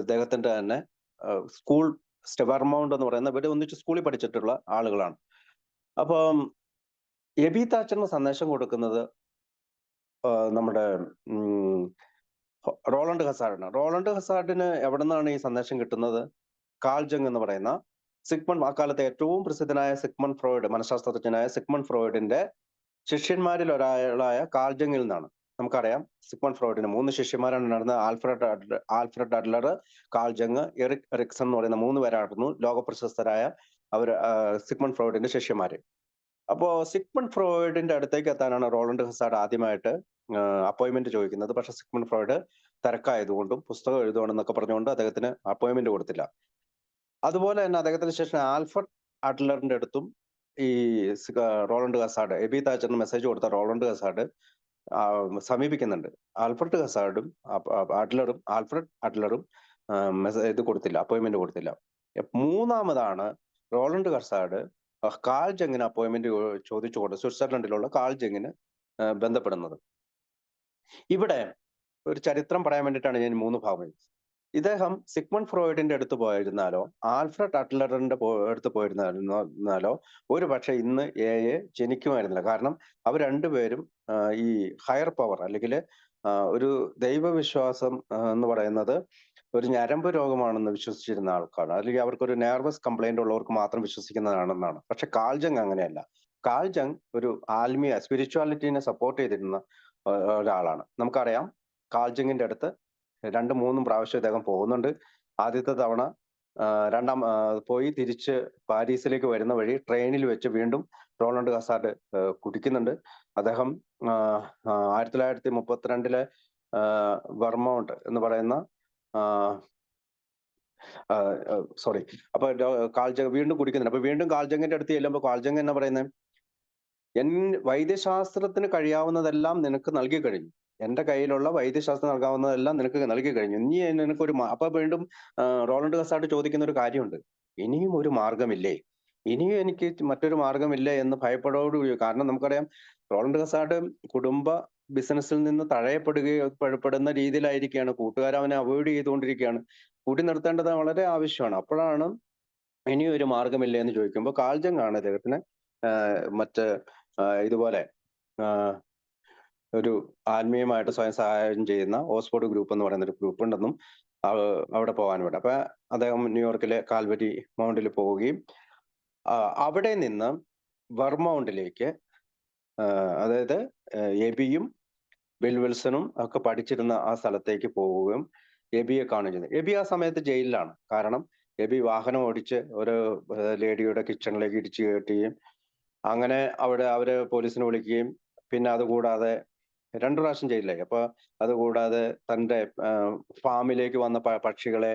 അദ്ദേഹത്തിന്റെ തന്നെ സ്കൂൾ വെർമൗണ്ട് എന്ന് പറയുന്ന ഇവര് ഒന്നിച്ച് സ്കൂളിൽ പഠിച്ചിട്ടുള്ള ആളുകളാണ്. അപ്പം എബി താച്ചറിന് സന്ദേശം കൊടുക്കുന്നത് നമ്മുടെ റോളണ്ട് ഹസാർഡിന്. റോളണ്ട് ഹസാർഡിന് എവിടെ നിന്നാണ് ഈ സന്ദേശം കിട്ടുന്നത്? കാൾ ജങ് എന്ന് പറയുന്ന അക്കാലത്തെ ഏറ്റവും പ്രസിദ്ധനായ സിഗ്മണ്ട് ഫ്രോയിഡ്, മനഃശാസ്ത്രജ്ഞനായ സിഗ്മണ്ട് ഫ്രോയിഡിന്റെ ശിഷ്യന്മാരിൽ ഒരാളായ കാൾ ജങ്ങിൽ നിന്നാണ്. നമുക്കറിയാം, സിഗ്മണ്ട് ഫ്രോയിഡിന് 3 ശിഷ്യന്മാരാണ് നടന്നത്. Alfred Adler, Carl Jung, Erik Erikson എന്ന് പറയുന്ന 3 പേരായിരുന്നു ലോകപ്രശസ്തരായ സിഗ്മണ്ട് ഫ്രോയിഡിന്റെ ശിഷ്യന്മാര്. അപ്പോ സിഗ്മണ്ട് ഫ്രോയിഡിന്റെ അടുത്തേക്ക് എത്താനാണ് റോളണ്ട് ഹസാർഡ് ആദ്യമായിട്ട് അപ്പോയിന്റ്മെന്റ് ചോദിക്കുന്നത്. പക്ഷെ സിഗ്മണ്ട് ഫ്രോയിഡ് തിരക്കായതുകൊണ്ടും പുസ്തകം എഴുതുവാണെന്നൊക്കെ പറഞ്ഞുകൊണ്ട് അദ്ദേഹത്തിന് അപ്പോയിന്റ്മെന്റ് കൊടുത്തില്ല. അതുപോലെ തന്നെ അദ്ദേഹത്തിന് ശേഷം ആൽഫ്രഡ് അഡ്ലറിന്റെ അടുത്തും ഈ റോളണ്ട് ഹസാർഡ്, എബി താച്ചറിന് മെസ്സേജ് കൊടുത്ത റോളണ്ട് ഹസാർഡ് സമീപിക്കുന്നുണ്ട്. ആൽഫ്രഡ് അഡ്ലറും ഇത് കൊടുത്തില്ല, അപ്പോയിന്റ്മെന്റ് കൊടുത്തില്ല. മൂന്നാമതാണ് റോളണ്ട് ഹസാർഡ് കാൾ ജങ്ങിന് അപ്പോയിന്റ്മെന്റ് ചോദിച്ചുകൊണ്ട് സ്വിറ്റ്സർലൻഡിലുള്ള കാൾ ജങ്ങിന് ബന്ധപ്പെടുന്നത്. ഇവിടെ ഒരു ചരിത്രം പറയാൻ വേണ്ടിയിട്ടാണ് ഞാൻ 3 ഭാഗം. ഇദ്ദേഹം സിഗ്മണ്ട് ഫ്രോയിഡിന്റെ അടുത്ത് പോയിരുന്നാലോ ആൽഫ്രഡ് അഡ്ലറിന്റെ അടുത്ത് പോയിരുന്നാലോ ഒരു പക്ഷെ ഇന്ന് ജനിക്കുമായിരുന്നില്ല. കാരണം അവർ രണ്ടുപേരും ഈ ഹയർ പവർ, അല്ലെങ്കിൽ ഒരു ദൈവവിശ്വാസം എന്ന് പറയുന്നത് ഒരു ഞരമ്പ് രോഗമാണെന്ന് വിശ്വസിച്ചിരുന്ന ആൾക്കാണ്. അല്ലെങ്കിൽ അവർക്കൊരു നെർവസ് കംപ്ലൈന്റ് ഉള്ളവർക്ക് മാത്രം വിശ്വസിക്കുന്നതാണെന്നാണ്. പക്ഷെ കാൾ ജങ് അങ്ങനെയല്ല. കാൾ ജങ് ഒരു ആത്മീയ സ്പിരിച്വാലിറ്റിനെ സപ്പോർട്ട് ചെയ്തിരുന്ന ഒരാളാണ്. നമുക്കറിയാം, കാൾ ജങ്ങിന്റെ അടുത്ത് 2-3 പ്രാവശ്യം ഇദ്ദേഹം പോകുന്നുണ്ട്. ആദ്യത്തെ തവണ പോയി തിരിച്ച് പാരീസിലേക്ക് വരുന്ന വഴി ട്രെയിനിൽ വെച്ച് വീണ്ടും റോളണ്ട് ഹസാർഡ് കുടിക്കുന്നുണ്ട്. അദ്ദേഹം 1932 വെർമൗണ്ട് എന്ന് പറയുന്ന സോറി, അപ്പൊ കാൾ ജങ് വീണ്ടും കുടിക്കുന്നുണ്ട്. അപ്പൊ വീണ്ടും കാൾ ജങ്ങിന്റെ അടുത്ത് ചെല്ലുമ്പോൾ കാൾ ജങ് എന്നാ പറയുന്നത്, വൈദ്യശാസ്ത്രത്തിന് കഴിയാവുന്നതെല്ലാം നിനക്ക് നൽകി കഴിഞ്ഞു. എന്റെ കയ്യിലുള്ള വൈദ്യശാസ്ത്രം നൽകാവുന്നതെല്ലാം നിനക്ക് നൽകി കഴിഞ്ഞു. ഇനി നിനക്കൊരു അപ്പൊ വീണ്ടും റോളണ്ട് ഹസാർഡ് ചോദിക്കുന്ന ഒരു കാര്യമുണ്ട്, ഇനിയും ഒരു മാർഗമില്ലേ? ഇനിയും എനിക്ക് മറ്റൊരു മാർഗമില്ലേ എന്ന് ഭയപ്പെടോടുകൂടി. കാരണം നമുക്കറിയാം, റോളണ്ട് ഹസാർഡ് കുടുംബ ബിസിനസ്സിൽ നിന്ന് തഴയപ്പെടുന്ന രീതിയിലായിരിക്കുകയാണ്. കൂട്ടുകാർ അവനെ അവോയ്ഡ് ചെയ്തുകൊണ്ടിരിക്കുകയാണ്. കൂട്ടി നിർത്തേണ്ടത് വളരെ ആവശ്യമാണ്. അപ്പോഴാണ് ഇനിയും ഒരു മാർഗമില്ലേ എന്ന് ചോദിക്കുമ്പോൾ കാൾ ജങ് ആണ് അദ്ദേഹത്തിന് മറ്റ് ഇതുപോലെ ഒരു ആത്മീയമായിട്ട് സ്വയം സഹായം ചെയ്യുന്ന ഓക്സ്ഫോർഡ് ഗ്രൂപ്പ് എന്ന് പറയുന്ന ഒരു ഗ്രൂപ്പ് ഉണ്ടെന്നും അവിടെ പോകാൻ വേണ്ടി. അപ്പൊ അദ്ദേഹം ന്യൂയോർക്കിലെ കാൽവരി മൗണ്ടിൽ പോവുകയും അവിടെ നിന്ന് വെർമൗണ്ടിലേക്ക്, അതായത് എബിയും ബിൽ വിൽസണും ഒക്കെ പഠിച്ചിരുന്ന ആ സ്ഥലത്തേക്ക് പോവുകയും എബിയെ കാണുകയും ചെയ്യുന്നത്. എബി ആ സമയത്ത് ജയിലിലാണ്. കാരണം എബി വാഹനം ഓടിച്ച് ഒരു ലേഡിയുടെ കിച്ചണിലേക്ക് ഇടിച്ചു കയറ്റുകയും അങ്ങനെ അവിടെ അവര് പോലീസിനെ വിളിക്കുകയും പിന്നെ അതുകൂടാതെ 2 പ്രാവശ്യം ജയിലിലായി. അപ്പൊ അതുകൂടാതെ തന്റെ ഫാമിലേക്ക് വന്ന പക്ഷികളെ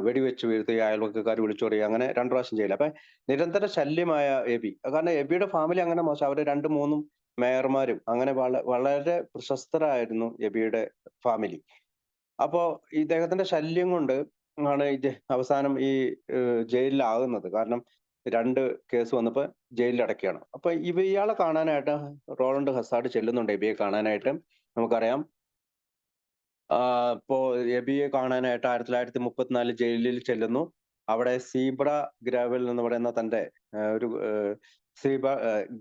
വെടിവെച്ച് വീഴ്ത്തുക, അയൽവക്കക്കാർ വിളിച്ചു പറയുക, അങ്ങനെ 2 പ്രാവശ്യം ജയിലിൽ. അപ്പൊ നിരന്തര ശല്യമായ എബി. കാരണം എബിയുടെ ഫാമിലി അങ്ങനെ മോശം. അവര് 2-3 മേയർമാരും അങ്ങനെ വളരെ പ്രശസ്തരായിരുന്നു എബിയുടെ ഫാമിലി. അപ്പോ ഇദ്ദേഹത്തിന്റെ ശല്യം കൊണ്ട് ആണ് അവസാനം ഈ ജയിലിലാകുന്നത്. കാരണം 2 കേസ് വന്നപ്പോ ജയിലിൽ അടയ്ക്കുകയാണ്. അപ്പൊ ഇയാളെ കാണാനായിട്ട് റോളണ്ട് ഹസാർഡ് ചെല്ലുന്നുണ്ട്, എബിയെ കാണാനായിട്ട്. നമുക്കറിയാം, ഇപ്പോ എബിയെ കാണാനായിട്ട് 1934 ജയിലിൽ ചെല്ലുന്നു. അവിടെ സീബ്ര ഗ്രാവൽ എന്ന് പറയുന്ന തന്റെ ഒരു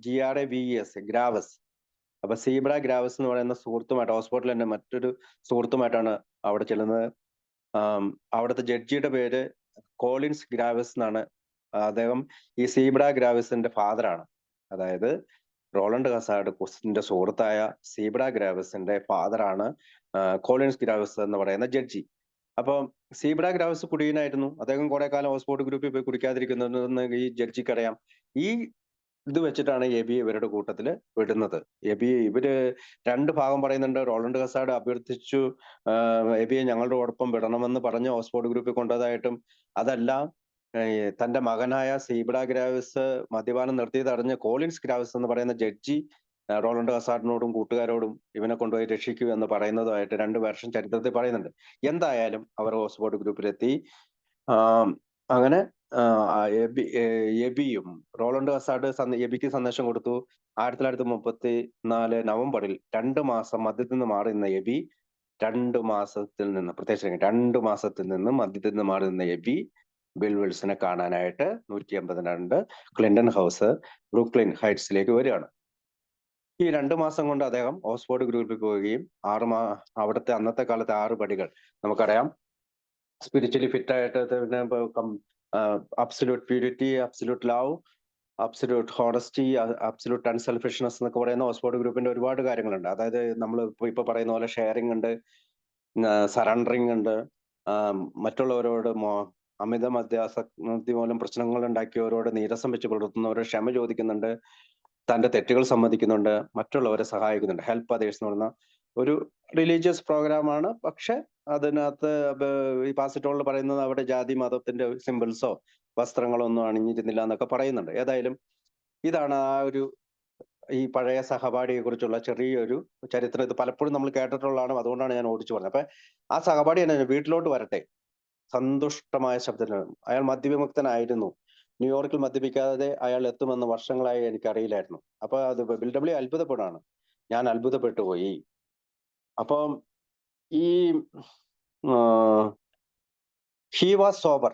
GRAVES ഗ്രാവസ്. അപ്പൊ സീബ്ര ഗ്രാവസ് എന്ന് പറയുന്ന സുഹൃത്തുമായിട്ട്, ഓക്സ്ഫോർഡിൽ തന്നെ മറ്റൊരു സുഹൃത്തുമായിട്ടാണ് അവിടെ ചെല്ലുന്നത്. അവിടുത്തെ ജഡ്ജിയുടെ പേര് കോളിൻസ് ഗ്രാവസ് എന്നാണ്. അദ്ദേഹം ഈ സീബ്ര ഗ്രാവസിന്റെ ഫാദറാണ്. അതായത് റോളണ്ട് ഹസാർഡിന്റെ സുഹൃത്തായ സീബ്ര ഗ്രാവസിന്റെ ഫാദറാണ് കോളിൻസ് ഗ്രാവസ് എന്ന് പറയുന്ന ജഡ്ജി. അപ്പൊ സീബ്ര ഗ്രാവസ് കുടിയനായിരുന്നു. അദ്ദേഹം കുറെ കാലം ഓക്സ്ഫോർഡ് ഗ്രൂപ്പിൽ പോയി കുടിക്കാതിരിക്കുന്നതെന്ന് ഈ ജഡ്ജിക്ക് അറിയാം. ഈ ഇത് വെച്ചിട്ടാണ് എബിയെ ഇവരുടെ കൂട്ടത്തിൽ വിടുന്നത്. ഇവര് രണ്ട് ഭാഗം പറയുന്നുണ്ട്. റോളണ്ട് ഹസാർഡ് അഭ്യർത്ഥിച്ചു എബിയെ ഞങ്ങളുടെ ഒപ്പം വിടണമെന്ന് പറഞ്ഞ് ഓക്സ്ഫോർഡ് ഗ്രൂപ്പിൽ കൊണ്ടതായിട്ടും, അതല്ല തന്റെ മകനായ സീബ്ര ഗ്രാവിസ് മദ്യപാനം നിർത്തിയതറിഞ്ഞ് കോളിൻസ് ഗ്രാവിസ് എന്ന് പറയുന്ന ജഡ്ജി റോളണ്ട് ഹസാർഡിനോടും കൂട്ടുകാരോടും ഇവനെ കൊണ്ടുപോയി രക്ഷിക്കൂ എന്ന് പറയുന്നതുമായിട്ട് രണ്ട് വേർഷൻ ചരിത്രത്തിൽ പറയുന്നുണ്ട്. എന്തായാലും അവർ ഓക്സ്ഫോർഡ് ഗ്രൂപ്പിലെത്തി. അങ്ങനെ എബിയും റോളണ്ട് ഹസാർഡ് എബിക്ക് സന്ദേശം കൊടുത്തു. 1934 നവംബറിൽ 2 മാസം മദ്യത്തിൽ നിന്ന് മാറി നിന്ന എബി 2 മാസത്തിൽ നിന്ന്, പ്രത്യേകിച്ച് 2 മാസത്തിൽ നിന്ന് മദ്യത്തിൽ നിന്ന് മാറി നിന്ന എബി ബിൽ വിൽസനെ കാണാനായിട്ട് 182 ക്ലിന്റൺ ഹൗസ് ബ്രൂക്ലിൻ ഹൈറ്റ്സിലേക്ക് വരികയാണ്. ഈ 2 മാസം കൊണ്ട് അദ്ദേഹം ഓക്സ്ഫോർഡ് ഗ്രൂപ്പിൽ പോവുകയും അവിടുത്തെ അന്നത്തെ കാലത്തെ 6 പടികൾ നമുക്കറിയാം. സ്പിരിച്വലി ഫിറ്റ് ആയിട്ട് പിന്നെ absolute purity, absolute love, absolute honesty, absolute unselfishness എന്നൊക്കെ പറയുന്ന ഓക്സ്ഫോർഡ് ഗ്രൂപ്പിന്റെ ഒരുപാട് കാര്യങ്ങളുണ്ട്. അതായത് നമ്മൾ ഇപ്പൊ പറയുന്ന പോലെ ഷെയറിംഗ് ഉണ്ട്, സറണ്ടറിങ് ഉണ്ട്, മറ്റുള്ളവരോട് അമിത മദ്യാസക്തി മൂലം പ്രശ്നങ്ങൾ ഉണ്ടാക്കിയവരോട് നീരസം വെച്ച് പുലർത്തുന്നവരോട് ക്ഷമ ചോദിക്കുന്നുണ്ട്, തന്റെ തെറ്റുകൾ സമ്മതിക്കുന്നുണ്ട്, മറ്റുള്ളവരെ സഹായിക്കുന്നുണ്ട്. ഹെൽപ്പ് അതേഴ്സ് എന്ന് പറയുന്ന ഒരു റിലീജിയസ് പ്രോഗ്രാമാണ്. പക്ഷെ അതിനകത്ത് ഈ പാസിറ്റോളിൽ പറയുന്നത് അവിടെ ജാതി മതത്തിന്റെ സിമ്പിൾസോ വസ്ത്രങ്ങളോ ഒന്നും അണിഞ്ഞിരുന്നില്ല എന്നൊക്കെ പറയുന്നുണ്ട്. ഏതായാലും ഇതാണ് ആ ഒരു ഈ പഴയ സഹപാഠിയെ കുറിച്ചുള്ള ചെറിയൊരു ചരിത്രം. ഇത് പലപ്പോഴും നമ്മൾ കേട്ടിട്ടുള്ളതാണ്, അതുകൊണ്ടാണ് ഞാൻ ഓടിച്ചു പറഞ്ഞത്. അപ്പൊ ആ സഹപാഠി തന്നെ വീട്ടിലോട്ട് വരട്ടെ, സന്തുഷ്ടമായ ശബ്ദത്തിൽ. അയാൾ മദ്യവിമുക്തനായിരുന്നു. ന്യൂയോർക്കിൽ മദ്യപിക്കാതെ അയാൾ എത്തുമെന്ന് വർഷങ്ങളായി എനിക്കറിയില്ലായിരുന്നു. അപ്പൊ അത് ബിൽ ഡബ്ല്യു അത്ഭുതപ്പെടാണ്. ഞാൻ അത്ഭുതപ്പെട്ടു പോയി. അപ്പം ഈ ഹി വാസ് സോബർ,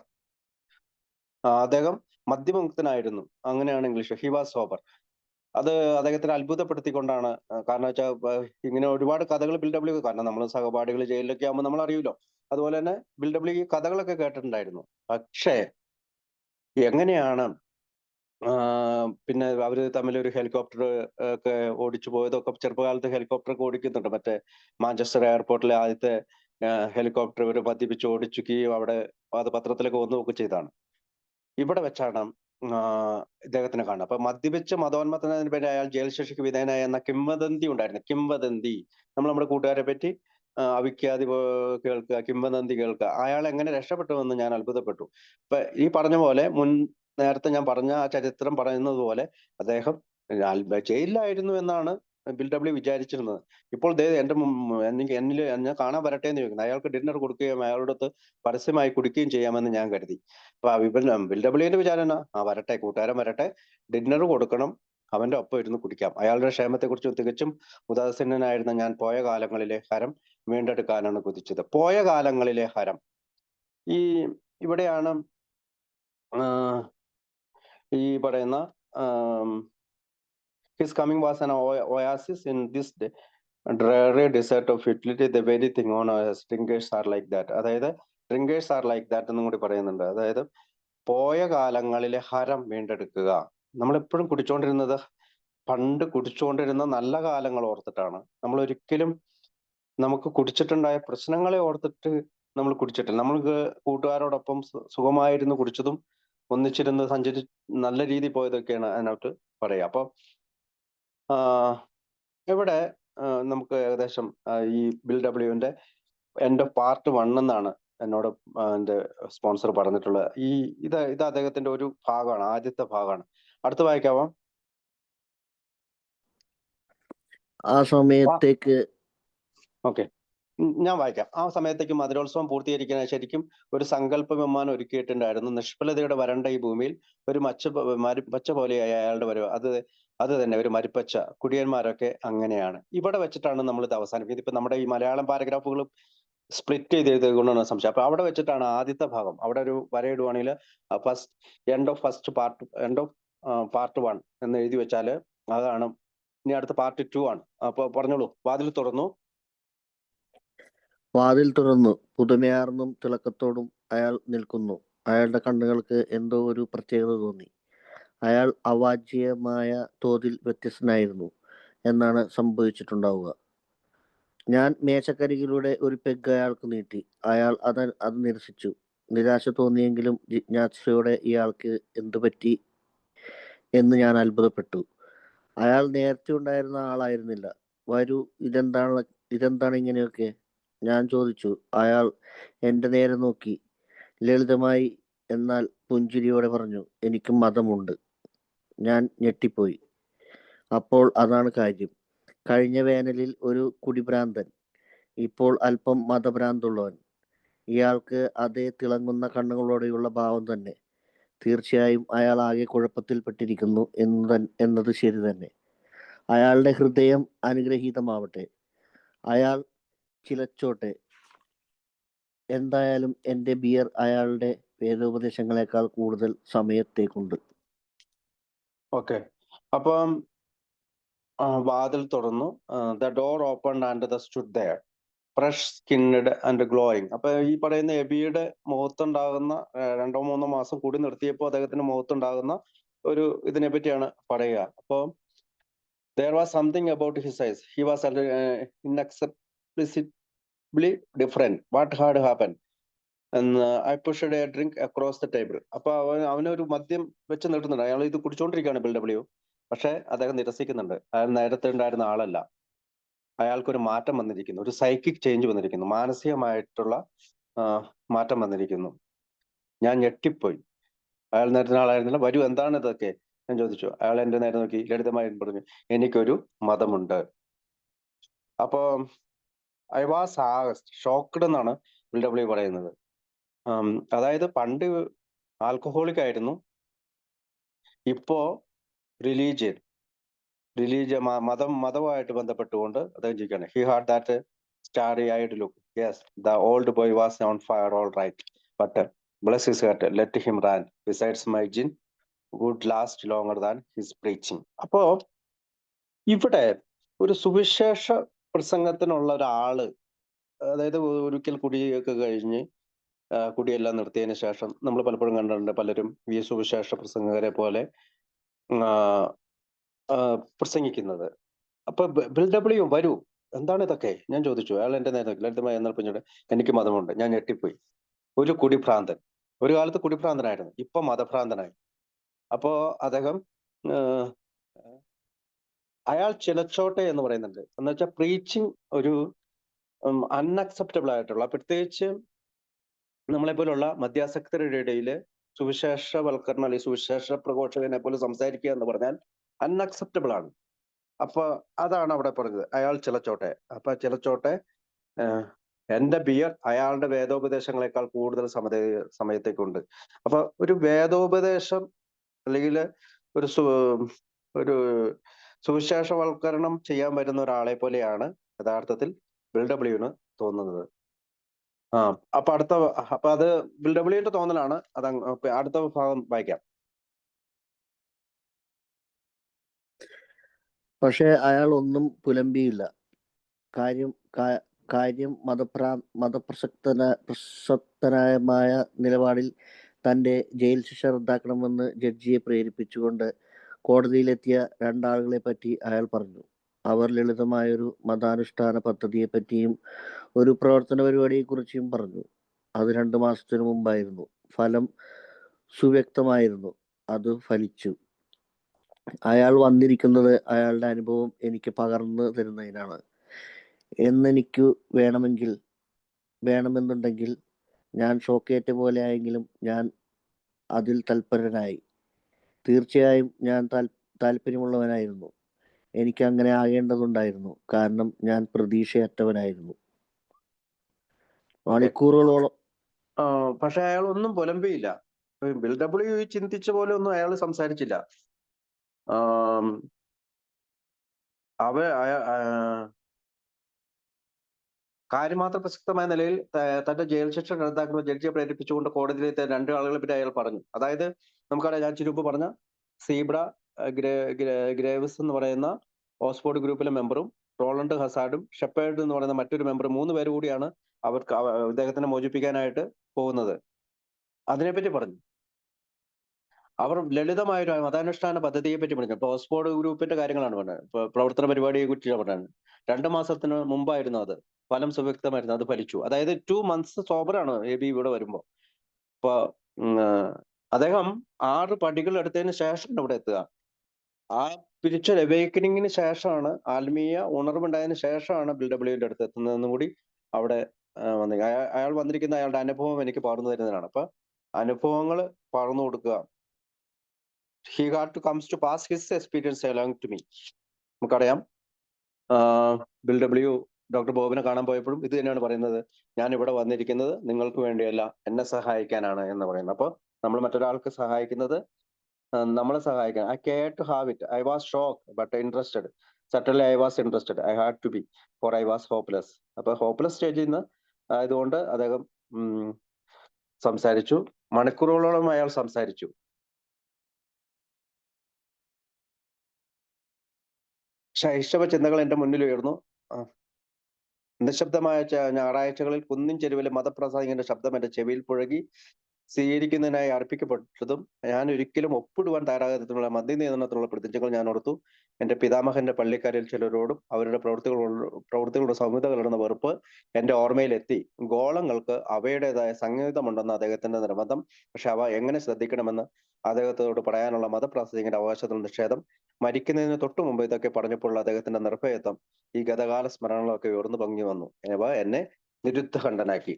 അദ്ദേഹം മദ്യമുക്തനായിരുന്നു, അങ്ങനെയാണ് ഇംഗ്ലീഷ്. He was sober. അത് അദ്ദേഹത്തിന് അത്ഭുതപ്പെടുത്തിക്കൊണ്ടാണ്. കാരണം വെച്ചാൽ ഇങ്ങനെ ഒരുപാട് കഥകൾ ബിൽ ഡബ്ല്യു, കാരണം നമ്മൾ സഹപാഠികൾ ജയിലിലൊക്കെ ആകുമ്പോൾ നമ്മൾ അറിയുമല്ലോ. അതുപോലെ തന്നെ ബിൽ ഡബ്ല്യു ഈ കഥകളൊക്കെ കേട്ടിട്ടുണ്ടായിരുന്നു. പക്ഷേ എങ്ങനെയാണ് പിന്നെ അവര് തമ്മിൽ ഒരു ഹെലികോപ്റ്റർ ഒക്കെ ഓടിച്ചു പോയതൊക്കെ, ചെറുപ്പകാലത്ത് ഹെലികോപ്റ്റർ ഒക്കെ ഓടിക്കുന്നുണ്ട്. മറ്റേ മാഞ്ചസ്റ്റർ എയർപോർട്ടിലെ ആദ്യത്തെ ഹെലികോപ്റ്റർ ഇവര് മദ്യപിച്ച് ഓടിച്ചുകയും അവിടെ അത് പത്രത്തിലൊക്കെ വന്നുമൊക്കെ ചെയ്താണ്. ഇവിടെ വെച്ചാണ് ഇദ്ദേഹത്തിനെ കാണുന്നത്. അപ്പൊ മദ്യപിച്ച് മതോന്മത്തനത്തിന് പേര് അയാൾ ജയിൽ ശിക്ഷയ്ക്ക് വിധേയനായ എന്ന കിംവദന്തി ഉണ്ടായിരുന്നു. കിംവദന്തി നമ്മൾ നമ്മുടെ കൂട്ടുകാരെ പറ്റി അവിഖ്യാതി കേൾക്കുക, കിംവദന്തി കേൾക്കുക. അയാൾ എങ്ങനെ രക്ഷപ്പെട്ടുവെന്ന് ഞാൻ അത്ഭുതപ്പെട്ടു. ഇപ്പൊ ഈ പറഞ്ഞ പോലെ നേരത്തെ ഞാൻ പറഞ്ഞ ആ ചരിത്രം പറയുന്നത് പോലെ അദ്ദേഹം ജയിലിലായിരുന്നു എന്നാണ് ബിൽ ഡബ്ല്യു വിചാരിച്ചിരുന്നത്. ഇപ്പോൾ എന്നിൽ ഞാൻ കാണാൻ വരട്ടെ എന്ന് ചോദിക്കുന്നത്. അയാൾക്ക് ഡിന്നർ കൊടുക്കുകയും അയാളോടൊത്ത് പരസ്യമായി കുടിക്കുകയും ചെയ്യാമെന്ന് ഞാൻ കരുതി. അപ്പൊ ബിൽ ഡബ്ല്യുവിന്റെ വിചാരം വരട്ടെ, കൂട്ടുകാരൻ വരട്ടെ, ഡിന്നർ കൊടുക്കണം, അവന്റെ ഒപ്പം ഇരുന്ന് കുടിക്കാം. അയാളുടെ ക്ഷേമത്തെക്കുറിച്ച് തികച്ചും ഉദാസീനനായിരുന്ന ഞാൻ പോയ കാലങ്ങളിലെ ഹരം വീണ്ടെടുക്കാനാണ് കുതിച്ചത്. പോയ കാലങ്ങളിലെ ഹരം. ഇവിടെയാണ് ഈ പറയുന്ന his coming was an oasis in this dreary desert of futility, the very thing on us. Drinkers are like that. അതായത് drinkers are like that എന്നും കൂടി പറയുന്നുണ്ട്. അതായത് പോയ കാലങ്ങളിലെ ഹരം വീണ്ടെടുക്കുക. നമ്മളെപ്പോഴും കുടിച്ചുകൊണ്ടിരുന്നത്, പണ്ട് കുടിച്ചുകൊണ്ടിരുന്ന നല്ല കാലങ്ങൾ ഓർത്തിട്ടാണ്. നമ്മൾ ഒരിക്കലും നമുക്ക് കുടിച്ചിട്ടുണ്ടായ പ്രശ്നങ്ങളെ ഓർത്തിട്ട് നമ്മൾ കുടിച്ചിട്ടില്ല. നമ്മൾക്ക് കൂട്ടുകാരോടൊപ്പം സുഖമായിരുന്നു കുടിച്ചതും ഒന്നിച്ചിരുന്ന് നല്ല രീതിയിൽ പോയതൊക്കെയാണ് അതിനകത്ത് പറയാം. അപ്പൊ ഇവിടെ നമുക്ക് ഏകദേശം ഈ ബിൽ ഡബ്ല്യുവിന്റെ എൻഡ് ഓഫ് പാർട്ട് 1 എന്നാണ് എന്നോട് എന്റെ സ്പോൺസർ പറഞ്ഞിട്ടുള്ളത്. ഇത് അദ്ദേഹത്തിന്റെ ഒരു ഭാഗമാണ്, ആദ്യത്തെ ഭാഗമാണ്. അടുത്ത് വായിക്കാമോ? ആ സമയത്തേക്ക് ഓക്കെ, ഞാൻ വായിക്കാം. ആ സമയത്തേക്ക് മധുരോത്സവം പൂർത്തീകരിക്കാൻ ശരിക്കും ഒരു സങ്കല്പ വിമാനം ഒരുക്കിയിട്ടുണ്ടായിരുന്നു. നിഷ്ഫലതയുടെ വരണ്ട ഈ ഭൂമിയിൽ ഒരു മച്ച പോലെയായ അയാളുടെ വരവ്. അത് തന്നെ ഒരു മരിപ്പച്ച. കുടിയന്മാരൊക്കെ അങ്ങനെയാണ്. ഇവിടെ വെച്ചിട്ടാണ് നമ്മൾ ഇത് അവസാനിപ്പിക്കുന്നത്. ഇപ്പൊ നമ്മുടെ ഈ മലയാളം പാരഗ്രാഫുകൾ സ്പ്ലിറ്റ് ചെയ്ത് കൊണ്ടാണ് സംശയം. അപ്പൊ അവിടെ വെച്ചിട്ടാണ് ആദ്യത്തെ ഭാഗം. അവിടെ ഒരു വരയിടുവാണെങ്കിൽ എൻഡ് ഓഫ് പാർട്ട് 1 എന്ന് എഴുതി വെച്ചാല് അതാണ്. ഇനി അടുത്ത പാർട്ട് 2 ആണ്. അപ്പൊ പറഞ്ഞോളൂ. വാതിൽ തുറന്നു. വാതിൽ തുറന്നു. പുതുമയാർന്നും തിളക്കത്തോടും അയാൾ നിൽക്കുന്നു. അയാളുടെ കണ്ണുകൾക്ക് എന്തോ ഒരു പ്രത്യേകത തോന്നി. അയാൾ അവാച്യമായ തോതിൽ വ്യത്യസ്തനായിരുന്നു എന്നാണ് സംഭവിച്ചിട്ടുണ്ടാവുക. ഞാൻ മേശക്കരികിലൂടെ ഒരു പെഗ് അയാൾക്ക് നീട്ടി. അയാൾ അത് നിരസിച്ചു. നിരാശ തോന്നിയെങ്കിലും ജിജ്ഞാസയോടെ ഇയാൾക്ക് എന്തു പറ്റി എന്ന് ഞാൻ അത്ഭുതപ്പെട്ടു. അയാൾ നേരത്തെ ഉണ്ടായിരുന്ന ആളായിരുന്നില്ല. വരൂ, ഇതെന്താണ് ഇങ്ങനെയൊക്കെ? ഞാൻ ചോദിച്ചു. അയാൾ എൻ്റെ നേരെ നോക്കി ലളിതമായി എന്നാൽ പുഞ്ചിരിയോടെ പറഞ്ഞു, എനിക്ക് മതമുണ്ട്. ഞാൻ ഞെട്ടിപ്പോയി. അപ്പോൾ അതാണ് കാര്യം. കഴിഞ്ഞ വേനലിൽ ഒരു കുടിഭ്രാന്തൻ, ഇപ്പോൾ അല്പം മതഭ്രാന്തുള്ളവൻ. ഇയാൾക്ക് അതേ തിളങ്ങുന്ന കണ്ണുകളോടെയുള്ള ഭാവം തന്നെ. തീർച്ചയായും അയാൾ ആകെ കുഴപ്പത്തിൽപ്പെട്ടിരിക്കുന്നു എന്നത് ശരി തന്നെ. അയാളുടെ ഹൃദയം അനുഗ്രഹീതമാവട്ടെ. അയാൾ ചിലച്ചോട്ടെ. എന്തായാലും എൻ്റെ ബിയർ അയാളുടെ വേദോപദേശങ്ങളെക്കാൾ കൂടുതൽ സമയത്തേക്കുണ്ട്. ഓക്കെ, അപ്പം വാതിൽ തുറന്നു. The door open and the stood there fresh skinned and glowing. അപ്പൊ ഈ പറയുന്ന എബിയുടെ മുഖത്തുണ്ടാകുന്ന 2-3 മാസം കൂടി നിർത്തിയപ്പോൾ അദ്ദേഹത്തിന്റെ മുഖത്തുണ്ടാകുന്ന ഒരു ഇതിനെ പറ്റിയാണ് പറയുക. അപ്പോൾ there was something about his eyes. He was inexplicably different. What had happened? And I pushed a drink across the table. അപ്പൊ അവനൊരു മദ്യം വെച്ച് നീട്ടുന്നുണ്ട്. അയാൾ ഇത് കുടിച്ചോണ്ടിരിക്കുകയാണ് BW. പക്ഷെ അദ്ദേഹം നിരസിക്കുന്നുണ്ട്. അയാൾ നേരത്തെ ഉണ്ടായിരുന്ന ആളല്ല. അയാൾക്കൊരു മാറ്റം വന്നിരിക്കുന്നു, ഒരു സൈക്കിക് ചേഞ്ച് വന്നിരിക്കുന്നു, മാനസികമായിട്ടുള്ള മാറ്റം വന്നിരിക്കുന്നു. ഞാൻ ഞെട്ടിപ്പോയി. അയാൾ നേരത്തെ ആളായിരുന്നില്ല. വരൂ, എന്താണ് ഇതൊക്കെ? ഞാൻ ചോദിച്ചു. അയാൾ എന്റെ നേരെ നോക്കി ലളിതമായി പറഞ്ഞു, എനിക്കൊരു മതമുണ്ട്. അപ്പൊ ഐ വാസ് ഷോക്ക്ഡ് എന്നാണ് BW പറയുന്നത്. അതായത് പണ്ട് ആൽക്കഹോളിക് ആയിരുന്നു, ഇപ്പോ റിലീജിയൻ മതവുമായിട്ട് ബന്ധപ്പെട്ടുകൊണ്ട് അദ്ദേഹം ജീവിക്കുകയാണ്. He had that starry eyed look. Yes, the old boy was on fire all right, but bless his heart, let him rant besides my gin would last longer than his preaching. അപ്പോ ഇവിടെ ഒരു സുവിശേഷ പ്രസംഗത്തിനുള്ള ഒരാള്, അതായത് ഒരിക്കൽ കുടിയൊക്കെ കഴിഞ്ഞ് കുടിയെല്ലാം നിർത്തിയതിന് ശേഷം നമ്മൾ പലപ്പോഴും കണ്ടിട്ടുണ്ട് പലരും ഈ സുവിശേഷ പ്രസംഗകരെ പോലെ പ്രസംഗിക്കുന്നത്. അപ്പൊ BW വരൂ, എന്താണ് ഇതൊക്കെ? ഞാൻ ചോദിച്ചു. അയാൾ എന്റെ നേരെ ലളിതമായി എന്നാൽ പിന്നീട് എനിക്ക് മതമുണ്ട്. ഞാൻ ഞെട്ടിപ്പോയി. ഒരു കുടിഭ്രാന്തൻ, ഒരു കാലത്ത് കുടിഭ്രാന്തനായിരുന്നു, ഇപ്പൊ മതഭ്രാന്തനായി. അപ്പോ അദ്ദേഹം അയാൾ ചിലച്ചോട്ടെ എന്ന് പറയുന്നുണ്ട്. എന്ന് വെച്ചാൽ പ്രീച്ചിങ് ഒരു അൺഅക്സെപ്റ്റബിൾ ആയിട്ടുള്ള, പ്രത്യേകിച്ച് നമ്മളെ പോലുള്ള മധ്യാസക്തരുടെ ഇടയിൽ സുവിശേഷവൽക്കരണം അല്ലെങ്കിൽ സുവിശേഷ പ്രഘോഷകനെ പോലെ സംസാരിക്കുക എന്ന് പറഞ്ഞാൽ അൺഅക്സെപ്റ്റബിൾ ആണ്. അപ്പൊ അതാണ് അവിടെ പറഞ്ഞത്, അയാൾ ചിലച്ചോട്ടെ. അപ്പൊ ചിലച്ചോട്ടെ, എന്റെ ബിയർ അയാളുടെ വേദോപദേശങ്ങളെക്കാൾ കൂടുതൽ സമയത്തേക്കുണ്ട്. അപ്പൊ ഒരു വേദോപദേശം അല്ലെങ്കിൽ ഒരു സുവിശേഷവൽക്കരണം ചെയ്യാൻ വരുന്ന ഒരാളെ പോലെയാണ് യഥാർത്ഥത്തിൽ BW തോന്നുന്നത്. അപ്പൊ അത് BW തോന്നലാണ്. അത് അടുത്ത ഭാഗം വായിക്കാം. പക്ഷേ അയാൾ ഒന്നും പുലമ്പിയില്ല. കാര്യം മതപ്രസക്തമായ നിലപാടിൽ തന്റെ ജയിൽ ശിക്ഷ റദ്ദാക്കണമെന്ന് ജഡ്ജിയെ പ്രേരിപ്പിച്ചുകൊണ്ട് കോടതിയിലെത്തിയ 2 ആളുകളെ പറ്റി അയാൾ പറഞ്ഞു. അവർ ലളിതമായൊരു മതാനുഷ്ഠാന പദ്ധതിയെപ്പറ്റിയും ഒരു പ്രവർത്തന പരിപാടിയെക്കുറിച്ചും പറഞ്ഞു. അത് 2 മാസത്തിനു മുമ്പായിരുന്നു. ഫലം സുവ്യക്തമായിരുന്നു. അത് ഫലിച്ചു. അയാൾ വന്നിരിക്കുന്നത് അയാളുടെ അനുഭവം എനിക്ക് പകർന്നു തരുന്നതിനാണ്. എന്നെനിക്കു വേണമെന്നുണ്ടെങ്കിൽ ഞാൻ ഷോക്കേറ്റ പോലെ ആയെങ്കിലും ഞാൻ അതിൽ തൽപരനായി. തീർച്ചയായും ഞാൻ താല്പര്യമുള്ളവനായിരുന്നു. എനിക്ക് അങ്ങനെ ആകേണ്ടതുണ്ടായിരുന്നു, കാരണം ഞാൻ പ്രതീക്ഷയറ്റവനായിരുന്നു. മണിക്കൂറുകളോളം. പക്ഷെ അയാൾ ഒന്നും പുലമ്പിയില്ല. BW ചിന്തിച്ച പോലെ ഒന്നും അയാൾ സംസാരിച്ചില്ല. കാര്യമാത്ര പ്രസക്തമായ നിലയിൽ തന്റെ ജയിൽ ശിക്ഷ റദ്ദാക്കുന്ന ജഡ്ജിയെ പ്രേരിപ്പിച്ചുകൊണ്ട് കോടതിയിലെത്തിയ 2 ആളുകളെ പറ്റി അയാൾ പറഞ്ഞു. അതായത് നമുക്കറിയാം, ഞാൻ ചുരുപ്പ് പറഞ്ഞ സീബ്ര ഗ്രേവ്സ് എന്ന് പറയുന്ന ഓക്സ്ഫോർഡ് ഗ്രൂപ്പിലെ മെമ്പറും റോളണ്ട് ഹസാർഡും ഷെപ്പേർഡ് എന്ന് പറയുന്ന മറ്റൊരു മെമ്പർ, 3 പേര് കൂടിയാണ് അവർക്ക് ഇദ്ദേഹത്തിനെ മോചിപ്പിക്കാനായിട്ട് പോകുന്നത്. അതിനെപ്പറ്റി പറഞ്ഞു. അവർ ലളിതമായ ഒരു മതാനുഷ്ഠാന പദ്ധതിയെ പറ്റി പറഞ്ഞു. ഇപ്പൊ ഓക്സ്ഫോർഡ് ഗ്രൂപ്പിന്റെ കാര്യങ്ങളാണ് പറഞ്ഞത്. ഇപ്പൊ പ്രവർത്തന പരിപാടിയെ കുറിച്ചാണ് പറഞ്ഞത്. 2 മാസത്തിന് മുമ്പായിരുന്നു അത്. ഫലം സുവ്യക്തമായിരുന്നു. അത് ഫലിച്ചു. അതായത് 2 മന്ത്സ് സോബറാണ് എബി ഇവിടെ വരുമ്പോ. അപ്പൊ ഉം, ആ, അദ്ദേഹം 6 പടികൾ എടുത്തതിന് ശേഷമാണ് ഇവിടെ എത്തുക. ആ സ്പിരിച്വൽ അവേക്കനിങ്ങിന് ശേഷമാണ്, ആത്മീയ ഉണർവുണ്ടായതിനു ശേഷമാണ് ബിൽഡബ്ല്യുവിന്റെ അടുത്ത് എത്തുന്നതെന്നും കൂടി അവിടെ വന്നി അയാൾ വന്നിരിക്കുന്ന അയാളുടെ അനുഭവം എനിക്ക് പകർന്നു തരുന്നതിനാണ്. അപ്പൊ അനുഭവങ്ങൾ പകർന്നു കൊടുക്കുക. He had to comes to pass his experience along to me. നമുക്കറിയാം, ബിൽ ഡബ്ല്യു ഡോക്ടർ ബോബിനെ കാണാൻ പോയപ്പോഴും ഇത് തന്നെയാണ് പറയുന്നത്. ഞാൻ ഇവിടെ വന്നിരിക്കുന്നത് നിങ്ങൾക്ക് വേണ്ടിയല്ല, എന്നെ സഹായിക്കാനാണ് എന്ന് പറയുന്നത്. അപ്പോൾ നമ്മൾ മറ്റൊരാൾക്ക് സഹായിക്കുന്നത് നമ്മളെ സഹായിക്കാൻ. I care to have it. I was shock but interested. Suddenly I was interested. I had to be, for I was hopeless. അപ്പൊ ഹോപ്പ്ലെസ് സ്റ്റേജിൽ നിന്ന് ആയതുകൊണ്ട് അദ്ദേഹം സംസാരിച്ചു. മണിക്കൂറുകളോളം അയാൾ സംസാരിച്ചു. ശൈശവ ചിന്തകൾ എന്റെ മുന്നിൽ ഉയർന്നു. നിശബ്ദമായ ഞായറാഴ്ചകളിൽ കുന്നിൻ ചെരുവിലെ മതപ്രസംഗികന്റെ ശബ്ദം എന്റെ ചെവിയിൽ പുഴകി. സ്വീകരിക്കുന്നതിനായി അർപ്പിക്കപ്പെട്ടതും ഞാൻ ഒരിക്കലും ഒപ്പിടുവാൻ തയ്യാറാകാത്തതുമുള്ള മദ്യനിയന്ത്രണത്തിലുള്ള പ്രതിജ്ഞകൾ ഞാൻ ഓർത്തു. എന്റെ പിതാമഹന്റെ പള്ളിക്കാരിൽ ചിലരോടും അവരുടെ പ്രവൃത്തികളുടെ സൗമ്യത കലർന്ന വെറുപ്പ് എന്റെ ഓർമ്മയിലെത്തി. ഗോളങ്ങൾക്ക് അവയുടേതായ സംഗീതമുണ്ടെന്ന് അദ്ദേഹത്തിന്റെ നിർബന്ധം. പക്ഷെ അവ എങ്ങനെ ശ്രദ്ധിക്കണമെന്ന് അദ്ദേഹത്തോട് പറയാനുള്ള മതപ്രാസംഗികന്റെ അവകാശത്തിൽ നിഷേധം. മരിക്കുന്നതിന് തൊട്ടു മുമ്പ് ഇതൊക്കെ പറഞ്ഞപ്പോൾ അദ്ദേഹത്തിന്റെ നിർഭയത്വം, ഈ ഗതകാല സ്മരണകളൊക്കെ ഉയർന്നു പൊങ്ങി വന്നു. അവ എന്നെ നിരുദ്ധഖണ്ഡനാക്കി.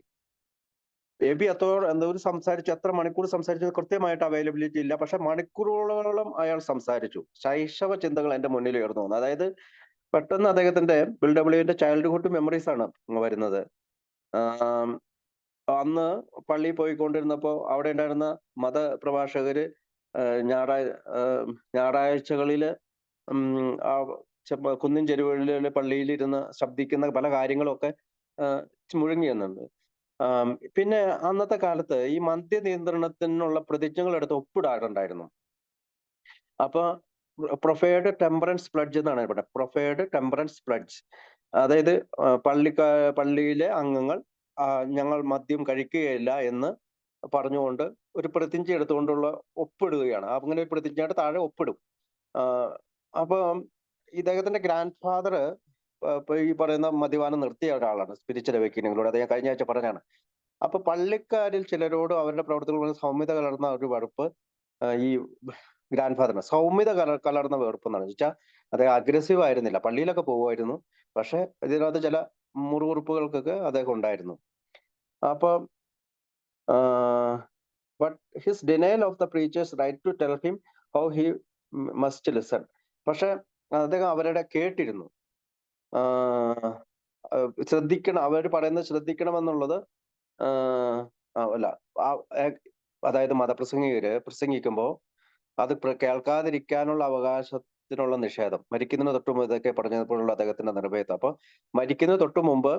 എബി എന്തോരം സംസാരിച്ചു, എത്ര മണിക്കൂർ സംസാരിച്ചു കൃത്യമായിട്ട് അവൈലബിലിറ്റി ഇല്ല. പക്ഷെ മണിക്കൂറുകളോളം അയാൾ സംസാരിച്ചു. ശൈശവ ചിന്തകൾ എന്റെ മുന്നിൽ ഉയർന്നു വന്നു. അതായത് പെട്ടെന്ന് അദ്ദേഹത്തിന്റെ ബിൽ ഡബ്ല്യുവിന്റെ ചൈൽഡ്ഹുഡ് മെമ്മറീസ് ആണ് വരുന്നത്. അന്ന് പള്ളിയിൽ പോയിക്കൊണ്ടിരുന്നപ്പോ അവിടെ ഉണ്ടായിരുന്ന മതപ്രഭാഷകര് ഞായറാഴ്ചകളില് കുന്നിൻ ചെരുവുകളിലെ പള്ളിയിലിരുന്ന് ശബ്ദിക്കുന്ന പല കാര്യങ്ങളൊക്കെ മുഴങ്ങി വന്നുണ്ട്. പിന്നെ അന്നത്തെ കാലത്ത് ഈ മദ്യ നിയന്ത്രണത്തിനുള്ള പ്രതിജ്ഞകൾ എടുത്ത് ഒപ്പിടാറുണ്ടായിരുന്നു. അപ്പൊ പ്രൊഫേർഡ് ടെമ്പറൻസ് പ്ലഡ്ജ് എന്നാണ് ഇവിടെ. പ്രൊഫേർഡ് ടെമ്പറൻസ് പ്ലഡ്ജ്, അതായത് പള്ളിയിലെ അംഗങ്ങൾ ഞങ്ങൾ മദ്യം കഴിക്കുകയില്ല എന്ന് പറഞ്ഞുകൊണ്ട് ഒരു പ്രതിജ്ഞ എടുത്തുകൊണ്ടുള്ള ഒപ്പിടുകയാണ്. അങ്ങനെ ഒരു പ്രതിജ്ഞയുടെ താഴെ ഒപ്പിടും. അപ്പൊ ഇദ്ദേഹത്തിന്റെ ഗ്രാൻഡ് ഫാദർ ഇപ്പൊ ഈ പറയുന്ന മദ്യപാനം നിർത്തിയ ഒരാളാണ്, സ്പിരിച്വൽ അവേക്കനിങ്ങിലൂടെ. അത് ഞാൻ കഴിഞ്ഞ ആഴ്ച പറഞ്ഞാണ്. അപ്പൊ പള്ളിക്കാരിൽ ചിലരോടും അവരുടെ പ്രവർത്തനങ്ങളിൽ സൗമ്യത കലർന്ന ഒരു വെറുപ്പ് ഈ ഗ്രാൻഡ് ഫാദറിന് സൗമ്യത കലർന്ന വെറുപ്പ് എന്നാണ് വെച്ചാൽ അദ്ദേഹം അഗ്രസീവ് ആയിരുന്നില്ല. പള്ളിയിലൊക്കെ പോകുമായിരുന്നു, പക്ഷെ ഇതിനകത്ത് ചില മുറിവുറുപ്പുകൾക്കൊക്കെ അദ്ദേഹം ഉണ്ടായിരുന്നു. അപ്പൊ but his denial of the preachers right to tell him how he must listen. പക്ഷെ അദ്ദേഹം അവരുടെ കേട്ടിരുന്നു. ശ്രദ്ധിക്കണം, അവർ പറയുന്നത് ശ്രദ്ധിക്കണമെന്നുള്ളത് അല്ല, അതായത് മതപ്രസംഗികര് പ്രസംഗിക്കുമ്പോൾ അത് കേൾക്കാതിരിക്കാനുള്ള അവകാശത്തിനുള്ള നിഷേധം, മരിക്കുന്നതിന് തൊട്ടു മുമ്പ് ഇതൊക്കെ പറഞ്ഞപ്പോഴുള്ള അദ്ദേഹത്തിന്റെ നിർഭയത്വം. അപ്പൊ മരിക്കുന്നതിന് തൊട്ടു മുമ്പ്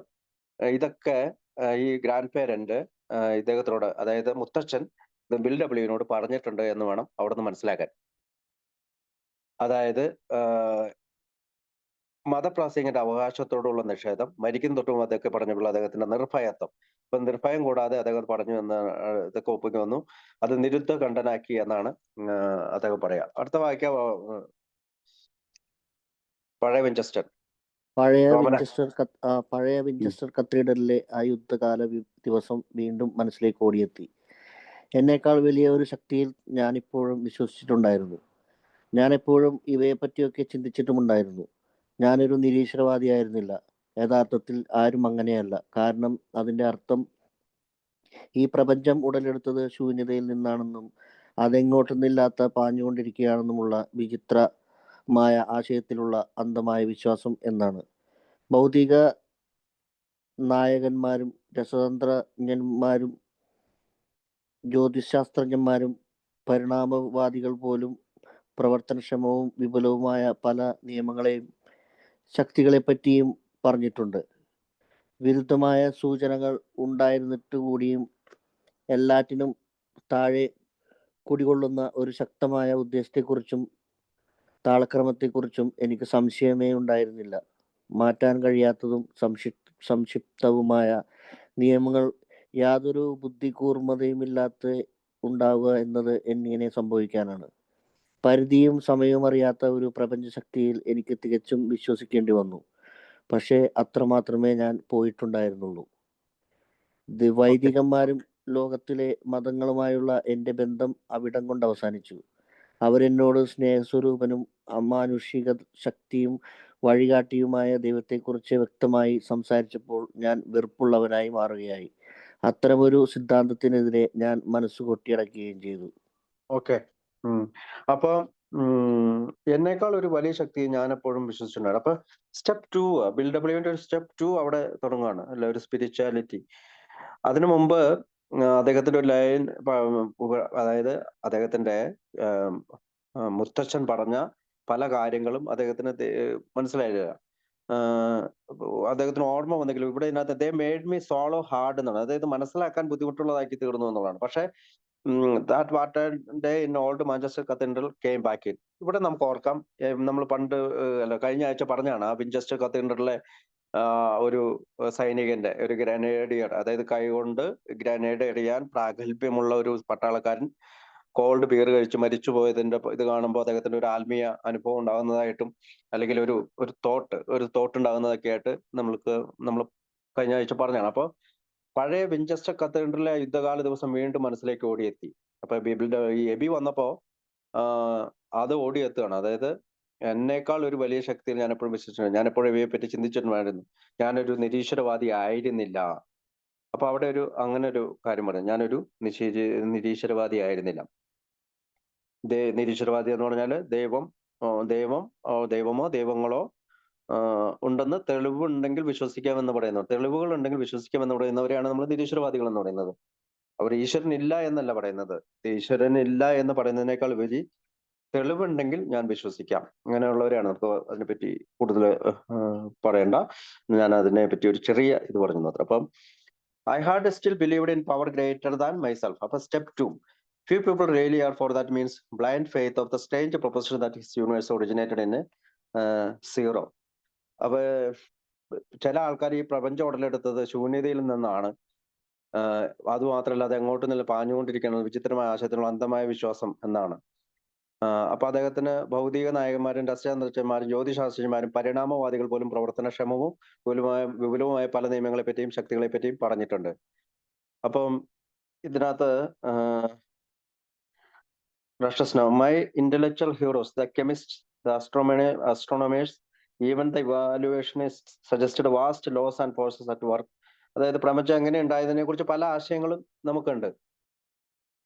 ഇതൊക്കെ ഈ ഗ്രാൻഡ് പേരന്റ് ഇദ്ദേഹത്തിനോട്, അതായത് മുത്തച്ഛൻ ബിൽ ഡബ്ല്യുവിനോട് പറഞ്ഞിട്ടുണ്ട് എന്ന് വേണം അവിടുന്ന് മനസ്സിലാക്കാൻ. അതായത് മതപ്രാസംഗികന്റെ അവകാശത്തോടുള്ള നിഷേധം, മരിക്കുന്ന തൊട്ടും അതൊക്കെ പറഞ്ഞപ്പോൾ അദ്ദേഹത്തിന്റെ നിർഭയത്വം. ഇപ്പൊ നിർഭയം കൂടാതെ അദ്ദേഹം പറഞ്ഞു എന്ന് ഇതൊക്കെ ഒപ്പിങ്ങി വന്നു. അത് നിരുദ്ധ ഖണ്ഡനാക്കി എന്നാണ് അദ്ദേഹം പറയാ. അടുത്ത വായിക്കാം. പഴയ വിഞ്ചസ്റ്റർ കത്തീഡ്രലിലെ ആ യുദ്ധകാല ദിവസം വീണ്ടും മനസ്സിലേക്ക് ഓടിയെത്തി. എന്നേക്കാൾ വലിയ ഒരു ശക്തിയിൽ ഞാനിപ്പോഴും വിശ്വസിച്ചിട്ടുണ്ടായിരുന്നു. ഞാനെപ്പോഴും ഇവയെപ്പറ്റിയൊക്കെ ചിന്തിച്ചിട്ടുമുണ്ടായിരുന്നു. ഞാനൊരു നിരീശ്വരവാദിയായിരുന്നില്ല. യഥാർത്ഥത്തിൽ ആരും അങ്ങനെയല്ല. കാരണം അതിൻ്റെ അർത്ഥം ഈ പ്രപഞ്ചം ഉടലെടുത്തത് ശൂന്യതയിൽ നിന്നാണെന്നും അതെങ്ങോട്ടൊന്നില്ലാത്ത പാഞ്ഞുകൊണ്ടിരിക്കുകയാണെന്നുമുള്ള വിചിത്രമായ ആശയത്തിലുള്ള അന്ധമായ വിശ്വാസം എന്നാണ്. ഭൗതിക നായകന്മാരും രസതന്ത്രജ്ഞന്മാരും ജ്യോതിശാസ്ത്രജ്ഞന്മാരും പരിണാമവാദികൾ പോലും പ്രവർത്തനക്ഷമവും വിപുലവുമായ പല നിയമങ്ങളെയും ശക്തികളെപ്പറ്റിയും പറഞ്ഞിട്ടുണ്ട്. വിരുദ്ധമായ സൂചനകൾ ഉണ്ടായിരുന്നിട്ട് കൂടിയും എല്ലാറ്റിനും താഴെ കുടികൊള്ളുന്ന ഒരു ശക്തമായ ഉദ്ദേശത്തെക്കുറിച്ചും താളക്രമത്തെക്കുറിച്ചും എനിക്ക് സംശയമേ ഉണ്ടായിരുന്നില്ല. മാറ്റാൻ കഴിയാത്തതും സംക്ഷിപ്തവുമായ നിയമങ്ങൾ യാതൊരു ബുദ്ധികൂർമ്മതയുമില്ലാത്ത ഉണ്ടാവുക എന്നത് എങ്ങനെ സംഭവിക്കാനാണ്? പരിധിയും സമയവും അറിയാത്ത ഒരു പ്രപഞ്ചശക്തിയിൽ എനിക്ക് തികച്ചും വിശ്വസിക്കേണ്ടി വന്നു. പക്ഷേ അത്രമാത്രമേ ഞാൻ പോയിട്ടുണ്ടായിരുന്നുള്ളൂ. ഓക്കെ. വൈദികന്മാരും ലോകത്തിലെ മതങ്ങളുമായുള്ള എൻ്റെ ബന്ധം അവിടം കൊണ്ട് അവസാനിച്ചു. അവരെന്നോട് സ്നേഹസ്വരൂപനും അമാനുഷിക ശക്തിയും വഴികാട്ടിയുമായ ദൈവത്തെക്കുറിച്ച് വ്യക്തമായി സംസാരിച്ചപ്പോൾ ഞാൻ വെറുപ്പുള്ളവനായി മാറുകയായി. അത്തരമൊരു സിദ്ധാന്തത്തിനെതിരെ ഞാൻ മനസ്സ് കൊട്ടിയടക്കുകയും ചെയ്തു. ഓക്കെ. അപ്പൊ എന്നേക്കാൾ ഒരു വലിയ ശക്തി ഞാൻ എപ്പോഴും വിശ്വസിച്ചിട്ടുണ്ട്. അപ്പൊ സ്റ്റെപ്പ് 2 ബിൽഡബ്ല്യുവിന്റെ ഒരു സ്റ്റെപ്പ് 2 അവിടെ തുടങ്ങുകയാണ് അല്ല, ഒരു സ്പിരിച്വാലിറ്റി. അതിനു മുമ്പ് അദ്ദേഹത്തിന്റെ ഒരു ലൈൻ, അതായത് അദ്ദേഹത്തിന്റെ മുത്തച്ഛൻ പറഞ്ഞ പല കാര്യങ്ങളും അദ്ദേഹത്തിന് മനസ്സിലായില്ല. അദ്ദേഹത്തിന് ഓർമ്മ വന്നെങ്കിലും ഇവിടെ ഇതിനകത്ത് ദേ മേഡ് മീ സോളോ ഹാർഡ് എന്നാണ്, അതായത് മനസ്സിലാക്കാൻ ബുദ്ധിമുട്ടുള്ളതാക്കി തീർന്നു എന്നുള്ളതാണ്. പക്ഷെ that water day in old Manchester cathedral came back in. ഇവിടെ നമുക്ക് ഓർക്കാം, നമ്മൾ പണ്ട് അല്ല കഴിഞ്ഞ ആഴ്ച പറഞ്ഞാണ് ആ വിഞ്ചസ്റ്റർ കത്തീഡ്രലിലെ ഒരു സൈനികന്റെ, ഒരു ഗ്രനേഡിയർ, അതായത് കൈകൊണ്ട് ഗ്രനേഡ് എറിയാൻ പ്രാഗൽഭ്യമുള്ള ഒരു പട്ടാളക്കാരൻ കോൾഡ് ബിയർ കഴിച്ച് മരിച്ചു പോയതിന്റെ ഇത് കാണുമ്പോൾ അദ്ദേഹത്തിന്റെ ഒരു ആത്മീയ അനുഭവം ഉണ്ടാകുന്നതായിട്ടും, അല്ലെങ്കിൽ ഒരു തോട്ട് ഉണ്ടാകുന്നതൊക്കെ ആയിട്ട് നമ്മൾ കഴിഞ്ഞ ആഴ്ച പറഞ്ഞാണ്. അപ്പോൾ പഴയ വിഞ്ചസ്റ്റർ കത്തീഡ്രലിലെ യുദ്ധകാല ദിവസം വീണ്ടും മനസ്സിലേക്ക് ഓടിയെത്തി. അപ്പൊ ബൈബിളിന്റെ ഈ എബി വന്നപ്പോ അത് ഓടിയെത്തുകയാണ്. അതായത് എന്നേക്കാൾ ഒരു വലിയ ശക്തിയിൽ ഞാൻ എപ്പോഴും വിശ്വസിച്ചിട്ടുണ്ട്. ഞാൻ എപ്പോഴും ഇവയെ പറ്റി ചിന്തിച്ചിട്ടുണ്ടായിരുന്നു. ഞാനൊരു നിരീശ്വരവാദി ആയിരുന്നില്ല. അപ്പൊ അവിടെ അങ്ങനെ ഒരു കാര്യം പറയാം. ഞാനൊരു നിരീശ്വരവാദി ആയിരുന്നില്ല. നിരീശ്വരവാദി എന്ന് പറഞ്ഞാല് ദൈവമോ ദൈവങ്ങളോ ഉണ്ടെന്ന് തെളിവുണ്ടെങ്കിൽ വിശ്വസിക്കാമെന്ന് പറയുന്നു. തെളിവുകൾ ഉണ്ടെങ്കിൽ വിശ്വസിക്കാമെന്ന് പറയുന്നവരെയാണ് നമ്മൾ നിരീശ്വരവാദികൾ എന്ന് പറയുന്നത്. അവർ ഈശ്വരൻ ഇല്ല എന്നല്ല പറയുന്നത്. ഈശ്വരൻ ഇല്ല എന്ന് പറയുന്നതിനേക്കാൾ ഉപരി തെളിവുണ്ടെങ്കിൽ ഞാൻ വിശ്വസിക്കാം, അങ്ങനെയുള്ളവരെയാണ്. നമുക്ക് അതിനെപ്പറ്റി കൂടുതൽ പറയണ്ട. ഞാൻ അതിനെ പറ്റി ഒരു ചെറിയ ഇത് പറഞ്ഞു മാത്രം. അപ്പം I had still believed in power greater than myself. അപ്പൊ step 2, few people really are for that means blind faith of the strange proposition that his universe originated in zero. അപ്പൊ ചില ആൾക്കാർ ഈ പ്രപഞ്ചം ഉടലെടുത്തത് ശൂന്യതയിൽ നിന്നാണ്, അതുമാത്രമല്ല അത് എങ്ങോട്ട് നിന്ന് പാഞ്ഞുകൊണ്ടിരിക്കണം, വിചിത്രമായ ആശയത്തിനുള്ള അന്ധമായ വിശ്വാസം എന്നാണ്. അപ്പൊ അദ്ദേഹത്തിന് ഭൗതിക നായകന്മാരും രസതന്ത്രജ്ഞന്മാരും ജ്യോതിശാസ്ത്രജ്ഞന്മാരും പരിണാമവാദികൾ പോലും പ്രവർത്തനക്ഷമവും വിപുലവുമായ പല നിയമങ്ങളെ പറ്റിയും ശക്തികളെ പറ്റിയും പറഞ്ഞിട്ടുണ്ട്. അപ്പം ഇതിനകത്ത് my intellectual heroes, the chemists, the astronomers, even the evaluationists suggested vast laws and forces at work. അതായത് പ്രപഞ്ചം എങ്ങനെ ഉണ്ടായതിനെ കുറിച്ച് പല ആശയങ്ങളും നമുക്കുണ്ട്.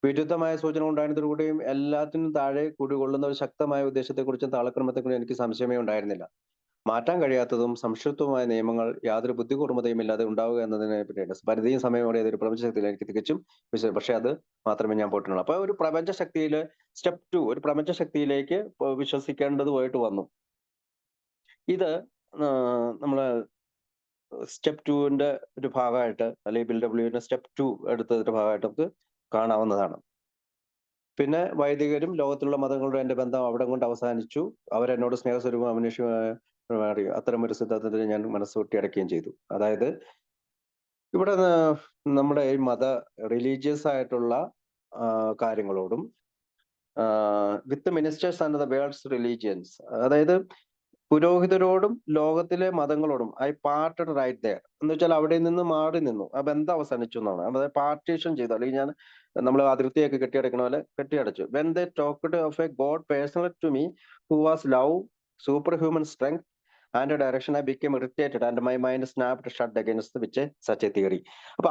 വിരുദ്ധമായ സൂചന ഉണ്ടായിരുന്നതോടുകൂടിയും എല്ലാത്തിനും താഴെ കുടികൊള്ളുന്ന ഒരു ശക്തമായ ഉദ്ദേശത്തെക്കുറിച്ചും താളക്രമത്തെക്കുറിച്ചും എനിക്ക് സംശയമേ ഉണ്ടായിരുന്നില്ല. മാറ്റാൻ കഴിയാത്തതും സംക്ഷിപ്തവുമായ നിയമങ്ങൾ യാതൊരു ബുദ്ധികൂർമ്മതയും ഇല്ലാതെ ഉണ്ടാവുക എന്നതിനെ പറ്റിയാണ്. പരിധിയും സമയമോടെ ഒരു പ്രപഞ്ചശക്തിയിൽ എനിക്ക് തികച്ചും പക്ഷെ അത് മാത്രമേ ഞാൻ പോയിട്ടുള്ളൂ. അപ്പൊ ഒരു പ്രപഞ്ചശക്തിയില് സ്റ്റെപ്പ് 2, ഒരു പ്രപഞ്ചശക്തിയിലേക്ക് വിശ്വസിക്കേണ്ടതുമായിട്ട് വന്നു. ഇത് നമ്മള് സ്റ്റെപ്പ് 2ന്റെ ഒരു ഭാഗമായിട്ട്, അല്ലെങ്കിൽ ബിൽഡബ്ല്യുവിന്റെ സ്റ്റെപ്പ് 2 എടുത്തതിന്റെ ഭാഗമായിട്ട് നമുക്ക് കാണാവുന്നതാണ്. പിന്നെ വൈദികരും ലോകത്തിലുള്ള മതങ്ങളുടെ എന്റെ ബന്ധം അവിടെ കൊണ്ട് അവസാനിച്ചു. അവരെന്നോട് സ്നേഹസ്വരൂപം മാറി. അത്തരമൊരു സിദ്ധാന്തത്തിന് ഞാൻ മനസ്സുകൊട്ടി അടയ്ക്കുകയും ചെയ്തു. അതായത് ഇവിടെ നമ്മുടെ ഈ റിലീജിയസ് ആയിട്ടുള്ള കാര്യങ്ങളോടും with ministers and the world's religions, അതായത് പുരോഹിതരോടും ലോകത്തിലെ മതങ്ങളോടും ഐ പാർട്ടഡ് റൈറ്റ് ദെയർ എന്ന് വെച്ചാൽ അവിടെ നിന്ന് മാറി നിന്നു, ആ ബന്ധം അവസാനിച്ചു എന്നാണ്. അതായത് പാർട്ടീഷൻ ചെയ്തു, അല്ലെങ്കിൽ നമ്മൾ അതിർത്തിയൊക്കെ കെട്ടിയടക്കണ പോലെ കെട്ടിയടച്ചു. When they talked of a God personal to me who was love, superhuman strength and direction, I became irritated and my mind snapped shut against which such a theory. അപ്പൊ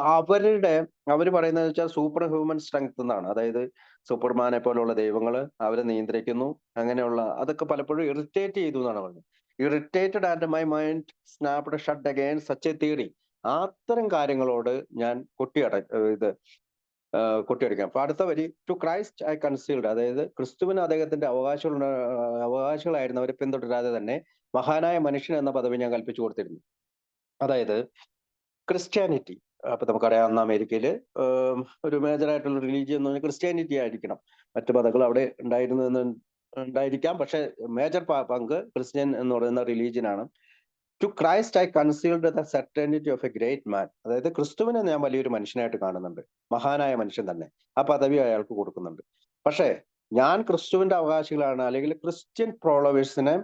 അവര് പറയുന്നത് വെച്ചാൽ സൂപ്പർ ഹ്യൂമൻ സ്ട്രെങ്ത് എന്നാണ്. അതായത് സൂപ്പർമാനെ പോലുള്ള ദൈവങ്ങള് അവരെ നിയന്ത്രിക്കുന്നു, അങ്ങനെയുള്ള അതൊക്കെ പലപ്പോഴും ഇറിറ്റേറ്റ് ചെയ്തു എന്നാണ് പറഞ്ഞത്. Irritated and my mind snapped shut against such a theory. അത്തരം കാര്യങ്ങളോട് ഞാൻ കൊട്ടിയടിക്കാം. അപ്പൊ അടുത്ത വരി, ടു ക്രൈസ്റ്റ് ഐ കൺസീൽഡ്, അതായത് ക്രിസ്തുവിന് അദ്ദേഹത്തിന്റെ അവകാശികളായിരുന്നവരെ പിന്തുടരാതെ തന്നെ മഹാനായ മനുഷ്യൻ എന്ന പദവി ഞാൻ കൽപ്പിച്ചു കൊടുത്തിരുന്നു. അതായത് ക്രിസ്ത്യാനിറ്റി, അപ്പൊ നമുക്കറിയാം അന്ന് അമേരിക്കയില് ഒരു മേജർ ആയിട്ടുള്ള റിലീജിയൻ എന്ന് പറഞ്ഞാൽ ക്രിസ്ത്യാനിറ്റി ആയിരിക്കണം. മറ്റു മതങ്ങൾ അവിടെ ഉണ്ടായിരിക്കാം, പക്ഷെ മേജർ പങ്ക് ക്രിസ്ത്യൻ എന്ന് പറയുന്ന റിലീജിയനാണ്. To Christ I conceded the certainty of a great man. അതായത് ക്രിസ്തുവിനെ ഞാൻ വലിയൊരു മനുഷ്യനായിട്ട് കാണുന്നുണ്ട്, മഹാനായ മനുഷ്യൻ തന്നെ. ആ പദവി അയാൾക്ക് കൊടുക്കുന്നുണ്ട്. പക്ഷേ ഞാൻ ക്രിസ്തുവിന്റെ അവകാശികളാണ്, അല്ലെങ്കിൽ ക്രിസ്ത്യൻ ഫോളോവേഴ്സിനെ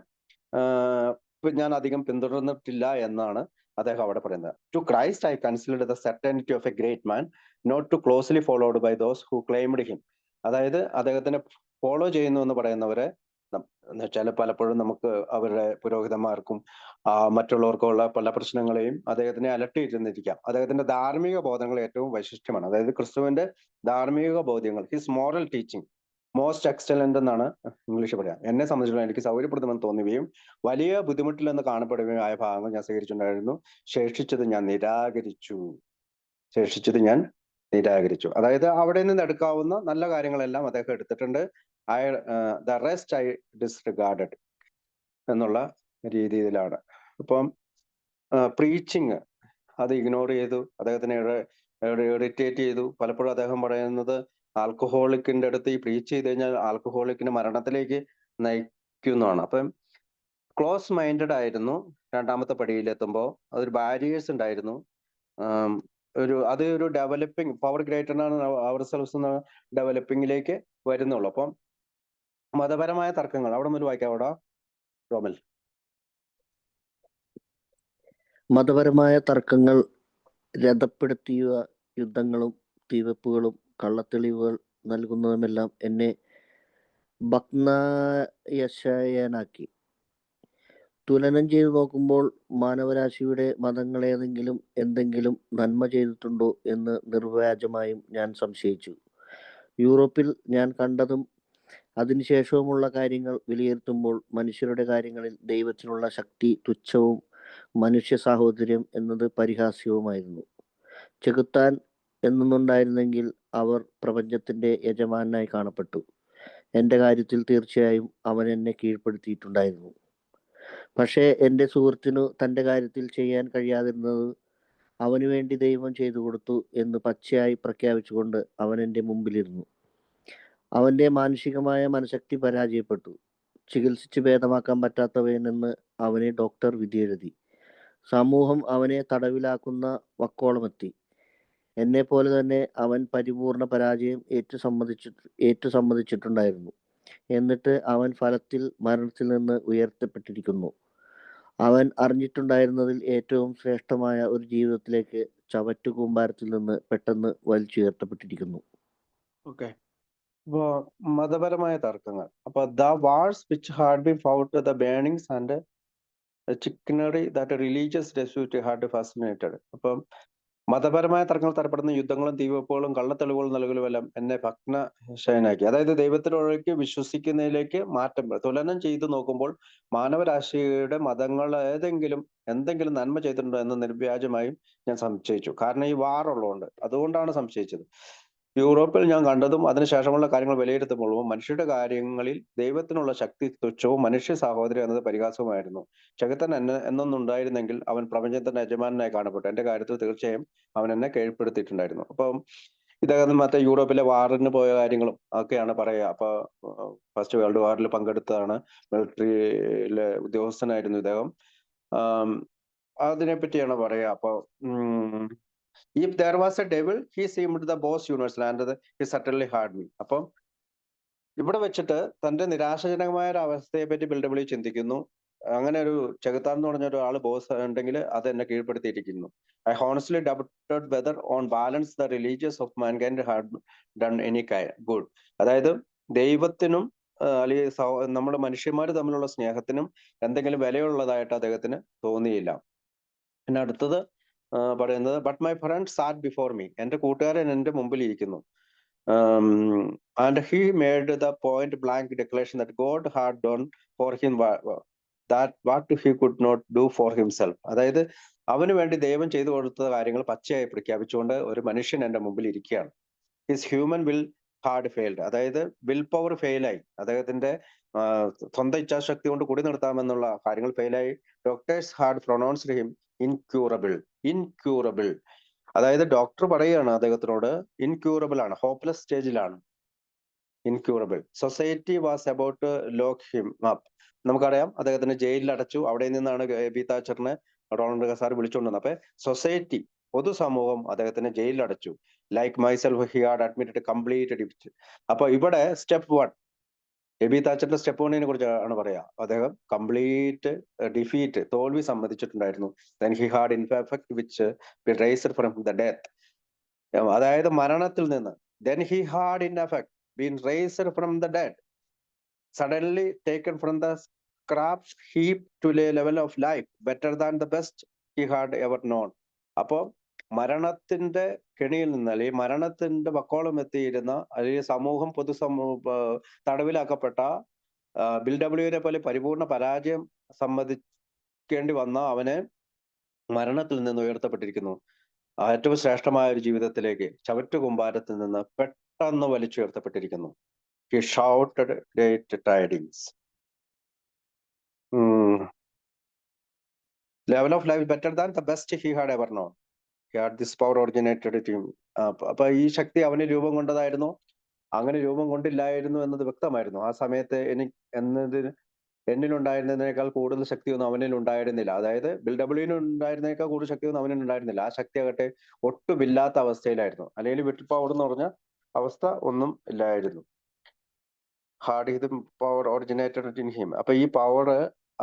ഞാൻ അധികം പിന്തുടർന്നിട്ടില്ല എന്നാണ് അദ്ദേഹം അവിടെ പറയുന്നത്. To Christ I considered the certainty of a great man, not too closely followed by those who claimed him. അതായത് അദ്ദേഹത്തിനെ ഫോളോ ചെയ്യുന്നു എന്ന് പറയുന്നവരെ എന്ന് വെച്ചാൽ പലപ്പോഴും നമുക്ക് അവരുടെ പുരോഹിതന്മാർക്കും മറ്റുള്ളവർക്കും ഉള്ള പല പ്രശ്നങ്ങളെയും അദ്ദേഹത്തിനെ അലട്ടിയിരുന്നിരിക്കാം. അദ്ദേഹത്തിന്റെ ധാർമ്മിക ബോധങ്ങൾ ഏറ്റവും വൈശിഷ്ട്യമാണ്. അതായത് ക്രിസ്തുവിന്റെ ധാർമ്മിക ബോധ്യങ്ങൾ, his moral teaching most excellent എന്നാണ് ഇംഗ്ലീഷ് പറയാം. എന്നെ സംബന്ധിച്ചിടത്തോളം എനിക്ക് സൗകര്യപ്പെടുത്തുമെന്ന് തോന്നുകയും വലിയ ബുദ്ധിമുട്ടിലെന്ന് കാണപ്പെടുകയും ആയ ഭാഗങ്ങൾ ഞാൻ സ്വീകരിച്ചിട്ടുണ്ടായിരുന്നു. ശേഷിച്ചത് ഞാൻ നിരാകരിച്ചു. അതായത് അവിടെ നിന്ന് എടുക്കാവുന്ന നല്ല കാര്യങ്ങളെല്ലാം അദ്ദേഹം എടുത്തിട്ടുണ്ട്. ദ റെസ്റ്റ് ഐ ഡിസ്റിഗാർഡഡ് എന്നുള്ള രീതിയിലാണ്. അപ്പം പ്രീച്ചിങ് അത് ഇഗ്നോർ ചെയ്തു, അദ്ദേഹത്തിനെ ഇറിറ്റേറ്റ് ചെയ്തു. പലപ്പോഴും അദ്ദേഹം പറയുന്നത് ആൽക്കഹോളിക്കിന്റെ അടുത്ത് ഈ പ്രീച്ച് ചെയ്ത് കഴിഞ്ഞാൽ ആൽക്കഹോളിക്കിന് മരണത്തിലേക്ക് നയിക്കുന്നതാണ്. അപ്പം ക്ലോസ് മൈൻഡഡ് ആയിരുന്നു. രണ്ടാമത്തെ പടിയിലെത്തുമ്പോൾ അതൊരു ബാരിയേഴ്സ് ഉണ്ടായിരുന്നു. ഒരു ഡെവലപ്പിംഗ് പവർ ഗ്രേറ്ററാണ് അവർ സെൽസ് എന്ന ഡെവലപ്പിംഗിലേക്ക് വരുന്നുള്ളൂ. അപ്പം മതപരമായ തർക്കങ്ങൾ അവിടെ മുതൽ വായിക്കാവോടാ റോമൽ. മതപരമായ തർക്കങ്ങൾ, രഥപ്പെടുത്തിയ യുദ്ധങ്ങളും തീവെപ്പുകളും കള്ളത്തെളിവുകൾ നൽകുന്നതുമെല്ലാം എന്നെ ഭഗ്നാശയനാക്കി. തുലനം ചെയ്തു നോക്കുമ്പോൾ മാനവരാശിയുടെ മതങ്ങളേതെങ്കിലും എന്തെങ്കിലും നന്മ ചെയ്തിട്ടുണ്ടോ എന്ന് നിർവ്യാജമായും ഞാൻ സംശയിച്ചു. യൂറോപ്പിൽ ഞാൻ കണ്ടതും അതിനുശേഷവുമുള്ള കാര്യങ്ങൾ വിലയിരുത്തുമ്പോൾ മനുഷ്യരുടെ കാര്യങ്ങളിൽ ദൈവത്തിനുള്ള ശക്തി തുച്ഛവും മനുഷ്യ സാഹോദര്യം എന്നത് പരിഹാസ്യവുമായിരുന്നു. ചെകുത്താൻ എന്നൊന്നുണ്ടായിരുന്നെങ്കിൽ അവർ പ്രപഞ്ചത്തിന്റെ യജമാനായി കാണപ്പെട്ടു. എൻ്റെ കാര്യത്തിൽ തീർച്ചയായും അവൻ എന്നെ കീഴ്പ്പെടുത്തിയിട്ടുണ്ടായിരുന്നു. പക്ഷേ എൻ്റെ സുഹൃത്തിനു തൻ്റെ കാര്യത്തിൽ ചെയ്യാൻ കഴിയാതിരുന്നത് അവനു വേണ്ടി ദൈവം ചെയ്തു കൊടുത്തു എന്ന് പച്ചയായി പ്രഖ്യാപിച്ചുകൊണ്ട് അവൻ എൻ്റെ മുമ്പിലിരുന്നു. അവൻ്റെ മാനുഷികമായ മനഃശക്തി പരാജയപ്പെട്ടു. ചികിത്സിച്ച് ഭേദമാക്കാൻ പറ്റാത്തവനെന്ന് അവനെ ഡോക്ടർ വിധിയെഴുതി. സമൂഹം അവനെ തടവിലാക്കുന്ന വക്കോളമെത്തി. എന്നെ പോലെ തന്നെ അവൻ പരിപൂർണ പരാജയം ഏറ്റുസമ്മതിച്ചിട്ടുണ്ടായിരുന്നു. എന്നിട്ട് അവൻ ഫലത്തിൽ മരണത്തിൽ നിന്ന് ഉയർത്തപ്പെട്ടിരിക്കുന്നു. അവൻ അറിഞ്ഞിട്ടുണ്ടായിരുന്നതിൽ ഏറ്റവും ശ്രേഷ്ഠമായ ഒരു ജീവിതത്തിലേക്ക് ചവറ്റുകൂമ്പാരത്തിൽ നിന്ന് പെട്ടെന്ന് വലിച്ചുയർത്തപ്പെട്ടിരിക്കുന്നു. ഓക്കെ, അപ്പോ മതപരമായ തർക്കങ്ങൾ. അപ്പൊ the wars which had been fought the burnings and chicanery that religious dispute had fascinated. അപ്പം മതപരമായ തർക്കങ്ങൾ തരപ്പെടുന്ന യുദ്ധങ്ങളും തീവെപ്പുകളും കള്ളത്തെളിവുകളും നൽകലുമെല്ലാം എന്നെ ഭഗ്നശയനാക്കി. അതായത് ദൈവത്തിലൊഴുക്കി വിശ്വസിക്കുന്നതിലേക്ക് തുലനം ചെയ്തു നോക്കുമ്പോൾ മാനവരാശിയുടെ മതങ്ങൾ എന്തെങ്കിലും നന്മ ചെയ്തിട്ടുണ്ടോ എന്ന് നിർവ്യാജമായും ഞാൻ സംശയിച്ചു. കാരണം ഈ വാറുള്ളതുകൊണ്ട്, അതുകൊണ്ടാണ് സംശയിച്ചത്. യൂറോപ്പിൽ ഞാൻ കണ്ടതും അതിനുശേഷമുള്ള കാര്യങ്ങൾ വിലയിരുത്തുമ്പോഴും മനുഷ്യരുടെ കാര്യങ്ങളിൽ ദൈവത്തിനുള്ള ശക്തി തുച്ഛവും മനുഷ്യ സാഹോദര്യം എന്നത് പരിഹാസവുമായിരുന്നു. ചെകുത്തൻ എന്നൊന്നുണ്ടായിരുന്നെങ്കിൽ അവൻ പ്രപഞ്ചത്തിന്റെ യജമാനായി കാണപ്പെട്ടു. എന്റെ കാര്യത്തിൽ തീർച്ചയായും അവൻ എന്നെ കീഴ്പ്പെടുത്തിയിട്ടുണ്ടായിരുന്നു. അപ്പം ഇദ്ദേഹം മറ്റേ യൂറോപ്പിലെ വാറിന് പോയ കാര്യങ്ങളും ഒക്കെയാണ് പറയുക. അപ്പൊ ഫസ്റ്റ് വേൾഡ് വാറിൽ പങ്കെടുത്തതാണ്, മിലിറ്ററിയിലെ ഉദ്യോഗസ്ഥനായിരുന്നു ഇദ്ദേഹം. അതിനെപ്പറ്റിയാണ് പറയുക. അപ്പൊ if there was a devil, he seemed the boss universal and he certainly had me. അപ്പം ഇവിടെ വെച്ചിട്ട് തന്റെ നിരാശാജനകമായ ഒരു അവസ്ഥയെ പറ്റി ബിൽഡബിളി ചിന്തിക്കുന്നു. അങ്ങനെ ഒരു ചെകുത്താൻ എന്ന് പറഞ്ഞ ഒരാൾ ബോസ് ഉണ്ടെങ്കിൽ അത് എന്നെ കീഴ്പ്പെടുത്തിയിരിക്കുന്നു. I honestly doubted whether on balance the religious of mankind had done any good. അതായത് ദൈവത്തിനും അല്ലെങ്കിൽ നമ്മുടെ മനുഷ്യന്മാർ തമ്മിലുള്ള സ്നേഹത്തിനും എന്തെങ്കിലും വിലയുള്ളതായിട്ട് അദ്ദേഹത്തിന് തോന്നിയില്ല. പിന്നെ അടുത്തത് പറയുന്നത് but my friend sat before me. എന്റെ കൂട്ടുകാരൻ എന്റെ മുമ്പിൽ ഇരിക്കുന്നു. And he made the point blank declaration that God had done for him that what he could not do for himself. അതായത് അവന് വേണ്ടി ദൈവം ചെയ്തു കൊടുത്ത കാര്യങ്ങൾ പച്ചയായി പ്രഖ്യാപിച്ചുകൊണ്ട് ഒരു മനുഷ്യൻ എന്റെ മുമ്പിൽ ഇരിക്കുകയാണ്. His human will had failed. അതായത് വിൽ പവർ ഫെയിലായി, അദ്ദേഹത്തിന്റെ സ്വന്തം ഇച്ഛാശക്തി കൊണ്ട് കുടി നിർത്താമെന്നുള്ള കാര്യങ്ങൾ ഫെയിലായി. Doctors had pronounced him incurable. അതായത് ഡോക്ടർ പറയുകയാണ് അദ്ദേഹത്തിനോട് ഇൻക്യൂറബിൾ ആണ്, ഹോപ്പ്ലെസ് സ്റ്റേജിലാണ്, incurable. Society was about lock him up. നമുക്കറിയാം അദ്ദേഹത്തിന് ജയിലിൽ അടച്ചു. അവിടെ നിന്നാണ് എബി താച്ചറിനെ റോളണ്ട് കസാർ വിളിച്ചുകൊണ്ടുവന്നത്. അപ്പൊ സൊസൈറ്റി, പൊതുസമൂഹം അദ്ദേഹത്തിനെ ജയിലിൽ അടച്ചു. Like myself he had admitted complete defeat. അപ്പൊ ഇവിടെ സ്റ്റെപ്പ് 1, എബി താച്ചറിന്റെ സ്റ്റെപ്പ് 1 കുറിച്ചാണ് പറയാ. അദ്ദേഹം കംപ്ലീറ്റ് ഡിഫീറ്റ്, തോൽവി സമ്മതിച്ചിട്ടുണ്ടായിരുന്നു. Then he had in effect which raised from the death. അതായത് മരണത്തിൽ നിന്ന്. Then he had in effect been raised from the dead, suddenly taken from the scrap heap to a level of life better than the best he had ever known. അപ്പോ മരണത്തിന്റെ കെണിയിൽ നിന്ന്, അല്ലെങ്കിൽ മരണത്തിന്റെ വക്കോളം എത്തിയിരുന്ന, അല്ലെങ്കിൽ സമൂഹം, തടവിലാക്കപ്പെട്ട ബിൽ ഡബ്ല്യുവിനെ പോലെ പരിപൂർണ പരാജയം സമ്മതിക്കേണ്ടി വന്ന അവനെ മരണത്തിൽ നിന്ന് ഉയർത്തപ്പെട്ടിരിക്കുന്നു. ഏറ്റവും ശ്രേഷ്ഠമായ ഒരു ജീവിതത്തിലേക്ക് ചവറ്റുകുമ്പാരത്തിൽ നിന്ന് പെട്ടെന്ന് വലിച്ചുയർത്തപ്പെട്ടിരിക്കുന്നു. He shouted great tidings. Level of life better than the best he had ever known. He had this power originated in him. അപ്പൊ ഈ ശക്തി അവന് രൂപം കൊണ്ടതായിരുന്നു. അങ്ങനെ രൂപം കൊണ്ടില്ലായിരുന്നു എന്നത് വ്യക്തമായിരുന്നു. ആ സമയത്ത് എന്നിലുണ്ടായിരുന്നതിനേക്കാൾ കൂടുതൽ ശക്തിയൊന്നും അവനിൽ ഉണ്ടായിരുന്നില്ല. അതായത് ബിൽ ഡബ്ല്യുവിന് ഉണ്ടായിരുന്നതിനേക്കാൾ കൂടുതൽ ശക്തിയൊന്നും അവനിൽ ഉണ്ടായിരുന്നില്ല. ആ ശക്തി ആകട്ടെ ഒട്ടുമില്ലാത്ത അവസ്ഥയിലായിരുന്നു. അല്ലെങ്കിൽ വിട്ട് പവർ എന്ന് പറഞ്ഞ അവസ്ഥ ഒന്നും ഇല്ലായിരുന്നു. ഹാർഡ് ഇത് പവർ ഒറിജിനേറ്റഡ് ഇൻ ഹിം. അപ്പൊ ഈ പവർ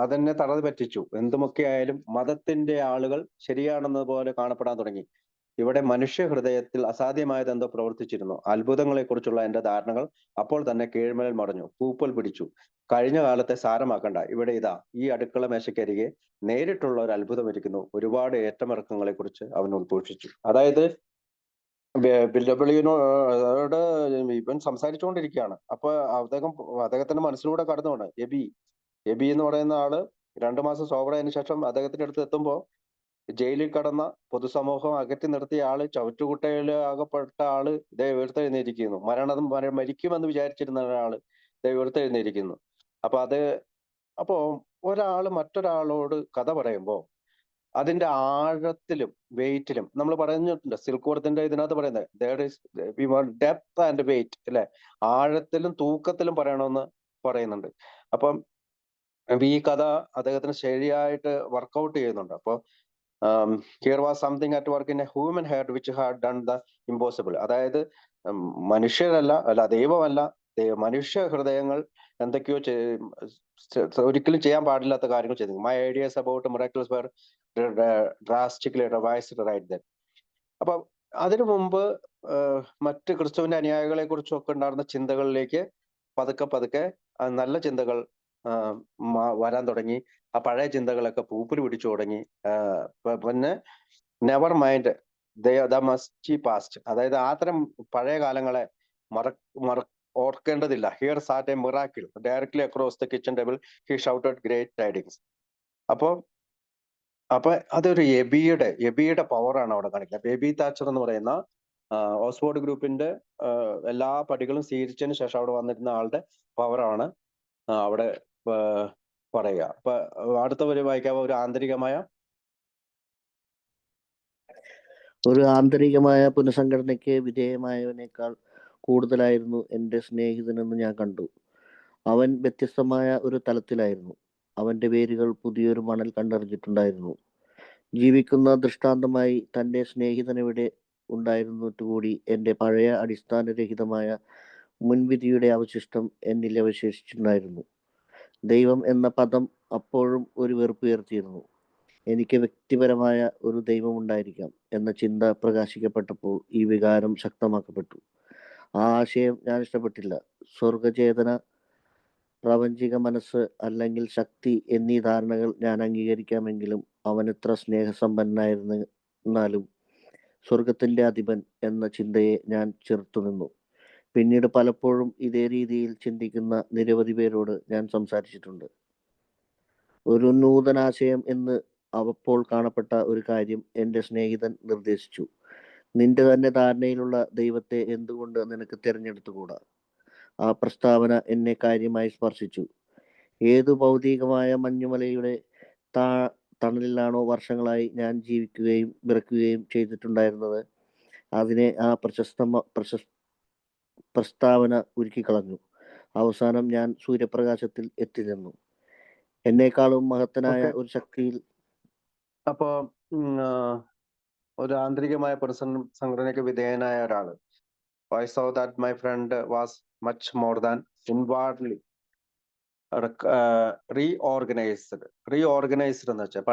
അതെന്നെ തടവ് പറ്റിച്ചു. എന്തുമൊക്കെ ആയാലും മതത്തിന്റെ ആളുകൾ ശരിയാണെന്ന പോലെ കാണപ്പെടാൻ തുടങ്ങി. ഇവിടെ മനുഷ്യ ഹൃദയത്തിൽ അസാധ്യമായത് എന്തോ പ്രവർത്തിച്ചിരുന്നു. അത്ഭുതങ്ങളെ കുറിച്ചുള്ള എന്റെ ധാരണകൾ അപ്പോൾ തന്നെ കീഴ്മേൽ മറിഞ്ഞു, പൂപ്പൽ പിടിച്ചു. കഴിഞ്ഞ കാലത്തെ സാരമാക്കണ്ട. ഇവിടെ ഇതാ ഈ അടുക്കള മേശക്കരികെ നേരിട്ടുള്ള ഒരു അത്ഭുതം ഇരിക്കുന്നു. ഒരുപാട് ഏറ്റമിറക്കങ്ങളെ കുറിച്ച് അവൻ ഉദ്ഘോഷിച്ചു. അതായത് ബിൽ ഡബ്ല്യുവിനോട് ഇവൻ സംസാരിച്ചുകൊണ്ടിരിക്കുകയാണ്. അപ്പൊ അദ്ദേഹത്തിന്റെ മനസ്സിലൂടെ കടന്നു പോണ എബി എന്ന് പറയുന്ന ആള് 2 മാസം സോബറായതിനു ശേഷം അദ്ദേഹത്തിന്റെ അടുത്ത് എത്തുമ്പോ ജയിലിൽ കടന്ന പൊതുസമൂഹം അകറ്റി നിർത്തിയ ആള്, ചവറ്റുകുട്ടയിൽ അകപ്പെട്ട ആള് ഇതേ ഉയർത്തെഴുന്നേരിക്കുന്നു. മരിക്കുമെന്ന് വിചാരിച്ചിരുന്ന ഒരാള് ഇതേ ഉയർത്തെഴുന്നേരിക്കുന്നു. അപ്പോ ഒരാള് മറ്റൊരാളോട് കഥ പറയുമ്പോ അതിന്റെ ആഴത്തിലും വെയിറ്റിലും നമ്മൾ പറഞ്ഞിട്ടുണ്ട്. സിൽക്ക് വർത്തിന്റെ ഇതിനകത്ത് പറയുന്നത് ഡെപ്ത് ആൻഡ് വെയിറ്റ് അല്ലെ, ആഴത്തിലും തൂക്കത്തിലും പറയണമെന്ന് പറയുന്നുണ്ട്. അപ്പം ഈ കഥ അദ്ദേഹത്തിന് ശരിയായിട്ട് വർക്കൗട്ട് ചെയ്യുന്നുണ്ട്. അപ്പൊ here was something at work in A human head which had done the impossible. അതായത് മനുഷ്യരല്ല, ദൈവമല്ല, മനുഷ്യ ഹൃദയങ്ങൾ എന്തൊക്കെയോ ഒരിക്കലും ചെയ്യാൻ പാടില്ലാത്ത കാര്യങ്ങൾ ചെയ്തു. My ideas about miracles were drastically revised right then. അപ്പൊ അതിനു മുമ്പ് മറ്റ് ക്രിസ്തുവിന്റെ അനുയായികളെ കുറിച്ചൊക്കെ ഉണ്ടായിരുന്ന ചിന്തകളിലേക്ക് പതുക്കെ നല്ല ചിന്തകൾ വരാൻ തുടങ്ങി. ആ പഴയ ചിന്തകളൊക്കെ പൂപ്പൽ പിടിച്ചു തുടങ്ങി. പിന്നെ never mind the musty past, അതായത് അത്തരം പഴയ കാലങ്ങളെ ഓർക്കേണ്ടതില്ല. Here sat a miracle directly across the kitchen table he shouted great tidings. അപ്പൊ അതൊരു എബിയുടെ പവറാണ് അവിടെ കാണിക്കുന്നത്. എബി താച്ചർ എന്ന് പറയുന്ന ഓക്സ്ഫോർഡ് ഗ്രൂപ്പിന്റെ എല്ലാ പടികളും സ്വീകരിച്ചതിന് ശേഷം അവിടെ വന്നിരുന്ന ആളുടെ പവറാണ് അവിടെ പറയുക. അപ്പൊ അടുത്തവര് വായിക്കാവോ? ഒരു ആന്തരികമായ പുനഃസംഘടനയ്ക്ക് വിധേയമായവനേക്കാൾ കൂടുതലായിരുന്നു എൻ്റെ സ്നേഹിതനെന്ന് ഞാൻ കണ്ടു. അവൻ വ്യത്യസ്തമായ ഒരു തലത്തിലായിരുന്നു. അവന്റെ വേരുകൾ പുതിയൊരു മണൽ കണ്ടറിഞ്ഞിട്ടുണ്ടായിരുന്നു. ജീവിക്കുന്ന ദൃഷ്ടാന്തമായി തൻ്റെ സ്നേഹിതനെവിടെ ഉണ്ടായിരുന്നിട്ടുകൂടി എൻ്റെ പഴയ അടിസ്ഥാനരഹിതമായ മുൻവിധിയുടെ അവശിഷ്ടം എന്നിൽ അവശേഷിച്ചിട്ടുണ്ടായിരുന്നു. ദൈവം എന്ന പദം അപ്പോഴും ഒരു വെറുപ്പുയർത്തിയിരുന്നു. എനിക്ക് വ്യക്തിപരമായ ഒരു ദൈവമുണ്ടായിരിക്കാം എന്ന ചിന്ത പ്രകാശിക്കപ്പെട്ടപ്പോൾ ഈ വികാരം ശക്തമാക്കപ്പെട്ടു. ആ ആശയം ഞാൻ ഇഷ്ടപ്പെട്ടില്ല. സ്വർഗചേതന, പ്രാപഞ്ചിക മനസ്സ് അല്ലെങ്കിൽ ശക്തി എന്നീ ധാരണകൾ ഞാൻ അംഗീകരിക്കാമെങ്കിലും അവൻ എത്ര സ്നേഹസമ്പന്നനായിരുന്നാലും സ്വർഗത്തിന്റെ അധിപൻ എന്ന ചിന്തയെ ഞാൻ ചെറുത്തുനിന്നു. പിന്നീട് പലപ്പോഴും ഇതേ രീതിയിൽ ചിന്തിക്കുന്ന നിരവധി പേരോട് ഞാൻ സംസാരിച്ചിട്ടുണ്ട്. ഒരു നൂതനാശയം എന്ന് അപ്പോൾ കാണപ്പെട്ട ഒരു കാര്യം എൻ്റെ സ്നേഹിതൻ നിർദ്ദേശിച്ചു. നിന്റെ തന്നെ ധാരണയിലുള്ള ദൈവത്തെ എന്തുകൊണ്ട് നിനക്ക് തിരഞ്ഞെടുത്തുകൂടാ? ആ പ്രസ്താവന എന്നെ കാര്യമായി സ്പർശിച്ചു. ഏതു ഭൗതികമായ മഞ്ഞുമലയുടെ തണലിലാണോ വർഷങ്ങളായി ഞാൻ ജീവിക്കുകയും വിറക്കുകയും ചെയ്തിട്ടുണ്ടായിരുന്നത്, അതിനെ ആ പ്രസ്താവന ഉരുക്കിക്കളഞ്ഞു. അവസാനം ഞാൻ സൂര്യപ്രകാശത്തിൽ എത്തിനിന്നു. എന്നേക്കാളും മഹത്തനായ ഓക്കെ. ഒരു ശക്തിയിൽ അപ്പോ ഒരു ആന്തരികമായ പുനഃസംഘടനയ്ക്ക് വിധേയനായ ഒരാള്. I saw that my friend was much more than inwardly reorganised. Reorganised എന്ന് വെച്ചാൽ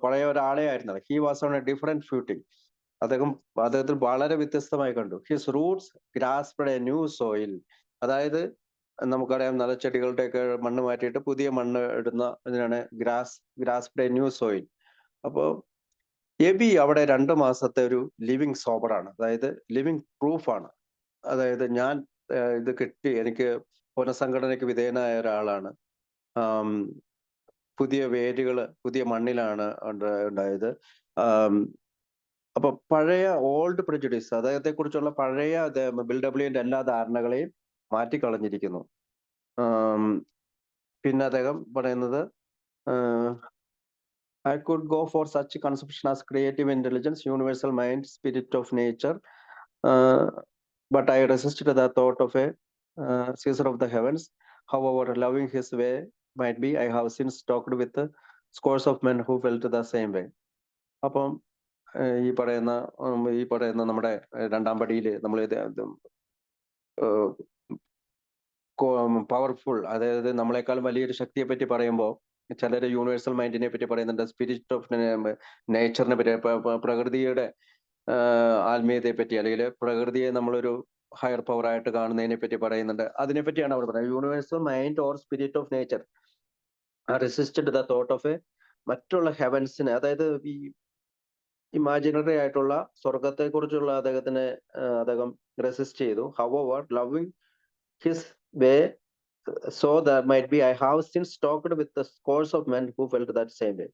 പഴയ ഒരാളെ ആയിരുന്നില്ല. He was on a different footing. അദ്ദേഹത്തിൽ വളരെ വ്യത്യസ്തമായി കണ്ടു. His roots grasped a new soil. അതായത് നമുക്കറിയാം, നലച്ചെടികളുടെയൊക്കെ മണ്ണ് മാറ്റിയിട്ട് പുതിയ മണ്ണ് ഇടുന്ന ഇതിനാണ് ഗ്രാസ്പ്ഡ് എ ന്യൂ സോയിൽ. അപ്പോ എബി അവിടെ 2 മാസത്തെ ഒരു ലിവിങ് സോബറാണ്, അതായത് ലിവിങ് പ്രൂഫാണ്. അതായത് ഞാൻ ഇത് കിട്ടി, എനിക്ക് പുനഃസംഘടനയ്ക്ക് വിധേയനായ ഒരാളാണ്. പുതിയ വേരുകള് പുതിയ മണ്ണിലാണ് ഉണ്ടായത്. അപ്പൊ പഴയ ഓൾഡ് പ്രെജുഡീസ്, അദ്ദേഹത്തെ കുറിച്ചുള്ള പഴയ ബിൽ ഡബ്ല്യുവിന്റെ എല്ലാ ധാരണകളെയും മാറ്റിക്കളഞ്ഞിരിക്കുന്നു. പിന്നെ അദ്ദേഹം പറയുന്നത്, I could go for such conception as creative intelligence, universal mind, spirit of nature, but I resisted the thought of a Caesar of the heavens. However loving his way might be, I have since talked with scores of men who felt the same way. അപ്പം ഈ പറയുന്ന നമ്മുടെ 2-ാം പടിയില് നമ്മൾ പവർഫുൾ, അതായത് നമ്മളെക്കാൾ വലിയൊരു ശക്തിയെ പറ്റി പറയുമ്പോൾ ചിലര് യൂണിവേഴ്സൽ മൈൻഡിനെ പറ്റി പറയുന്നുണ്ട്, സ്പിരിറ്റ് ഓഫ് നേച്ചറിനെ പറ്റി, പ്രകൃതിയുടെ ആത്മീയതയെ പറ്റി, അല്ലെങ്കിൽ പ്രകൃതിയെ നമ്മളൊരു ഹയർ പവർ ആയിട്ട് കാണുന്നതിനെ പറ്റി പറയുന്നുണ്ട്. അതിനെപ്പറ്റിയാണ് അവർ പറയുന്നത്. Universal mind or spirit of nature resisted the thought of A മറ്റുള്ള ഹെവൻസിനെ, അതായത് ഈ ഇമാജിനറി ആയിട്ടുള്ള സ്വർഗത്തെ കുറിച്ചുള്ള അദ്ദേഹം റെസിസ്റ്റ് ചെയ്തു. However loving his way so that might be, I have since talked with the scores of men who felt that same way.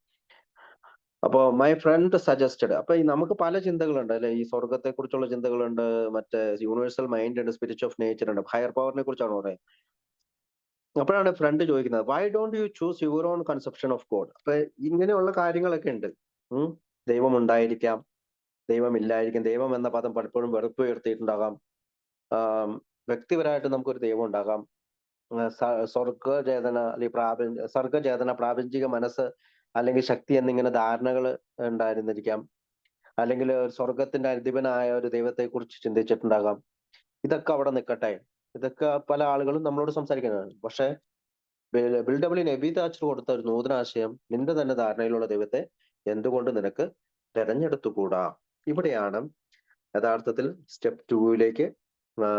അപ്പോ മൈ ഫ്രണ്ട് സജസ്റ്റഡ്. അപ്പൊ നമുക്ക് പല ചിന്തകളുണ്ട് അല്ലെ, ഈ സ്വർഗത്തെ കുറിച്ചുള്ള ചിന്തകളുണ്ട്, മറ്റേ യൂണിവേഴ്സൽ മൈൻഡ് ഉണ്ട്, സ്പിരിറ്റ് ഓഫ് നേച്ചർ ഉണ്ട്, ഹയർ പവറിനെ കുറിച്ചാണ് പറയുന്നത്. അപ്പോഴാണ് ഫ്രണ്ട് ചോദിക്കുന്നത്, why don't you choose your own conception of God? അപ്പൊ ഇങ്ങനെയുള്ള കാര്യങ്ങളൊക്കെ ഉണ്ട്. ദൈവം ഉണ്ടായിരിക്കാം, ദൈവം ഇല്ലായിരിക്കും, ദൈവം എന്ന പദം പലപ്പോഴും വെറുപ്പ് ഉയർത്തിയിട്ടുണ്ടാകാം. വ്യക്തിപരമായിട്ട് നമുക്കൊരു ദൈവം ഉണ്ടാകാം. സ്വർഗചേതന അല്ലെങ്കിൽ സർഗചേതന, പ്രാപഞ്ചിക മനസ്സ് അല്ലെങ്കിൽ ശക്തി എന്നിങ്ങനെ ധാരണകൾ ഉണ്ടായിരുന്നിരിക്കാം. അല്ലെങ്കിൽ സ്വർഗത്തിന്റെ അധിപനായ ഒരു ദൈവത്തെ കുറിച്ച് ചിന്തിച്ചിട്ടുണ്ടാകാം. ഇതൊക്കെ അവിടെ നിൽക്കട്ടെ, ഇതൊക്കെ പല ആളുകളും നമ്മളോട് സംസാരിക്കുന്നതാണ്. പക്ഷെ ബിൽ ഡബ്ല്യു എബി താച്ചർ കൊടുത്ത ഒരു നൂതനാശയം, നിന്റെ തന്നെ ധാരണയിലുള്ള ദൈവത്തെ എന്തുകൊണ്ട് നിനക്ക് തെരഞ്ഞെടുത്തുകൂടാ? ഇവിടെയാണ് യഥാർത്ഥത്തിൽ സ്റ്റെപ്പ് 2ലേക്ക്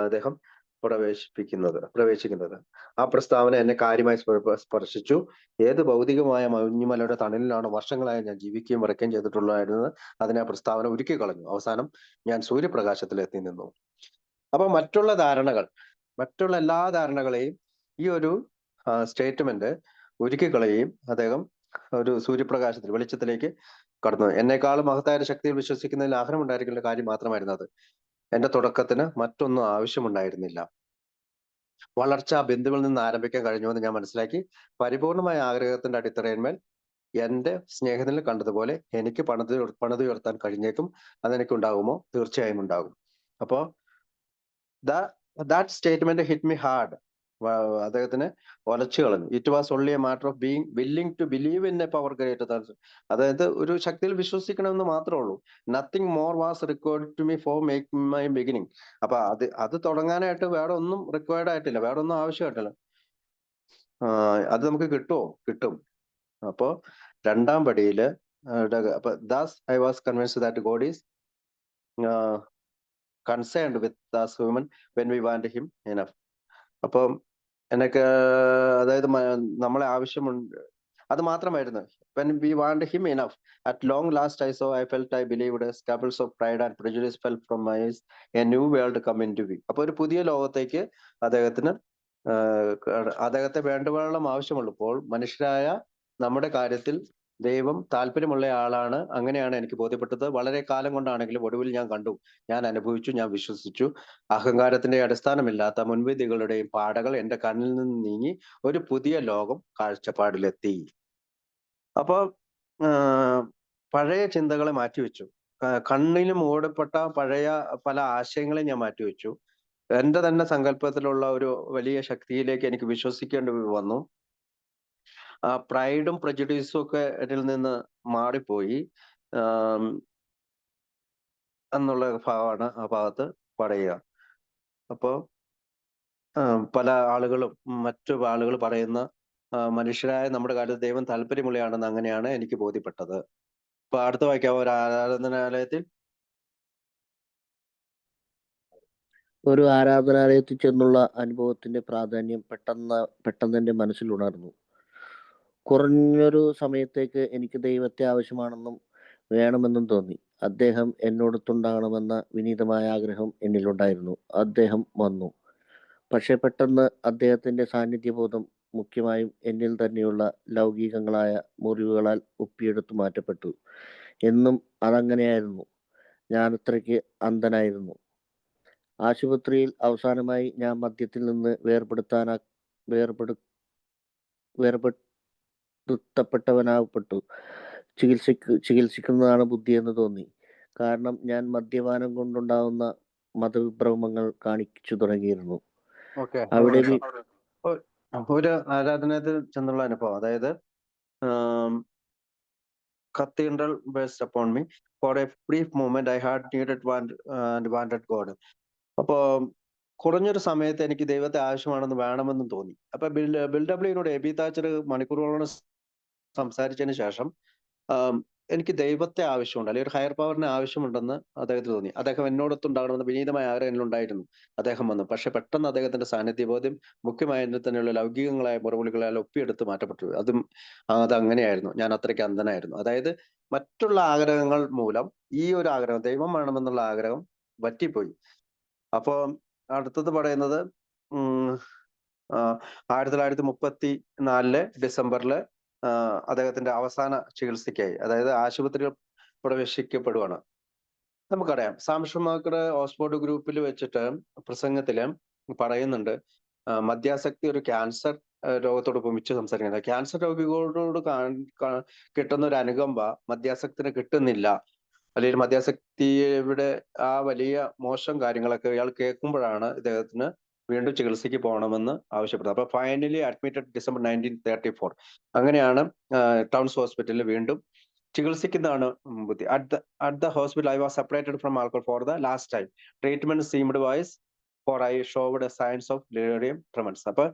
അദ്ദേഹം പ്രവേശിക്കുന്നത്. ആ പ്രസ്താവന എന്നെ കാര്യമായി സ്പർശിച്ചു. ഏത് ഭൗതികമായ മഞ്ഞുമലയുടെ തണലിലാണ് വർഷങ്ങളായി ഞാൻ ജീവിക്കുകയും വരയ്ക്കുകയും ചെയ്തിട്ടുള്ളതായിരുന്നത്, അതിനെ ആ പ്രസ്താവന ഉരുക്കി കളഞ്ഞു. അവസാനം ഞാൻ സൂര്യപ്രകാശത്തിൽ എത്തി നിന്നു. അപ്പൊ മറ്റുള്ള എല്ലാ ധാരണകളെയും ഈ ഒരു സ്റ്റേറ്റ്മെന്റ് ഉരുക്കി കളയുകയും അദ്ദേഹം ഒരു സൂര്യപ്രകാശത്തിൽ, വെളിച്ചത്തിലേക്ക് കടന്നു. എന്നെക്കാളും മഹത്തായ ശക്തിയിൽ വിശ്വസിക്കുന്നതിൽ ആഗ്രഹം ഉണ്ടായിരിക്കുന്ന കാര്യം മാത്രമായിരുന്നു അത്. എന്റെ തുടക്കത്തിന് മറ്റൊന്നും ആവശ്യമുണ്ടായിരുന്നില്ല. വളർച്ച ബിന്ദുവിൽ നിന്ന് ആരംഭിക്കാൻ കഴിഞ്ഞുവെന്ന് ഞാൻ മനസ്സിലാക്കി. പരിപൂർണമായ ആഗ്രഹത്തിന്റെ അടിത്തറയിന്മേൽ എന്റെ സ്നേഹത്തിൽ കണ്ടതുപോലെ എനിക്ക് പണിതുയർത്താൻ കഴിഞ്ഞേക്കും. അതെനിക്ക് ഉണ്ടാകുമോ? തീർച്ചയായും ഉണ്ടാകും. അപ്പോ that statement hit me hard. അദ്ദേഹത്തിന് ഒലച്ചു കളഞ്ഞു. It was only a matter of being willing to believe in a power greater than. അതായത് ഒരു ശക്തിയിൽ വിശ്വസിക്കണമെന്ന് മാത്രമേ ഉള്ളൂ. Nothing more was required to me for make my beginning. അപ്പൊ അത് തുടങ്ങാനായിട്ട് വേറെ ഒന്നും റിക്വയർഡ് ആയിട്ടില്ല, വേറെ ഒന്നും ആവശ്യമായിട്ടില്ല. അത് നമുക്ക് കിട്ടുമോ? കിട്ടും. അപ്പോ 2-ാം പടിയില് thus I was convinced that God is concerned with us women when we want him enough. അപ്പം എനിക്ക് അതായത് നമ്മളെ ആവശ്യമുണ്ട്, അത് മാത്രമായിരുന്നു. when we want him enough, at long last I saw, I felt, I believed, scabbles of pride and prejudice fell from my eyes, a new world come into view. അപ്പൊ ഒരു പുതിയ ലോകത്തേക്ക് അദ്ദേഹത്തെ വേണ്ടുവോളം ആവശ്യമുള്ളപ്പോൾ മനുഷ്യരായ നമ്മുടെ കാര്യത്തിൽ ദൈവം താല്പര്യമുള്ള ആളാണ്. അങ്ങനെയാണ് എനിക്ക് ബോധ്യപ്പെട്ടത്. വളരെ കാലം കൊണ്ടാണെങ്കിലും ഒടുവിൽ ഞാൻ കണ്ടു, ഞാൻ അനുഭവിച്ചു, ഞാൻ വിശ്വസിച്ചു. അഹങ്കാരത്തിന്റെ അടിസ്ഥാനമില്ലാത്ത മുൻവിധികളുടെയും പാടകൾ എന്റെ കണ്ണിൽ നിന്ന് നീങ്ങി ഒരു പുതിയ ലോകം കാഴ്ചപ്പാടിലെത്തി. അപ്പൊ പഴയ ചിന്തകളെ മാറ്റിവെച്ചു. കണ്ണിന് മൂടപ്പെട്ട പഴയ പല ആശയങ്ങളെ ഞാൻ മാറ്റിവെച്ചു. എന്റെ തന്നെ സങ്കല്പത്തിലുള്ള ഒരു വലിയ ശക്തിയിലേക്ക് എനിക്ക് വിശ്വസിക്കേണ്ടി വന്നു. ആ പ്രൈഡും പ്രജുഡീസും ഒക്കെ എന്നിൽ നിന്ന് മാറിപ്പോയി എന്നുള്ള ഭാഗമാണ് ആ ഭാഗത്ത് പറയുക. അപ്പോ പല ആളുകളും മറ്റു ആളുകൾ പറയുന്ന മനുഷ്യരായ നമ്മുടെ കാര്യത്തിൽ ദൈവം താല്പര്യമുള്ളയാണെന്ന് അങ്ങനെയാണ് എനിക്ക് ബോധ്യപ്പെട്ടത്. അപ്പൊ അടുത്ത വായിക്കാവോ? ഒരു ആരാധനാലയത്തിൽ ഒരു ആരാധനാലയത്തിൽ ചെന്നുള്ള അനുഭവത്തിന്റെ പ്രാധാന്യം പെട്ടെന്ന് എൻ്റെ മനസ്സിൽ ഉണർന്നു. കുറഞ്ഞൊരു സമയത്തേക്ക് എനിക്ക് ദൈവത്തെ ആവശ്യമാണെന്നും വേണമെന്നും തോന്നി. അദ്ദേഹം എന്നോടൊത്തുണ്ടാകണമെന്ന വിനീതമായ ആഗ്രഹം എന്നിലുണ്ടായിരുന്നു. അദ്ദേഹം വന്നു. പക്ഷെ പെട്ടെന്ന് അദ്ദേഹത്തിന്റെ സാന്നിധ്യബോധം മുഖ്യമായും എന്നിൽ തന്നെയുള്ള ലൗകികങ്ങളായ മുറിവുകളാൽ ഒപ്പിയെടുത്തു മാറ്റപ്പെട്ടു. എന്നും അതങ്ങനെയായിരുന്നു. ഞാൻ അത്രയ്ക്ക് അന്ധനായിരുന്നു. ആശുപത്രിയിൽ അവസാനമായി ഞാൻ മദ്യത്തിൽ നിന്ന് വേർപെടുത്തപ്പെട്ടവനാകപ്പെട്ടു. ചികിത്സിക്കുന്നതാണ് ബുദ്ധിയെന്ന് തോന്നി. കാരണം ഞാൻ മദ്യപാനം കൊണ്ടുണ്ടാകുന്ന മതവിഭ്രമങ്ങൾ കാണിച്ചു തുടങ്ങിയിരുന്നു. ഓക്കെ, അവിടെ ഒരു ആരാധനാലയത്തിൽ ചെന്നുള്ള അനുഭവം, അതായത് cathedral burst upon me. For a brief moment I had needed and wanted God. അപ്പോ കുറഞ്ഞൊരു സമയത്ത് എനിക്ക് ദൈവത്തെ ആവശ്യമാണെന്ന് വേണമെന്നും തോന്നി. അപ്പൊ ബിൽഡബ്ല്യൂനോട് എബി താച്ചർ മണിക്കൂറുകളോളം സംസാരിച്ചതിന് ശേഷം എനിക്ക് ദൈവത്തെ ആവശ്യമുണ്ട്, അല്ലെങ്കിൽ ഒരു ഹയർ പവറിനെ ആവശ്യമുണ്ടെന്ന് അദ്ദേഹത്തിന് തോന്നി. അദ്ദേഹം എന്നോടൊത്തുണ്ടാകണമെന്ന് വിനീതമായ ആഗ്രഹം എന്നിലുണ്ടായിരുന്നു. അദ്ദേഹം വന്നു. പക്ഷെ പെട്ടെന്ന് അദ്ദേഹത്തിന്റെ സാന്നിധ്യബോധ്യം മുഖ്യമായ എന്നിൽ തന്നെയുള്ള ലൗകികങ്ങളായ മുറവിളികളാൽ ഒപ്പിയെടുത്ത് മാറ്റപ്പെട്ടു. അതങ്ങനെയായിരുന്നു. ഞാൻ അത്രയ്ക്ക് അന്ധനായിരുന്നു. അതായത് മറ്റുള്ള ആഗ്രഹങ്ങൾ മൂലം ഈ ഒരു ആഗ്രഹം, ദൈവം വേണമെന്നുള്ള ആഗ്രഹം വറ്റിപ്പോയി. അപ്പോ അടുത്തത് പറയുന്നത് 1934 ഡിസംബറില് അദ്ദേഹത്തിന്റെ അവസാന ചികിത്സയ്ക്കായി, അതായത് ആശുപത്രിയിൽ പ്രവേശിക്കപ്പെടുവാണ്. നമുക്കറിയാം, സാംഷമാക്കർ ഓക്സ്ഫോർഡ് ഗ്രൂപ്പിൽ വെച്ചിട്ട് പ്രസംഗത്തില് പറയുന്നുണ്ട്, മദ്യാസക്തി ഒരു ക്യാൻസർ രോഗത്തോട് ഉപമിച്ച് സംസാരിക്കുന്നത്. ക്യാൻസർ രോഗികളോട് കിട്ടുന്ന ഒരു അനുകമ്പ മദ്യാസക്തിന് കിട്ടുന്നില്ല. അല്ലെങ്കിൽ മദ്യാസക്തിയുടെ ആ വലിയ മോശം കാര്യങ്ങളൊക്കെ ഇയാൾ കേൾക്കുമ്പോഴാണ് ഇദ്ദേഹത്തിന് വീണ്ടും ചികിത്സയ്ക്ക് പോകണമെന്ന് ആവശ്യപ്പെടുന്നത്. അപ്പൊ ഫൈനലി അഡ്മിറ്റഡ് ഡിസംബർ 1934. അങ്ങനെയാണ് ടൗൺസ് ഹോസ്പിറ്റലിൽ വീണ്ടും ചികിത്സിക്കുന്നതാണ് ബുദ്ധി. At the hospital I was separated from alcohol for the last time. Treatment seemed wise for I showed signs of delirium tremens. അപ്പൊ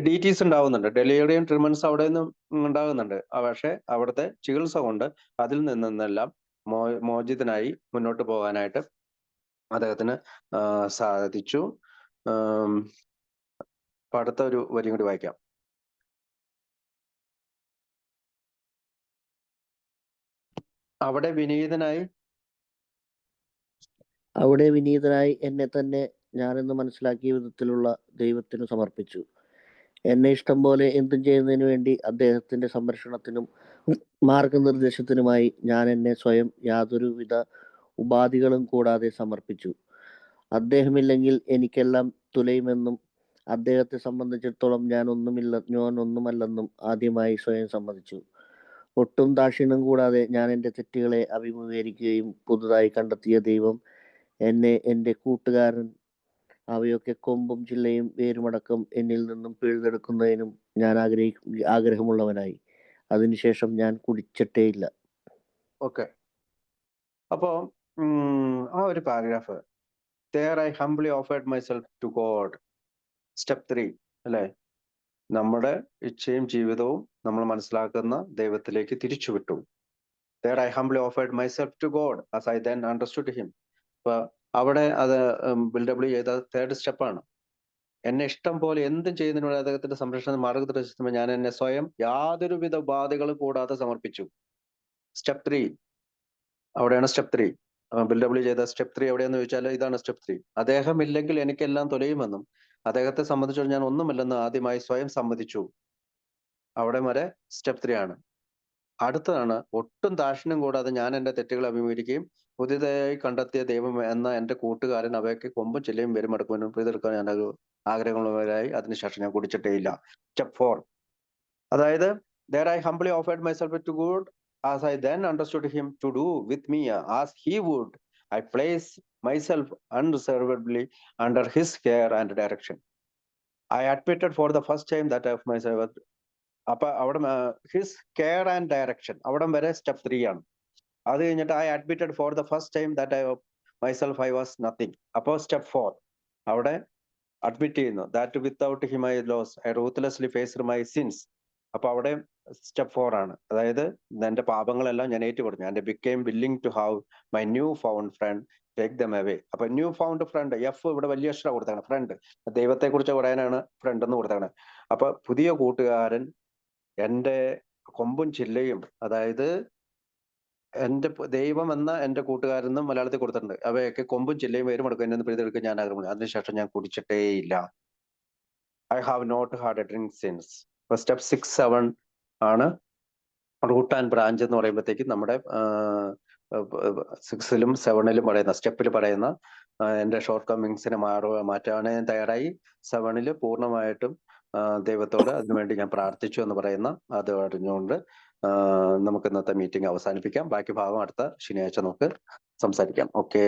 DTs ഉണ്ടാവുന്നുണ്ട്, ഡെലിറിയം ട്രിമൻസ് അവിടെ നിന്നും ഉണ്ടാകുന്നുണ്ട്. പക്ഷെ അവിടുത്തെ ചികിത്സ കൊണ്ട് അതിൽ നിന്നെല്ലാം മോചിതനായി മുന്നോട്ട് പോകാനായിട്ട് അദ്ദേഹത്തിന് സാധിച്ചു. അടുത്ത ഒരു വരി കൂടി വായിക്കാം. അവിടെ വിനീതനായി എന്നെ തന്നെ ഞാനെന്ന് മനസ്സിലാക്കിയ വിധത്തിലുള്ള ദൈവത്തിന് സമർപ്പിച്ചു. എന്നെ ഇഷ്ടം പോലെ എന്തും ചെയ്യുന്നതിന് വേണ്ടി അദ്ദേഹത്തിന്റെ സംരക്ഷണത്തിനും മാർഗനിർദ്ദേശത്തിനുമായി ഞാൻ എന്നെ സ്വയം യാതൊരുവിധ ഉപാധികളും കൂടാതെ സമർപ്പിച്ചു. അദ്ദേഹമില്ലെങ്കിൽ എനിക്കെല്ലാം തുലയുമെന്നും അദ്ദേഹത്തെ സംബന്ധിച്ചിടത്തോളം ഞാൻ ഒന്നുമല്ലെന്നും ആദ്യമായി സ്വയം സമ്മതിച്ചു. ഒട്ടും ദാക്ഷിണ്യം കൂടാതെ ഞാൻ എൻ്റെ തെറ്റുകളെ അഭിമുഖീകരിക്കുകയും പുതുതായി കണ്ടെത്തിയ ദൈവം എന്നെ എൻ്റെ കൂട്ടുകാരൻ അവയൊക്കെ കൊമ്പും ചില്ലയും വേരുമടക്കം എന്നിൽ നിന്നും പിഴുതെടുക്കുന്നതിനും ഞാൻ ആഗ്രഹമുള്ളവനായി. അതിനുശേഷം ഞാൻ കുടിച്ചിട്ടേയില്ല. ഓക്കെ, അപ്പോ ആ ഒരു paragraph, there I humbly offered myself to God. Step 3 അല്ലെ? നമ്മുടെ ഇച്ഛയും ജീവിതവും നമ്മൾ മനസ്സിലാക്കുന്ന ദൈവത്തിലേക്ക് തിരിച്ചുവിട്ടു. there I humbly offered myself to God as I then understood him. അപ്പൊ അവിടെ അത് ബിൽഡബ്ല്യൂ ചെയ്ത 3rd സ്റ്റെപ്പാണ്. എന്നെ ഇഷ്ടം പോലെ എന്തും ചെയ്യുന്നതിനോട് അദ്ദേഹത്തിന്റെ സംരക്ഷണ മാർഗദർശനം ഞാൻ എന്നെ സ്വയം യാതൊരുവിധ ഉപാധികളും കൂടാതെ സമർപ്പിച്ചു. സ്റ്റെപ്പ് 3 അവിടെയാണ്. സ്റ്റെപ്പ് 3 ബിൽഡബ്ല്യൂ ചെയ്ത സ്റ്റെപ്പ് 3 എവിടെയെന്ന് ചോദിച്ചാൽ ഇതാണ് സ്റ്റെപ്പ് 3. അദ്ദേഹം ഇല്ലെങ്കിൽ എനിക്കെല്ലാം തൊലയുമെന്നും അദ്ദേഹത്തെ സംബന്ധിച്ചോളം ഞാൻ ഒന്നുമല്ലെന്ന് ആദ്യമായി സ്വയം സമ്മതിച്ചു. അവിടെ വരെ സ്റ്റെപ്പ് 3 ആണ്. അടുത്തതാണ്, ഒട്ടും ദാക്ഷിണ്യം കൂടാതെ ഞാൻ എൻ്റെ തെറ്റുകൾ അഭിമുഖീകരിക്കുകയും പുതിയതായി കണ്ടെത്തിയ ദൈവം എന്ന എൻ്റെ കൂട്ടുകാരൻ അവയ്ക്ക് കൊമ്പും ചില്ലയും വരുമെടുക്കുവാനും പ്രീതെടുക്കാൻ ഞാൻ ആഗ്രഹമുള്ളവരായി അതിനുശേഷം ഞാൻ കുടിച്ചിട്ടേയില്ല. സ്റ്റെപ്പ് 4, അതായത് there I humbly offered myself to God as I then understood him to do with me as he would. I place myself unreservedly under his care and direction. I admitted for the first time that of myself അപ്പൊ അവിടെ ഹിസ് കെയർ ആൻഡ് ഡയറക്ഷൻ അവിടം വരെ സ്റ്റെപ്പ് 3 ആണ്. അത് കഴിഞ്ഞിട്ട് I admitted for the first time that myself I was nothing. അപ്പോൾ സ്റ്റെപ്പ് 4 അവിടെ അഡ്മിറ്റ് ചെയ്യുന്നു. That without him I lost I ruthlessly faced my sins. അപ്പൊ അവിടെ സ്റ്റെപ്പ് 4 ആണ്. അതായത് എന്റെ പാപങ്ങളെല്ലാം ഞാൻ ഏറ്റുപറഞ്ഞു. And became willing to have my new found friend take them away. അപ്പൊ ന്യൂ ഫൗണ്ട് ഫ്രണ്ട്, എഫ് ഇവിടെ വലിയ അക്ഷരം കൊടുത്താണ്. ഫ്രണ്ട് ദൈവത്തെ കുറിച്ച് പറയാനാണ് ഫ്രണ്ട് എന്ന് കൊടുത്താണ്. അപ്പൊ പുതിയ കൂട്ടുകാരൻ എന്റെ കൊമ്പും ചില്ലയും, അതായത് എന്റെ ദൈവം എന്ന എന്റെ കൂട്ടുകാരെന്നും മലയാളത്തിൽ കൊടുത്തിട്ടുണ്ട്. അവയൊക്കെ കൊമ്പും ചില്ലയും വേരും എടുക്കും എന്നെ പിഴുതെടുക്കാൻ ഞാൻ ആഗ്രഹമുണ്ട്. അതിനുശേഷം ഞാൻ കുടിച്ചിട്ടേ ഇല്ല. I have not had a drink since. ഇപ്പൊ സ്റ്റെപ്പ് 6, 7 ആണ് റൂട്ട് ആൻഡ് ബ്രാഞ്ച് എന്ന് പറയുമ്പോഴത്തേക്കും നമ്മുടെ 6ലും 7ലും പറയുന്ന സ്റ്റെപ്പിൽ പറയുന്ന എന്റെ ഷോർട്ട് കമ്മിങ്സിനെ മാറ്റാൻ ഞാൻ തയ്യാറായി. 7ല് പൂർണ്ണമായിട്ടും ദൈവത്തോട് അതിനുവേണ്ടി ഞാൻ പ്രാർത്ഥിച്ചു എന്ന് പറയുന്ന അത് അറിഞ്ഞുകൊണ്ട് നമുക്ക് ഇന്നത്തെ മീറ്റിംഗ് അവസാനിപ്പിക്കാം. ബാക്കി ഭാഗം അടുത്ത ശനിയാഴ്ച നമുക്ക് സംസാരിക്കാം. ഓക്കെ.